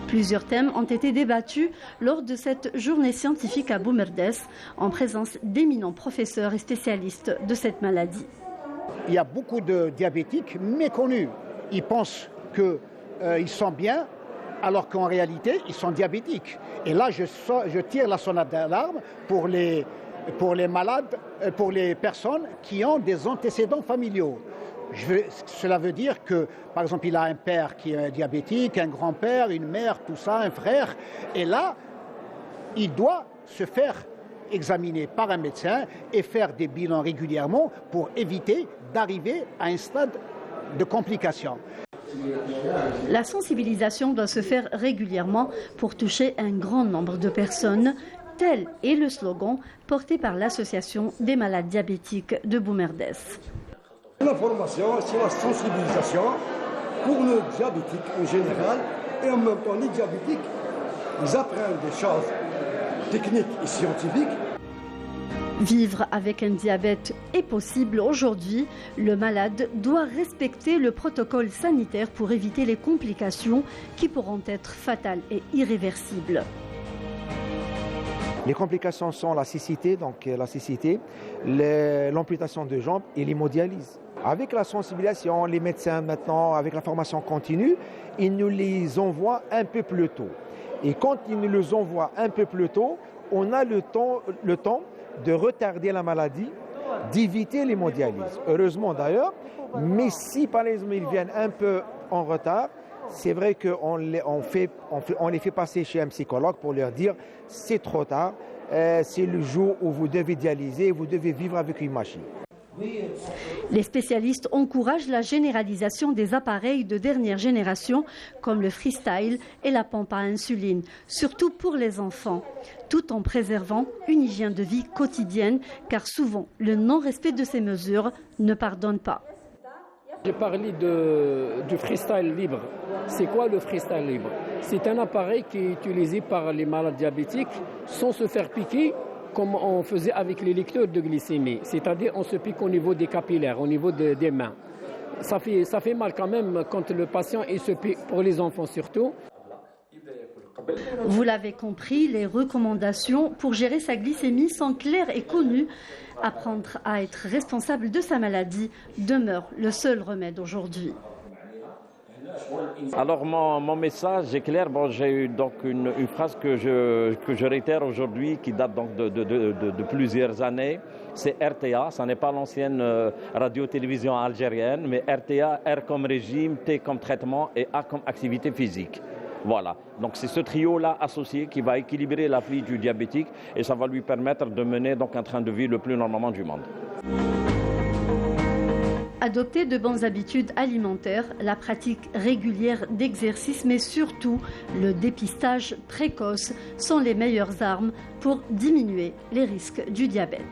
Plusieurs thèmes ont été débattus lors de cette journée scientifique à Boumerdes, en présence d'éminents professeurs et spécialistes de cette maladie. Il y a beaucoup de diabétiques méconnus. Ils pensent qu'ils sont bien, alors qu'en réalité, ils sont diabétiques. Et là, je tire la sonnette d'alarme pour les malades, pour les personnes qui ont des antécédents familiaux. Cela veut dire que, par exemple, il a un père qui est diabétique, un grand-père, une mère, tout ça, un frère. Et là, il doit se faire examiner par un médecin et faire des bilans régulièrement pour éviter d'arriver à un stade de complication. La sensibilisation doit se faire régulièrement pour toucher un grand nombre de personnes. Tel est le slogan porté par l'Association des malades diabétiques de Boumerdes. L'information, c'est la sensibilisation pour le diabétique en général et en même temps les diabétiques, ils apprennent des choses techniques et scientifiques. Vivre avec un diabète est possible aujourd'hui. Le malade doit respecter le protocole sanitaire pour éviter les complications qui pourront être fatales et irréversibles. Les complications sont la cécité, l'amputation de jambes et l'hémodialyse. Avec la sensibilisation, les médecins maintenant, avec la formation continue, ils nous les envoient un peu plus tôt. Et quand ils nous les envoient un peu plus tôt, on a le temps de retarder la maladie, d'éviter l'hémodialyse. Heureusement d'ailleurs, mais si par exemple ils viennent un peu en retard, c'est vrai qu'on les fait passer chez un psychologue pour leur dire c'est trop tard, c'est le jour où vous devez dialyser, vous devez vivre avec une machine. Les spécialistes encouragent la généralisation des appareils de dernière génération comme le freestyle et la pompe à insuline, surtout pour les enfants, tout en préservant une hygiène de vie quotidienne car souvent le non-respect de ces mesures ne pardonne pas. J'ai parlé du freestyle libre. C'est quoi le freestyle libre? C'est un appareil qui est utilisé par les malades diabétiques sans se faire piquer comme on faisait avec les lecteurs de glycémie. C'est-à-dire on se pique au niveau des capillaires, au niveau des mains. Ça fait mal quand même quand le patient se pique, pour les enfants surtout. Vous l'avez compris, les recommandations pour gérer sa glycémie sont claires et connues. Apprendre à être responsable de sa maladie demeure le seul remède aujourd'hui. Alors mon message est clair. Bon, j'ai eu donc une phrase que je réitère aujourd'hui qui date donc de plusieurs années. C'est RTA, ça n'est pas l'ancienne radio-télévision algérienne, mais RTA, R comme régime, T comme traitement et A comme activité physique. Voilà, donc c'est ce trio-là associé qui va équilibrer la vie du diabétique et ça va lui permettre de mener donc un train de vie le plus normalement du monde. Adopter de bonnes habitudes alimentaires, la pratique régulière d'exercice, mais surtout le dépistage précoce sont les meilleures armes pour diminuer les risques du diabète.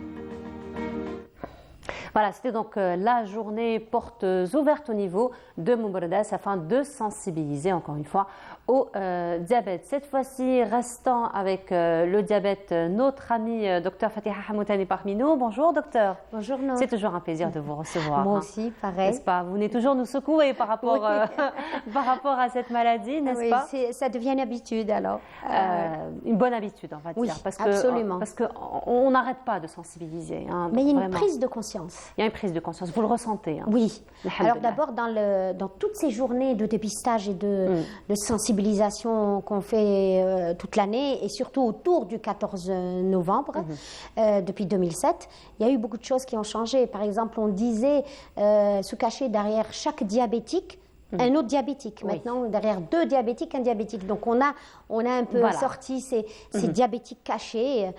Voilà, c'était donc la journée portes ouvertes au niveau de Moumbrdas afin de sensibiliser encore une fois au diabète. Cette fois-ci, restant avec le diabète, notre ami docteur Fatiha Hamoutani parmi nous. Bonjour docteur. Bonjour. C'est toujours un plaisir de vous recevoir. Moi aussi, pareil. N'est-ce pas? Vous venez toujours nous secouer par rapport, par rapport à cette maladie, n'est-ce pas? Ça devient une habitude alors. Une bonne habitude, on va dire. Oui, absolument. Parce qu'on n'arrête pas de sensibiliser. Hein, mais il y a une vraiment prise de conscience. Il y a une prise de conscience, vous le ressentez. Hein. Oui. Alors d'abord, dans toutes ces journées de dépistage et de sensibilisation qu'on fait toute l'année, et surtout autour du 14 novembre, depuis 2007, il y a eu beaucoup de choses qui ont changé. Par exemple, on disait se cacher derrière chaque diabétique, un autre diabétique. Maintenant, derrière 2 diabétiques, un diabétique. Donc, on a un peu sorti ces diabétiques cachés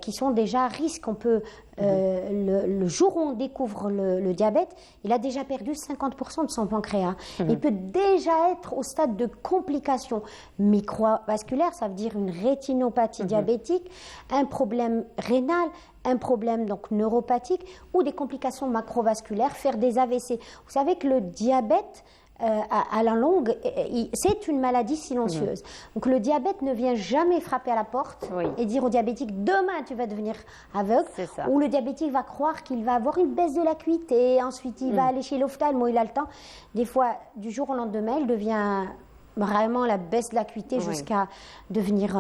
qui sont déjà à risque. On peut, le jour où on découvre le diabète, il a déjà perdu 50% de son pancréas. Il peut déjà être au stade de complications microvasculaires, ça veut dire une rétinopathie diabétique, un problème rénal, un problème donc neuropathique ou des complications macrovasculaires, faire des AVC. Vous savez que le diabète, à la longue, c'est une maladie silencieuse. Donc le diabète ne vient jamais frapper à la porte et dire au diabétique demain tu vas devenir aveugle, ou le diabétique va croire qu'il va avoir une baisse de l'acuité, ensuite il va aller chez l'ophtalmo, il a le temps. Des fois, du jour au lendemain, il devient vraiment la baisse de l'acuité jusqu'à devenir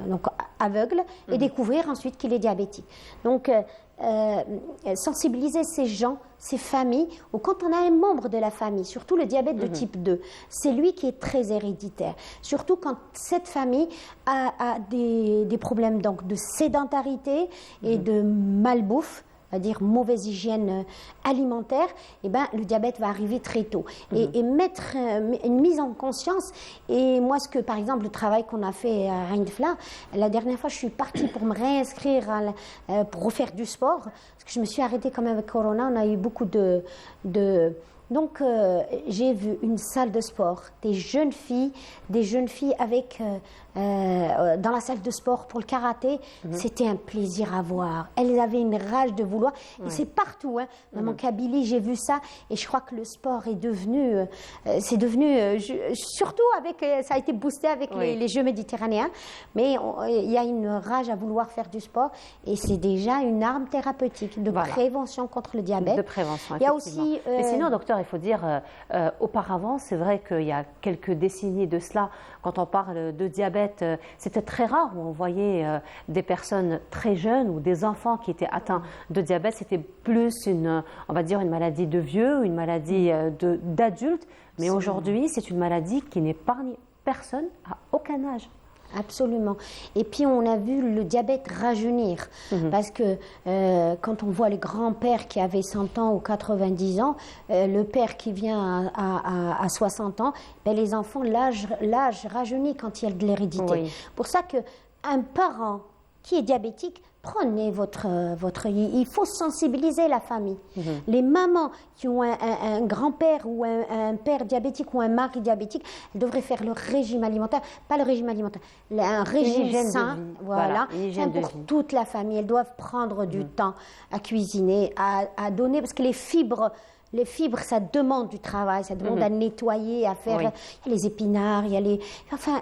donc aveugle et découvrir ensuite qu'il est diabétique. Donc sensibiliser ces gens, ces familles, ou quand on a un membre de la famille, surtout le diabète de type 2, c'est lui qui est très héréditaire. Surtout quand cette famille a des problèmes donc de sédentarité et de malbouffe, c'est-à-dire mauvaise hygiène alimentaire, eh ben, le diabète va arriver très tôt. Et mettre une mise en conscience, et moi, par exemple, le travail qu'on a fait à Rindfla, la dernière fois, je suis partie pour me réinscrire, pour refaire du sport, parce que je me suis arrêtée quand même avec Corona, on a eu beaucoup Donc, j'ai vu une salle de sport, des jeunes filles avec, dans la salle de sport pour le karaté, c'était un plaisir à voir. Elles avaient une rage de vouloir, et c'est partout. Hein. Dans mon Kabylie, j'ai vu ça, et je crois que le sport est devenu, surtout avec, ça a été boosté avec les Jeux méditerranéens, mais il y a une rage à vouloir faire du sport, et c'est déjà une arme thérapeutique de prévention contre le diabète. De prévention, il y a aussi, mais sinon, docteur, il faut dire, auparavant, c'est vrai qu'il y a quelques décennies de cela, quand on parle de diabète, c'était très rare où on voyait des personnes très jeunes ou des enfants qui étaient atteints de diabète. C'était plus on va dire, une maladie de vieux, une maladie d'adultes. Mais aujourd'hui, c'est une maladie qui n'épargne personne à aucun âge. Absolument. Et puis on a vu le diabète rajeunir, parce que quand on voit les grands-pères qui avaient 100 ans ou 90 ans, le père qui vient à 60 ans, ben les enfants, l'âge rajeunit quand il y a de l'hérédité. Pour ça qu'un parent qui est diabétique, prenez votre... Il faut sensibiliser la famille. Les mamans qui ont un grand-père ou un père diabétique ou un mari diabétique, elles devraient faire le régime alimentaire, pas le régime alimentaire, un régime sain, voilà, pour toute la famille. Elles doivent prendre du temps à cuisiner, à donner, parce que les fibres, ça demande du travail, ça demande à nettoyer, à faire. Il y a les épinards, il y a les. Enfin,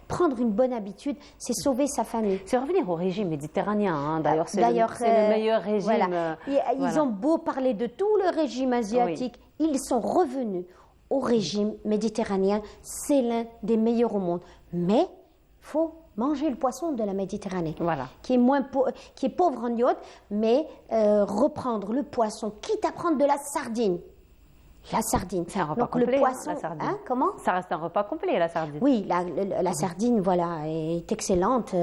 prendre une bonne habitude, c'est sauver sa famille. C'est revenir au régime méditerranéen, hein. D'ailleurs, c'est le meilleur régime. Voilà. Ils ont beau parler de tout le régime asiatique, ils sont revenus au régime méditerranéen. C'est l'un des meilleurs au monde. Mais il faut manger le poisson de la Méditerranée, qui est pauvre en iode, mais reprendre le poisson, quitte à prendre de la sardine. La sardine. C'est un repas complet, le poisson, la sardine. Hein, comment? Ça reste un repas complet, la sardine. Oui, la sardine, voilà, est excellente.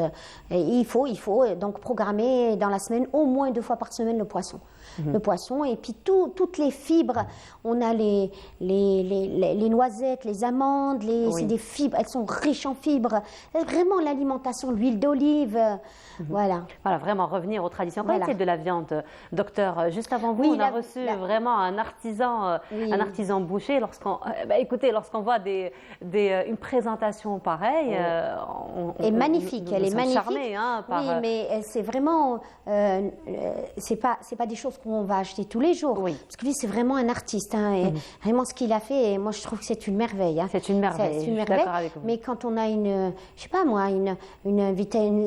Il faut donc programmer dans la semaine, au moins 2 fois par semaine, le poisson. Le poisson, et puis toutes les fibres. On a les noisettes, les amandes, c'est des fibres, elles sont riches en fibres. Vraiment, l'alimentation, l'huile d'olive, voilà. Voilà, vraiment revenir aux traditions. Quelle était de la viande, docteur? Juste avant vous, on a reçu vraiment un artisan boucher. Écoutez, lorsqu'on voit une présentation pareille, elle est magnifique. Charmés, hein, oui, mais c'est vraiment, c'est pas des choses ce qu'on va acheter tous les jours. Parce que lui, c'est vraiment un artiste. Hein, et vraiment, ce qu'il a fait, et moi, je trouve que c'est une merveille. Hein. C'est une merveille. C'est une merveille. Avec vous. Mais quand on a je sais pas moi, une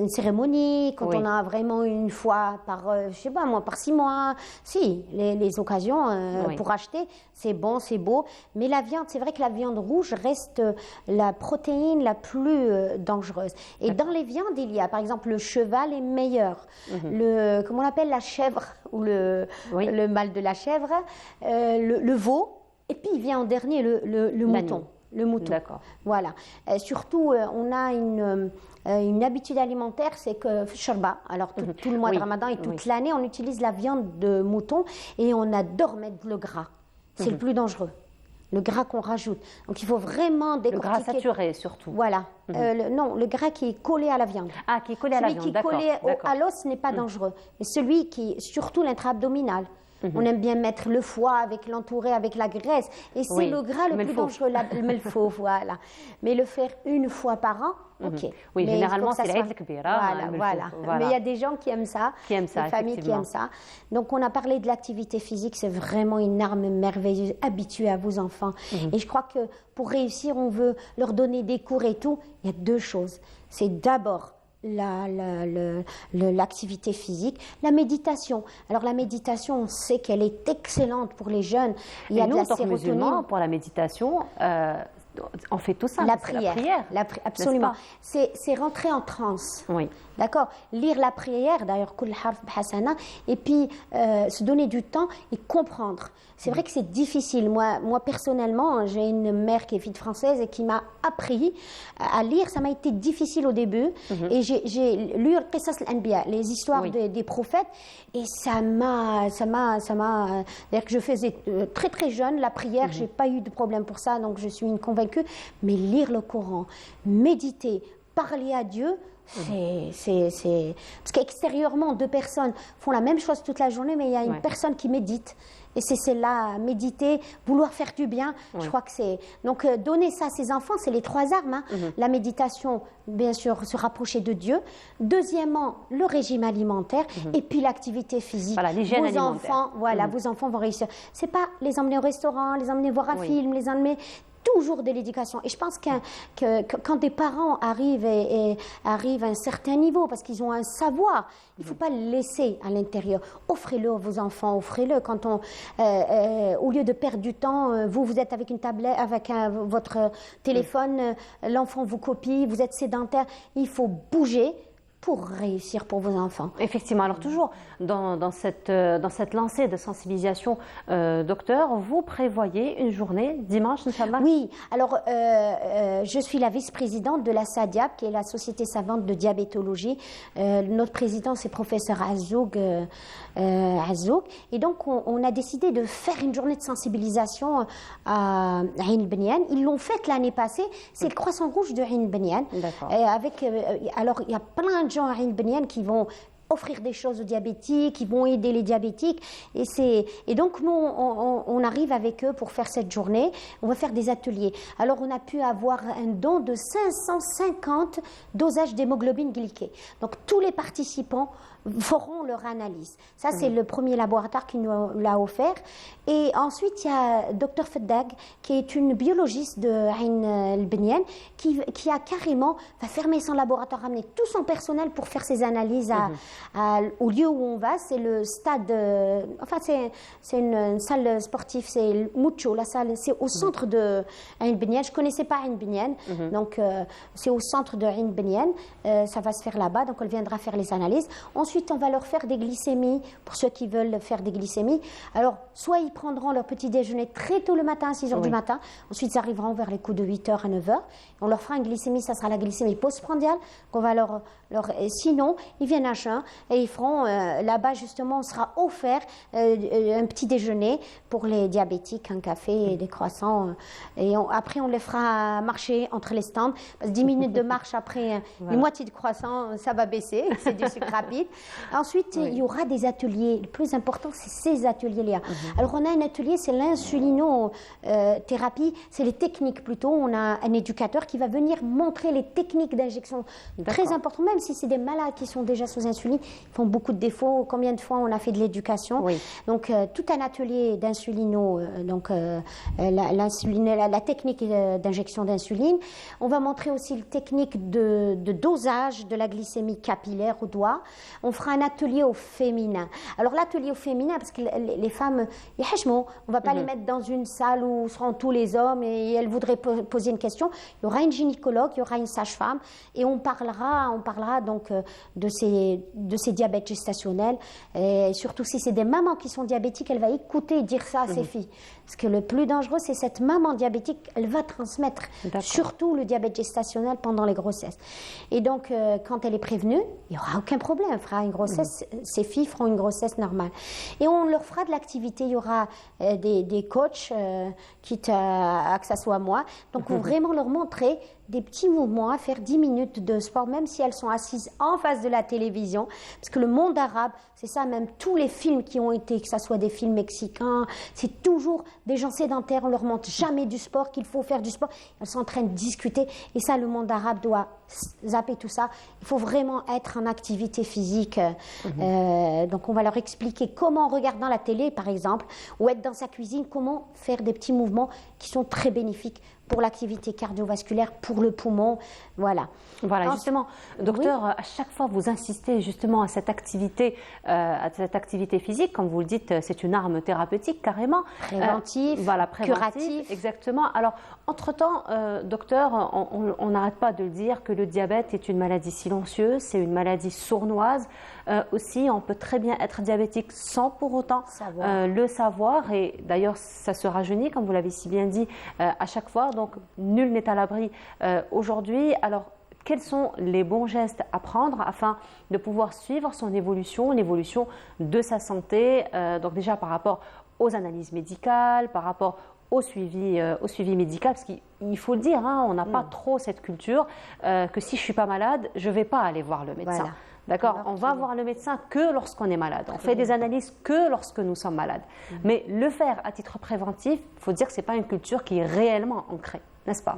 cérémonie, quand on a vraiment une fois par, je sais pas moi, par 6 mois, si, les occasions pour acheter, c'est bon, c'est beau. Mais la viande, c'est vrai que la viande rouge reste la protéine la plus dangereuse. Et dans les viandes, il y a par exemple le cheval est meilleur. Comment on appelle la chèvre ou le mâle de la chèvre, le veau, et puis il vient en dernier le mouton. Le mouton. D'accord. Voilà. Surtout, on a une habitude alimentaire, c'est que sharba. Alors tout le mois de Ramadan et toute l'année, on utilise la viande de mouton et on adore mettre le gras. C'est le plus dangereux. Le gras qu'on rajoute. Donc il faut vraiment décortiquer. Le gras saturé surtout. Voilà. Non, le gras qui est collé à la viande. Ah, qui est collé à la viande, d'accord. Celui qui est collé à l'os n'est pas dangereux. Mais celui qui, surtout l'intra-abdominal. On aime bien mettre le foie avec l'entouré avec la graisse. Et c'est le gras le plus dangereux. Le melfo, voilà. Mais le faire une fois par an, ok. Oui, mais généralement, c'est l'Aïd al-Kabira. Voilà. Mais il y a des gens qui aiment ça. Des familles qui aiment ça. Donc, on a parlé de l'activité physique. C'est vraiment une arme merveilleuse. Habituée à vos enfants. Et je crois que pour réussir, on veut leur donner des cours et tout. Il y a 2 choses. C'est d'abord l'activité physique, la méditation. Alors la méditation, on sait qu'elle est excellente pour les jeunes. Il y a de la sérotonine. Pour la méditation, on fait tout ça. La prière. Absolument. C'est rentrer en transe. Oui. D'accord. Lire la prière, d'ailleurs, kul harf bhasana, et puis se donner du temps et comprendre. C'est vrai que c'est difficile. Moi, personnellement, j'ai une mère qui est fille française et qui m'a appris à lire. Ça m'a été difficile au début. Et j'ai lu Qisas al-Anbiya, les histoires des prophètes. Et ça m'a... D'ailleurs que je faisais très très jeune la prière. J'ai pas eu de problème pour ça, donc je suis une convaincue. Mais lire le Coran, méditer, parler à Dieu... Parce qu'extérieurement, 2 personnes font la même chose toute la journée, mais il y a une personne qui médite. Et c'est celle-là, méditer, vouloir faire du bien. Je crois que c'est... Donc, donner ça à ses enfants, c'est les 3 armes. Hein. La méditation, bien sûr, se rapprocher de Dieu. Deuxièmement, le régime alimentaire. Et puis, l'activité physique. Voilà, l'hygiène alimentaire. Vos enfants vont réussir. C'est pas les emmener au restaurant, les emmener voir un film, les emmener... Toujours de l'éducation. Et je pense que quand des parents arrivent à un certain niveau, parce qu'ils ont un savoir, il ne faut pas le laisser à l'intérieur. Offrez-le à vos enfants, offrez-le. Quand au lieu de perdre du temps, vous êtes avec une tablette, avec votre téléphone, l'enfant vous copie, vous êtes sédentaire. Il faut bouger pour réussir pour vos enfants. Effectivement. Alors toujours dans cette lancée de sensibilisation, docteur, vous prévoyez une journée dimanche, Inch'Allah? Oui. Alors, je suis la vice-présidente de la SADIAP, qui est la Société savante de diabétologie. Notre président, c'est professeur Azoug. Et donc, on a décidé de faire une journée de sensibilisation à Ain Benyan. Ils l'ont faite l'année passée. C'est le croissant rouge de Ain Benyan. Alors, il y a plein de gens à Ain Benyan qui vont offrir des choses aux diabétiques, qui vont aider les diabétiques. Et donc, nous, on arrive avec eux pour faire cette journée. On va faire des ateliers. Alors, on a pu avoir un don de 550 dosages d'hémoglobine glyquée. Donc, tous les participants feront leur analyse. Ça, c'est le premier laboratoire qui nous l'a offert. Et ensuite, il y a Dr Feddag, qui est une biologiste de Ain el-Benyan, qui a carrément va fermer son laboratoire, ramener tout son personnel pour faire ses analyses au lieu où on va. C'est le stade... c'est une salle sportive, c'est Mucho, la salle, c'est au centre de Ain el-Benyan. Je ne connaissais pas Ain el-Benyan, donc c'est au centre de Ain el-Benyan. Ça va se faire là-bas, donc elle viendra faire les analyses. Ensuite, on va leur faire des glycémies, pour ceux qui veulent faire des glycémies. Alors, soit ils prendront leur petit déjeuner très tôt le matin, à 6 h du matin. Ensuite, ils arriveront vers les coups de 8 h à 9 h. On leur fera une glycémie, ça sera la glycémie postprandiale qu'on va leur... Sinon, ils viennent à jeun et ils feront... là-bas, justement, on sera offert un petit déjeuner pour les diabétiques, un café et des croissants. Et après, on les fera marcher entre les stands. Parce que 10 minutes de marche après une moitié de croissant, ça va baisser. C'est du sucre rapide. Ensuite, il y aura des ateliers. Le plus important, c'est ces ateliers-là. Alors, on a un atelier, c'est l'insulinothérapie, c'est les techniques plutôt. On a un éducateur qui va venir montrer les techniques d'injection. Très important, même si c'est des malades qui sont déjà sous insuline, ils font beaucoup de défauts. Combien de fois on a fait de l'éducation? Donc, tout un atelier d'insulino, la technique d'injection d'insuline. On va montrer aussi la technique de dosage de la glycémie capillaire au doigt. On fera un atelier au féminin. Alors, l'atelier au féminin, parce que les femmes, on ne va pas les mettre dans une salle où seront tous les hommes et elles voudraient poser une question. Il y aura une gynécologue, il y aura une sage-femme et on parlera donc de ces diabètes gestationnels. Et surtout, si c'est des mamans qui sont diabétiques, elle va écouter dire ça à ses filles. Parce que le plus dangereux, c'est cette maman diabétique, elle va transmettre surtout le diabète gestationnel pendant les grossesses. Et donc, quand elle est prévenue, il n'y aura aucun problème. Elle fera une grossesse, ses filles feront une grossesse normale. Et on leur fera de l'activité. Il y aura des coachs, quitte à que ça soit moi. Donc, vraiment leur montrer des petits mouvements à faire 10 minutes de sport, même si elles sont assises en face de la télévision. Parce que le monde arabe, c'est ça, même tous les films qui ont été, que ce soit des films mexicains, c'est toujours des gens sédentaires, on leur montre jamais du sport, qu'il faut faire du sport. Elles sont en train de discuter. Et ça, le monde arabe doit zapper tout ça. Il faut vraiment être en activité physique. Donc, on va leur expliquer comment, en regardant la télé, par exemple, ou être dans sa cuisine, comment faire des petits mouvements qui sont très bénéfiques pour l'activité cardiovasculaire, pour le poumon, voilà. Voilà, justement, docteur, à chaque fois vous insistez justement à cette activité physique, comme vous le dites, c'est une arme thérapeutique carrément. Préventif, curatif. Exactement. Alors, entre-temps, docteur, on n'arrête pas de le dire que le diabète est une maladie silencieuse, c'est une maladie sournoise. Aussi, on peut très bien être diabétique sans pour autant le savoir. Et d'ailleurs, ça se rajeunit, comme vous l'avez si bien dit, à chaque fois. Donc, nul n'est à l'abri aujourd'hui. Alors, quels sont les bons gestes à prendre afin de pouvoir suivre son évolution, l'évolution de sa santé, donc déjà par rapport aux analyses médicales, par rapport au suivi médical, parce qu'il faut le dire, on n'a pas trop cette culture que si je ne suis pas malade, je ne vais pas aller voir le médecin. Voilà. D'accord, on va voir le médecin que lorsqu'on est malade. On fait des analyses que lorsque nous sommes malades. Mais le faire à titre préventif, il faut dire que ce n'est pas une culture qui est réellement ancrée, n'est-ce pas?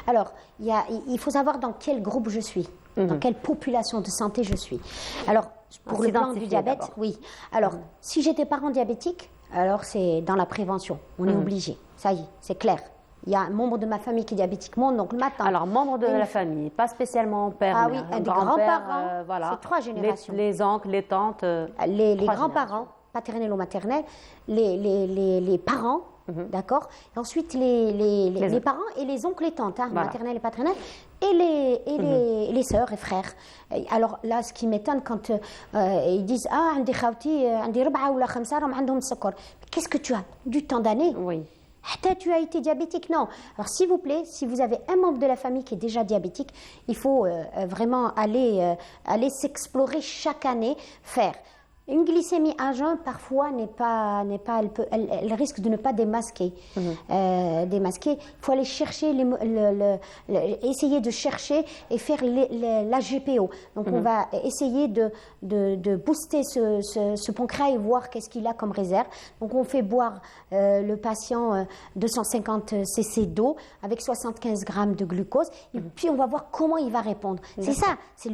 Alors, il faut savoir dans quel groupe je suis, dans quelle population de santé je suis. Alors, pour le plan du diabète, oui. Alors, si j'étais parent diabétique, alors c'est dans la prévention. On est obligé. Ça y est, c'est clair. Il y a un membre de ma famille qui est diabétique, mon oncle, ma tante. Alors, membre de la famille, pas spécialement père, mais des grands-parents, voilà. c'est 3 générations. Les oncles, les tantes. Les grands-parents, paternels ou maternels, les parents, d'accord. Et ensuite, les parents et les oncles et tantes, maternels et paternels, et les sœurs et frères. Alors là, ce qui m'étonne quand ils disent « Ah, عندي خاوتي عندي 4 ولا 5 راهم عندهم السكر ». Qu'est-ce que tu as? Du temps d'année? Oui. Tu as été diabétique? Non. Alors, s'il vous plaît, si vous avez un membre de la famille qui est déjà diabétique, il faut vraiment aller s'explorer chaque année, faire. Une glycémie à jeun, parfois, elle risque de ne pas démasquer. Il faut aller chercher, essayer de chercher et faire la GPO. Donc, on va essayer de booster ce pancréas et voir qu'est-ce qu'il a comme réserve. Donc, on fait boire le patient 250 cc d'eau avec 75 grammes de glucose. Et puis, on va voir comment il va répondre. C'est ça, c'est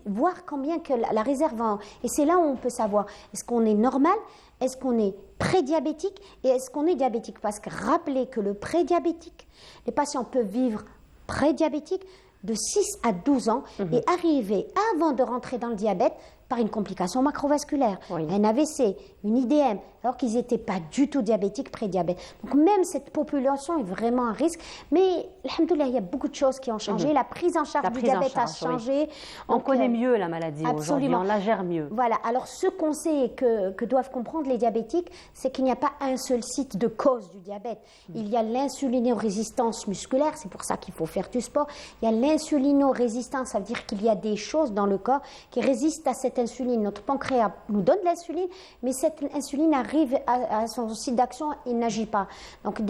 voir combien que la réserve va. Et c'est là où on peut savoir. Est-ce qu'on est normal? Est-ce qu'on est prédiabétique? Et est-ce qu'on est diabétique? Parce que rappelez que le prédiabétique, les patients peuvent vivre prédiabétiques de 6 à 12 ans et arriver avant de rentrer dans le diabète par une complication macrovasculaire, un AVC, une IDM, alors qu'ils n'étaient pas du tout diabétiques, prédiabètes. Donc même cette population est vraiment un risque. Mais, alhamdoulilah, il y a beaucoup de choses qui ont changé. La prise en charge du diabète a changé. On connaît mieux la maladie aujourd'hui, on la gère mieux. Voilà, alors ce qu'on sait que doivent comprendre les diabétiques, c'est qu'il n'y a pas un seul site de cause du diabète. Il y a l'insulinorésistance musculaire, c'est pour ça qu'il faut faire du sport. Il y a l'insulinorésistance, ça veut dire qu'il y a des choses dans le corps qui résistent à cette l'insuline, notre pancréas nous donne de l'insuline, mais cette insuline arrive à son site d'action et n'agit pas. Donc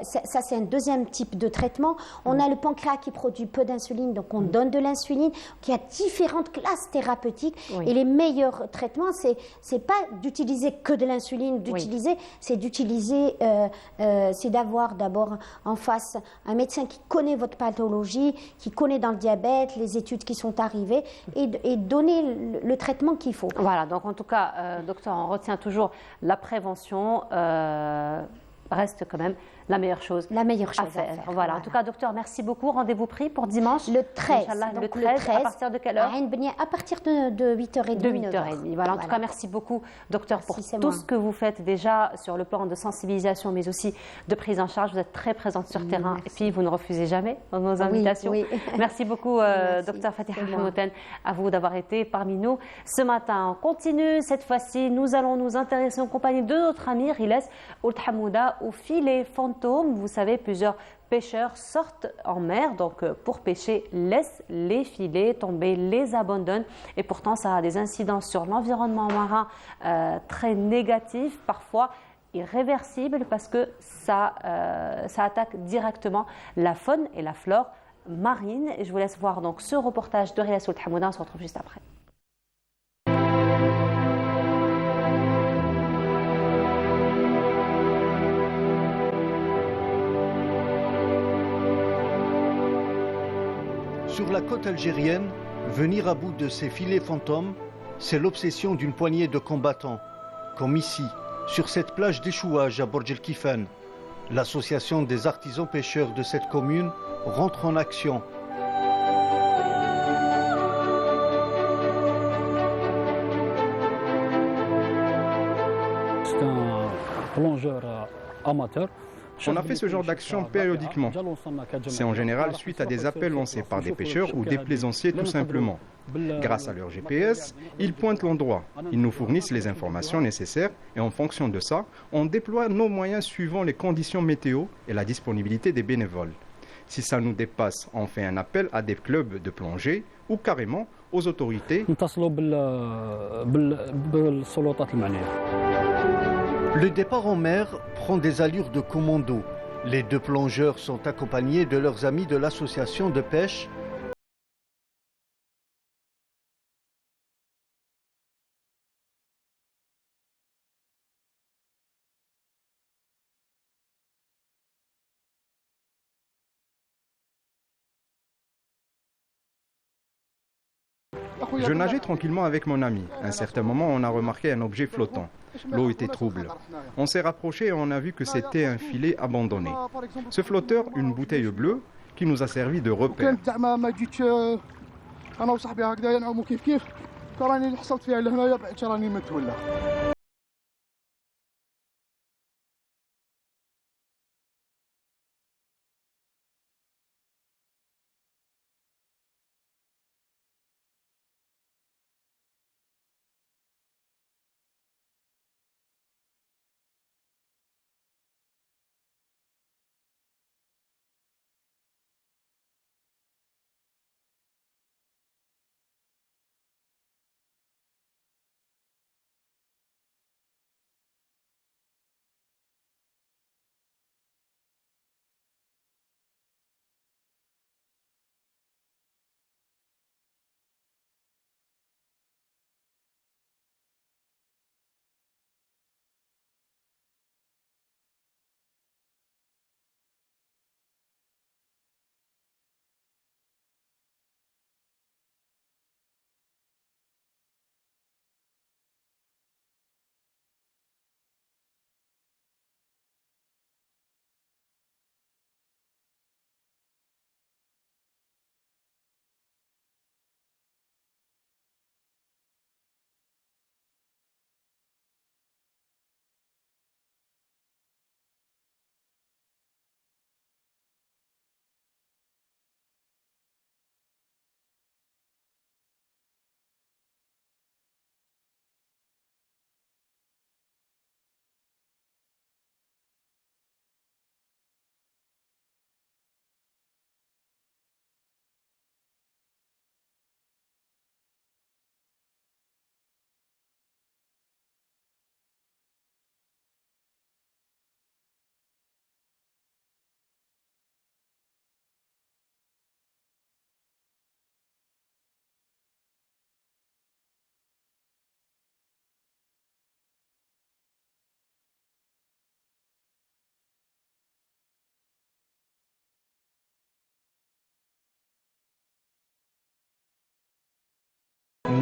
ça, c'est un deuxième type de traitement. On a le pancréas qui produit peu d'insuline, donc on donne de l'insuline. Il y a différentes classes thérapeutiques. Et les meilleurs traitements, c'est pas d'utiliser que de l'insuline, c'est d'avoir d'abord en face un médecin qui connaît votre pathologie, qui connaît dans le diabète, les études qui sont arrivées, et donner le traitement qu'il faut. Voilà, donc en tout cas, docteur, on retient toujours la prévention reste quand même la meilleure chose à faire. Voilà. En tout cas, docteur, merci beaucoup. Rendez-vous pris pour dimanche. Le 13. Donc le 13, à partir de quelle heure? À partir de 8h30. De 8h30. Voilà. En tout cas, merci beaucoup, docteur, pour tout ce que vous faites déjà sur le plan de sensibilisation, mais aussi de prise en charge. Vous êtes très présente sur terrain et puis vous ne refusez jamais nos invitations. Oui. Merci beaucoup, docteur Fatiha Hamouten, à vous d'avoir été parmi nous ce matin. On continue. Cette fois-ci, nous allons nous intéresser en compagnie de notre ami Riles Ould Hamouda au filet fantôme. Vous savez, plusieurs pêcheurs sortent en mer, donc pour pêcher, laissent les filets tomber, les abandonnent, et pourtant ça a des incidences sur l'environnement marin très négatifs, parfois irréversibles, parce que ça attaque directement la faune et la flore marine. Et je vous laisse voir donc ce reportage de Riles Ould Hamouda. On se retrouve juste après. Sur la côte algérienne, venir à bout de ces filets fantômes, c'est l'obsession d'une poignée de combattants. Comme ici, sur cette plage d'échouage à Borj El Kifan, l'association des artisans pêcheurs de cette commune rentre en action. C'est un plongeur amateur. On a fait ce genre d'action périodiquement. C'est en général suite à des appels lancés par des pêcheurs ou des plaisanciers tout simplement. Grâce à leur GPS, ils pointent l'endroit, ils nous fournissent les informations nécessaires et en fonction de ça, on déploie nos moyens suivant les conditions météo et la disponibilité des bénévoles. Si ça nous dépasse, on fait un appel à des clubs de plongée ou carrément aux autorités. Le départ en mer prend des allures de commando. Les deux plongeurs sont accompagnés de leurs amis de l'association de pêche. Je nageais tranquillement avec mon ami. À un certain moment, on a remarqué un objet flottant. L'eau était trouble. On s'est rapproché et on a vu que c'était un filet abandonné. Ce flotteur, une bouteille bleue, qui nous a servi de repère.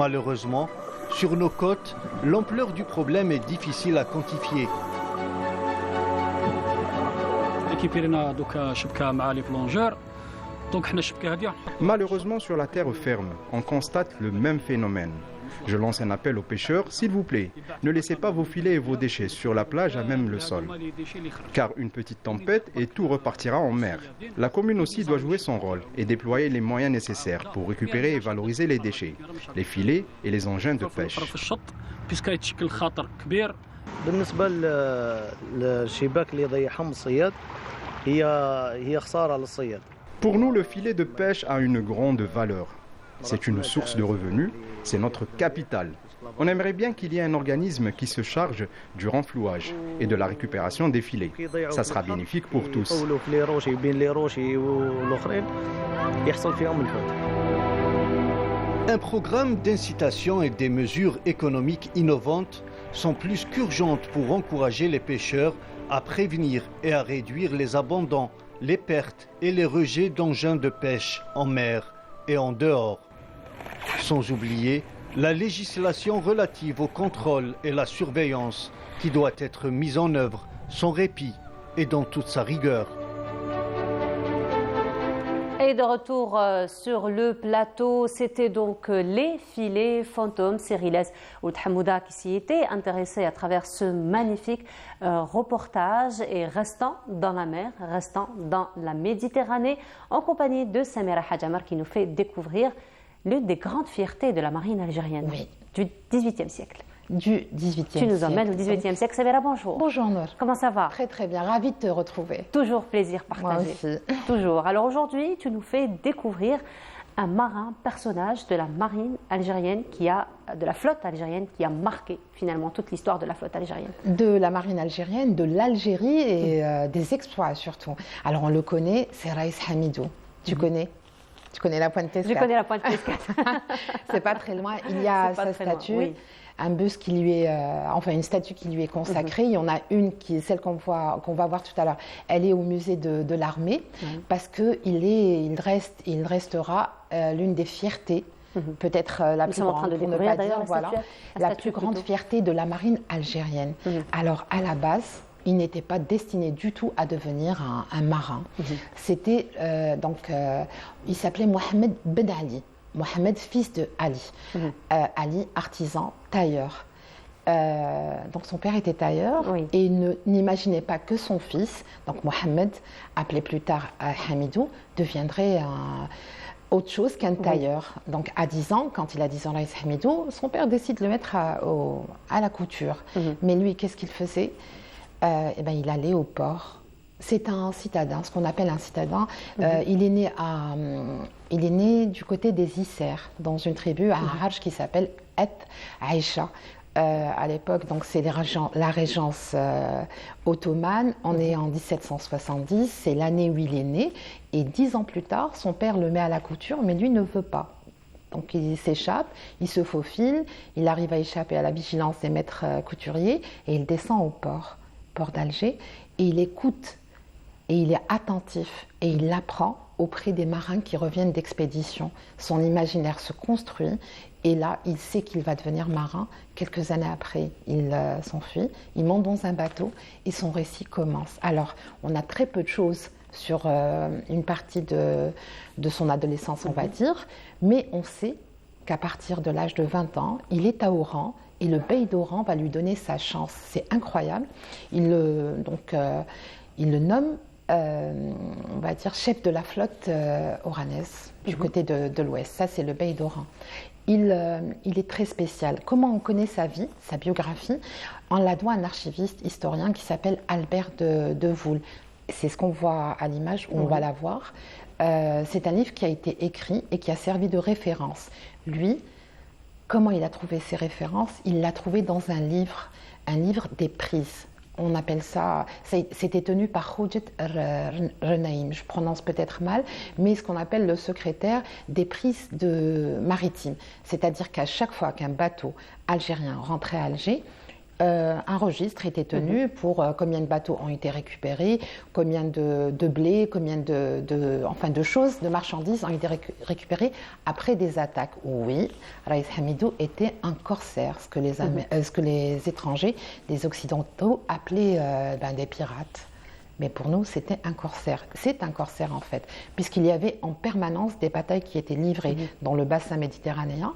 Malheureusement, sur nos côtes, l'ampleur du problème est difficile à quantifier. Malheureusement, sur la terre ferme, on constate le même phénomène. Je lance un appel aux pêcheurs, s'il vous plaît, ne laissez pas vos filets et vos déchets sur la plage à même le sol. Car une petite tempête et tout repartira en mer. La commune aussi doit jouer son rôle et déployer les moyens nécessaires pour récupérer et valoriser les déchets, les filets et les engins de pêche. بالنسبة للشباك اللي يضيعهم الصياد هي خسارة للصياد. Pour nous, le filet de pêche a une grande valeur. C'est une source de revenus, c'est notre capital. On aimerait bien qu'il y ait un organisme qui se charge du renflouage et de la récupération des filets. Ça sera bénéfique pour tous. Un programme d'incitation et des mesures économiques innovantes sont plus qu'urgentes pour encourager les pêcheurs à prévenir et à réduire les abandons, les pertes et les rejets d'engins de pêche en mer et en dehors. Sans oublier la législation relative au contrôle et la surveillance qui doit être mise en œuvre sans répit et dans toute sa rigueur. Et de retour sur le plateau, c'était donc les filets fantômes. Cyril Oudhamouda qui s'y était intéressé à travers ce magnifique reportage et restant dans la mer, restant dans la Méditerranée, en compagnie de Samira Hadjamar qui nous fait découvrir l'une des grandes fiertés de la marine algérienne du XVIIIe siècle. Du XVIIIe siècle. Tu nous emmènes au XVIIIe siècle. Samira, bonjour. Bonjour Nour. Comment ça va? Très très bien, ravie de te retrouver. Toujours plaisir partagé. Moi aussi. Toujours. Alors aujourd'hui, tu nous fais découvrir un marin, personnage de la marine algérienne de la flotte algérienne qui a marqué finalement toute l'histoire de la flotte algérienne. De la marine algérienne, de l'Algérie et des exploits surtout. Alors on le connaît, c'est Raïs Hamidou. Tu connais? Tu connais la Pointe Pescat? Je connais la Pointe Pescat. C'est pas très loin. Il y a sa statue. Oui. Un buste qui lui est, une statue qui lui est consacrée. Il y en a une qui est celle qu'on va voir tout à l'heure. Elle est au musée de l'armée parce que il restera l'une des fiertés, peut-être la plus grande, pour ne pas dire, la plus grande fierté de la marine algérienne. Alors à la base, il n'était pas destiné du tout à devenir un marin. C'était il s'appelait Mohamed Ben Ali. Mohamed, fils de Ali. Ali, artisan, tailleur. Donc son père était tailleur et il n'imaginait pas que son fils, donc Mohamed, appelé plus tard Hamidou, deviendrait autre chose qu'un tailleur. Donc à 10 ans, quand il a 10 ans, Raïs Hamidou, son père décide de le mettre à la couture. Mais lui, qu'est-ce qu'il faisait? Il allait au port. C'est un citadin, ce qu'on appelle un citadin. Il est né du côté des Isères, dans une tribu à Harj qui s'appelle Et Aïcha. À l'époque, donc c'est la régence ottomane. On est en 1770, c'est l'année où il est né. Et 10 ans plus tard, son père le met à la couture, mais lui ne veut pas. Donc il s'échappe, il se faufile, il arrive à échapper à la vigilance des maîtres couturiers et il descend au port d'Alger, et il écoute. Et il est attentif et il apprend auprès des marins qui reviennent d'expédition. Son imaginaire se construit et là, il sait qu'il va devenir marin. Quelques années après, il s'enfuit, il monte dans un bateau et son récit commence. Alors, on a très peu de choses sur une partie de son adolescence, on va dire, mais on sait qu'à partir de l'âge de 20 ans, il est à Oran et le bey d'Oran va lui donner sa chance. C'est incroyable. Il le nomme on va dire chef de la flotte oranaise du côté de l'Ouest. Ça, c'est le bey d'Oran. Il est très spécial. Comment on connaît sa vie, sa biographie? On la doit à un archiviste historien qui s'appelle Albert de Voul. C'est ce qu'on voit à l'image, où on va la voir. C'est un livre qui a été écrit et qui a servi de référence. Lui, comment il a trouvé ses références? Il l'a trouvé dans un livre des prises. On appelle ça, c'était tenu par Khoujet Renaïm, je prononce peut-être mal, mais ce qu'on appelle le secrétaire des prises maritimes. C'est-à-dire qu'à chaque fois qu'un bateau algérien rentrait à Alger, un registre était tenu pour combien de bateaux ont été récupérés, combien de blé, combien de choses, de marchandises ont été récupérées après des attaques. Oui, Raïs Hamidou était un corsaire, ce que les étrangers, les occidentaux appelaient des pirates. Mais pour nous, c'était un corsaire. C'est un corsaire en fait, puisqu'il y avait en permanence des batailles qui étaient livrées dans le bassin méditerranéen.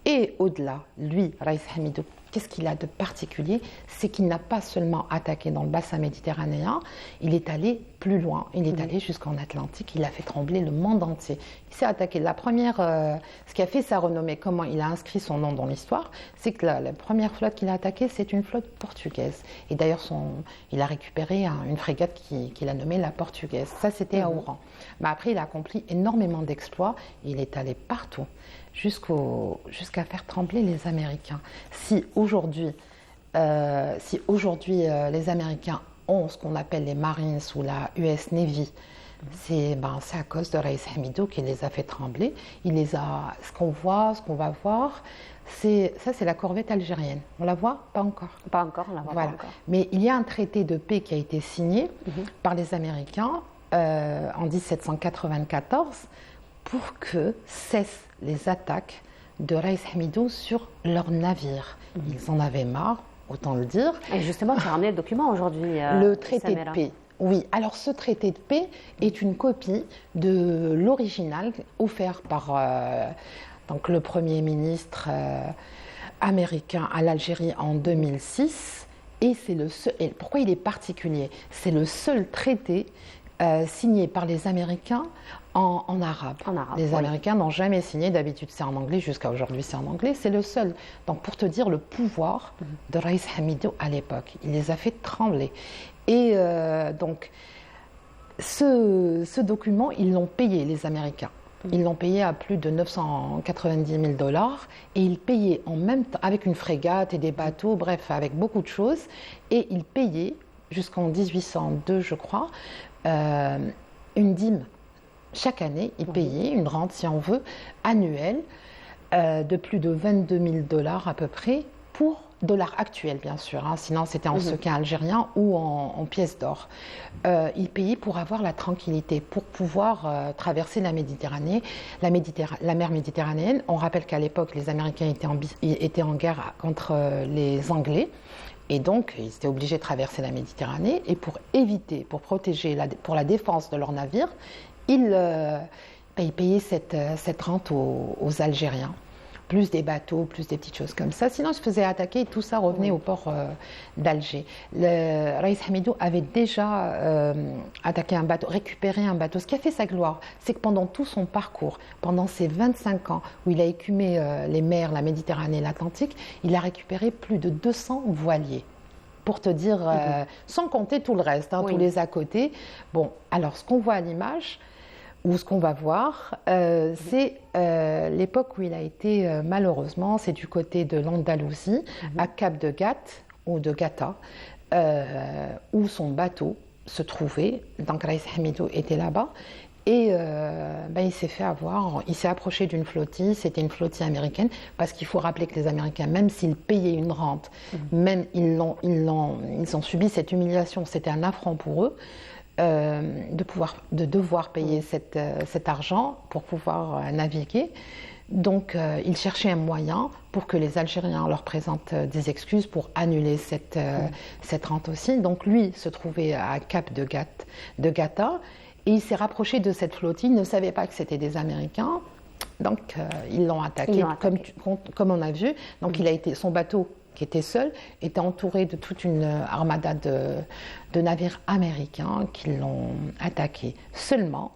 Et au-delà, lui, Raïs Hamidou, qu'est-ce qu'il a de particulier? C'est qu'il n'a pas seulement attaqué dans le bassin méditerranéen, il est allé plus loin, il est allé jusqu'en Atlantique, il a fait trembler le monde entier. Il s'est attaqué. La première, ce qui a fait sa renommée, comment il a inscrit son nom dans l'histoire, c'est que la première flotte qu'il a attaquée, c'est une flotte portugaise. Et d'ailleurs, il a récupéré une frégate qu'il a nommée la Portugaise. Ça, c'était à Oran. Mais après, il a accompli énormément d'exploits, il est allé partout. Jusqu'à faire trembler les Américains. Si aujourd'hui, les Américains ont ce qu'on appelle les Marines ou la US Navy, c'est à cause de Raïs Hamidou qui les a fait trembler. Ce qu'on va voir, c'est la corvette algérienne. On la voit? Pas encore. Pas encore, on la voit pas encore. Mais il y a un traité de paix qui a été signé par les Américains en 1794 pour que cessent les attaques de Raïs Hamidou sur leurs navires. Ils en avaient marre, autant le dire. Et justement, tu as ramené le document aujourd'hui. Le traité de paix. Oui, alors ce traité de paix est une copie de l'original offert par le Premier ministre américain à l'Algérie en 2006. Et c'est le seul. Et pourquoi il est particulier? C'est le seul traité signé par les Américains en arabe. Les Américains n'ont jamais signé, d'habitude c'est en anglais, jusqu'à aujourd'hui c'est en anglais, c'est le seul. Donc pour te dire le pouvoir de Raïs Hamidou à l'époque, il les a fait trembler. Et donc ce document, ils l'ont payé, les Américains. Ils l'ont payé à plus de 990 000 $ et ils payaient en même temps, avec une frégate et des bateaux, bref, avec beaucoup de choses, et ils payaient jusqu'en 1802, je crois, une dîme. Chaque année, ils payaient une rente, si on veut, annuelle de plus de 22 000 $ à peu près, pour dollars actuels, bien sûr. Sinon, c'était en sequins algériens ou en pièces d'or. Ils payaient pour avoir la tranquillité, pour pouvoir traverser la Méditerranée, la mer Méditerranéenne. On rappelle qu'à l'époque, les Américains étaient en guerre contre les Anglais. Et donc, ils étaient obligés de traverser la Méditerranée. Et pour éviter, pour protéger, pour la défense de leurs navires, ils payaient cette rente aux Algériens. Plus des bateaux, plus des petites choses comme ça. Sinon, ils se faisaient attaquer et tout ça revenait au port d'Alger. Raïs Hamidou avait déjà attaqué un bateau, récupéré un bateau. Ce qui a fait sa gloire, c'est que pendant tout son parcours, pendant ces 25 ans où il a écumé les mers, la Méditerranée, l'Atlantique, il a récupéré plus de 200 voiliers. Pour te dire, sans compter tout le reste, tous les à côté. Bon, alors ce qu'on voit à l'image, ou ce qu'on va voir, c'est l'époque où il a été, malheureusement, c'est du côté de l'Andalousie, à Cap de Gate, ou de Gata, où son bateau se trouvait. Donc Raïs Hamidou était là-bas. Et il s'est fait avoir, il s'est approché d'une flottille, c'était une flottille américaine, parce qu'il faut rappeler que les Américains, même s'ils payaient une rente, même ils ont subi cette humiliation, c'était un affront pour eux, de devoir payer cet argent pour pouvoir naviguer. Donc, ils cherchaient un moyen pour que les Algériens leur présentent des excuses pour annuler cette rente aussi. Donc, lui se trouvait à Cap de Gata et il s'est rapproché de cette flottille. Il ne savait pas que c'était des Américains. Donc, ils l'ont attaqué, comme on a vu. Donc, son bateau, qui était seul, était entouré de toute une armada de navires américains qui l'ont attaqué. Seulement,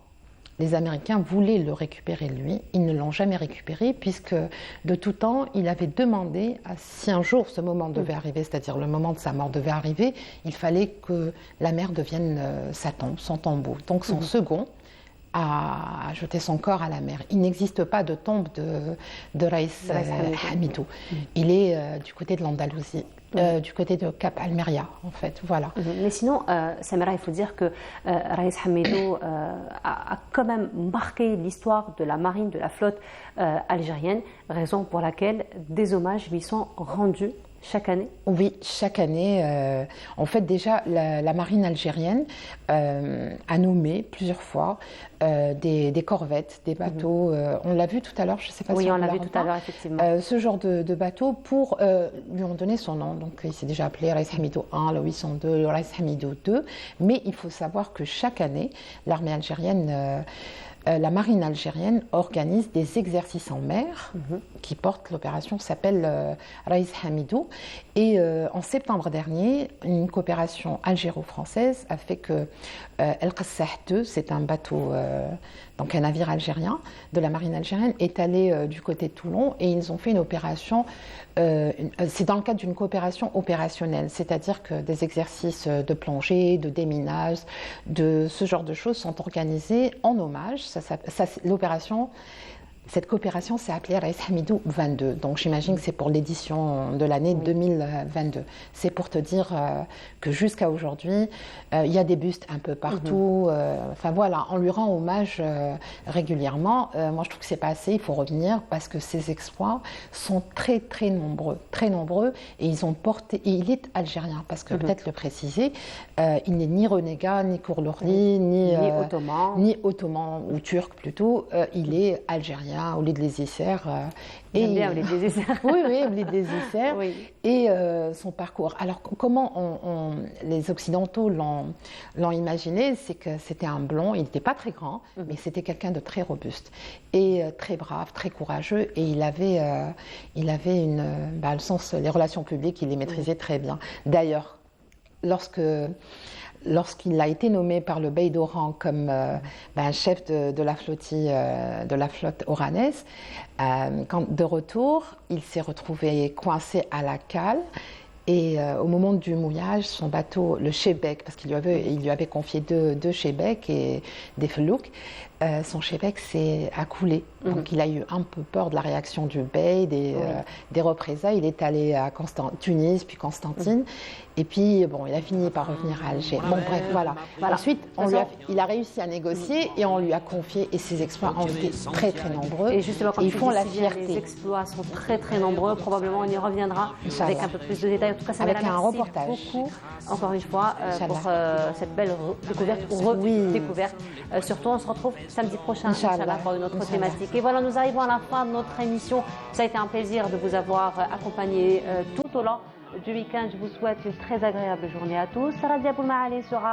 les Américains voulaient le récupérer lui. Ils ne l'ont jamais récupéré puisque de tout temps, il avait demandé, si un jour ce moment devait arriver, c'est-à-dire le moment de sa mort devait arriver, il fallait que la mer devienne sa tombe, son tombeau. Donc son second a jeté son corps à la mer. Il n'existe pas de tombe de Raïs Hamidou. Il est du côté de l'Andalousie, du côté de Cap Almeria, en fait. Voilà. Mais sinon, Samira, il faut dire que Raïs Hamidou a quand même marqué l'histoire de la marine, de la flotte algérienne, raison pour laquelle des hommages lui sont rendus chaque année? Oui, chaque année. En fait, déjà, la marine algérienne a nommé plusieurs fois des corvettes, des bateaux. On l'a vu tout à l'heure, je ne sais pas si on l'a vu tout à l'heure, effectivement. Ce genre de bateaux lui ont donné son nom. Donc, il s'est déjà appelé Raïs Hamidou 1, le 802, le Raïs Hamidou 2. Mais il faut savoir que chaque année, l'armée algérienne, la marine algérienne organise des exercices en mer qui portent, l'opération s'appelle Raïs Hamidou. Et en septembre dernier, une coopération algéro-française a fait que El Qassah 2, c'est un bateau, donc un navire algérien de la marine algérienne, est allé du côté de Toulon et ils ont fait une opération, c'est dans le cadre d'une coopération opérationnelle, c'est-à-dire que des exercices de plongée, de déminage, de ce genre de choses sont organisés en hommage. L'opération, cette coopération s'est appelée Raïs Hamidou 22, donc j'imagine que c'est pour l'édition de l'année 2022. C'est pour te dire que jusqu'à aujourd'hui, il y a des bustes un peu partout. Enfin voilà, on lui rend hommage régulièrement. Moi je trouve que c'est pas assez, il faut revenir parce que ces exploits sont très très nombreux et ils ont porté, et il est algérien parce que peut-être le préciser, il n'est ni renégat, ni Kourlourli, ni ottoman ou turc plutôt, il est algérien. Oulid les Isser. Oui, Oulid les Isser. Et son parcours. Alors, comment les Occidentaux l'ont imaginé, c'est que c'était un blond, il n'était pas très grand, mais c'était quelqu'un de très robuste et très brave, très courageux. Et il avait le sens, les relations publiques, il les maîtrisait très bien. D'ailleurs, lorsqu'il a été nommé par le Bey d'Oran comme chef de la flotte oranaise, de retour, il s'est retrouvé coincé à la cale. Et au moment du mouillage, son bateau, le Chebek, parce qu'il lui avait confié deux Chebek et des Felouk, son Chebek a coulé. Donc il a eu un peu peur de la réaction du Bey, des représailles. Il est allé à Tunis, puis Constantine. Et puis, il a fini par revenir à Alger. Bon, bref, voilà. Ensuite, il a réussi à négocier et on lui a confié, et ses exploits ont été très, très nombreux. Et justement, comme ils font la fierté. Les exploits sont très, très nombreux. Probablement, on y reviendra avec un peu plus de détails. En tout cas, ça avec un reportage. Beaucoup, encore une fois, pour cette belle redécouverte. Surtout, on se retrouve samedi prochain, Inch'Allah, pour une autre thématique. Et voilà, nous arrivons à la fin de notre émission. Ça a été un plaisir de vous avoir accompagné tout au long du week-end. Je vous souhaite une très agréable journée à tous. Radia Boulmaali sera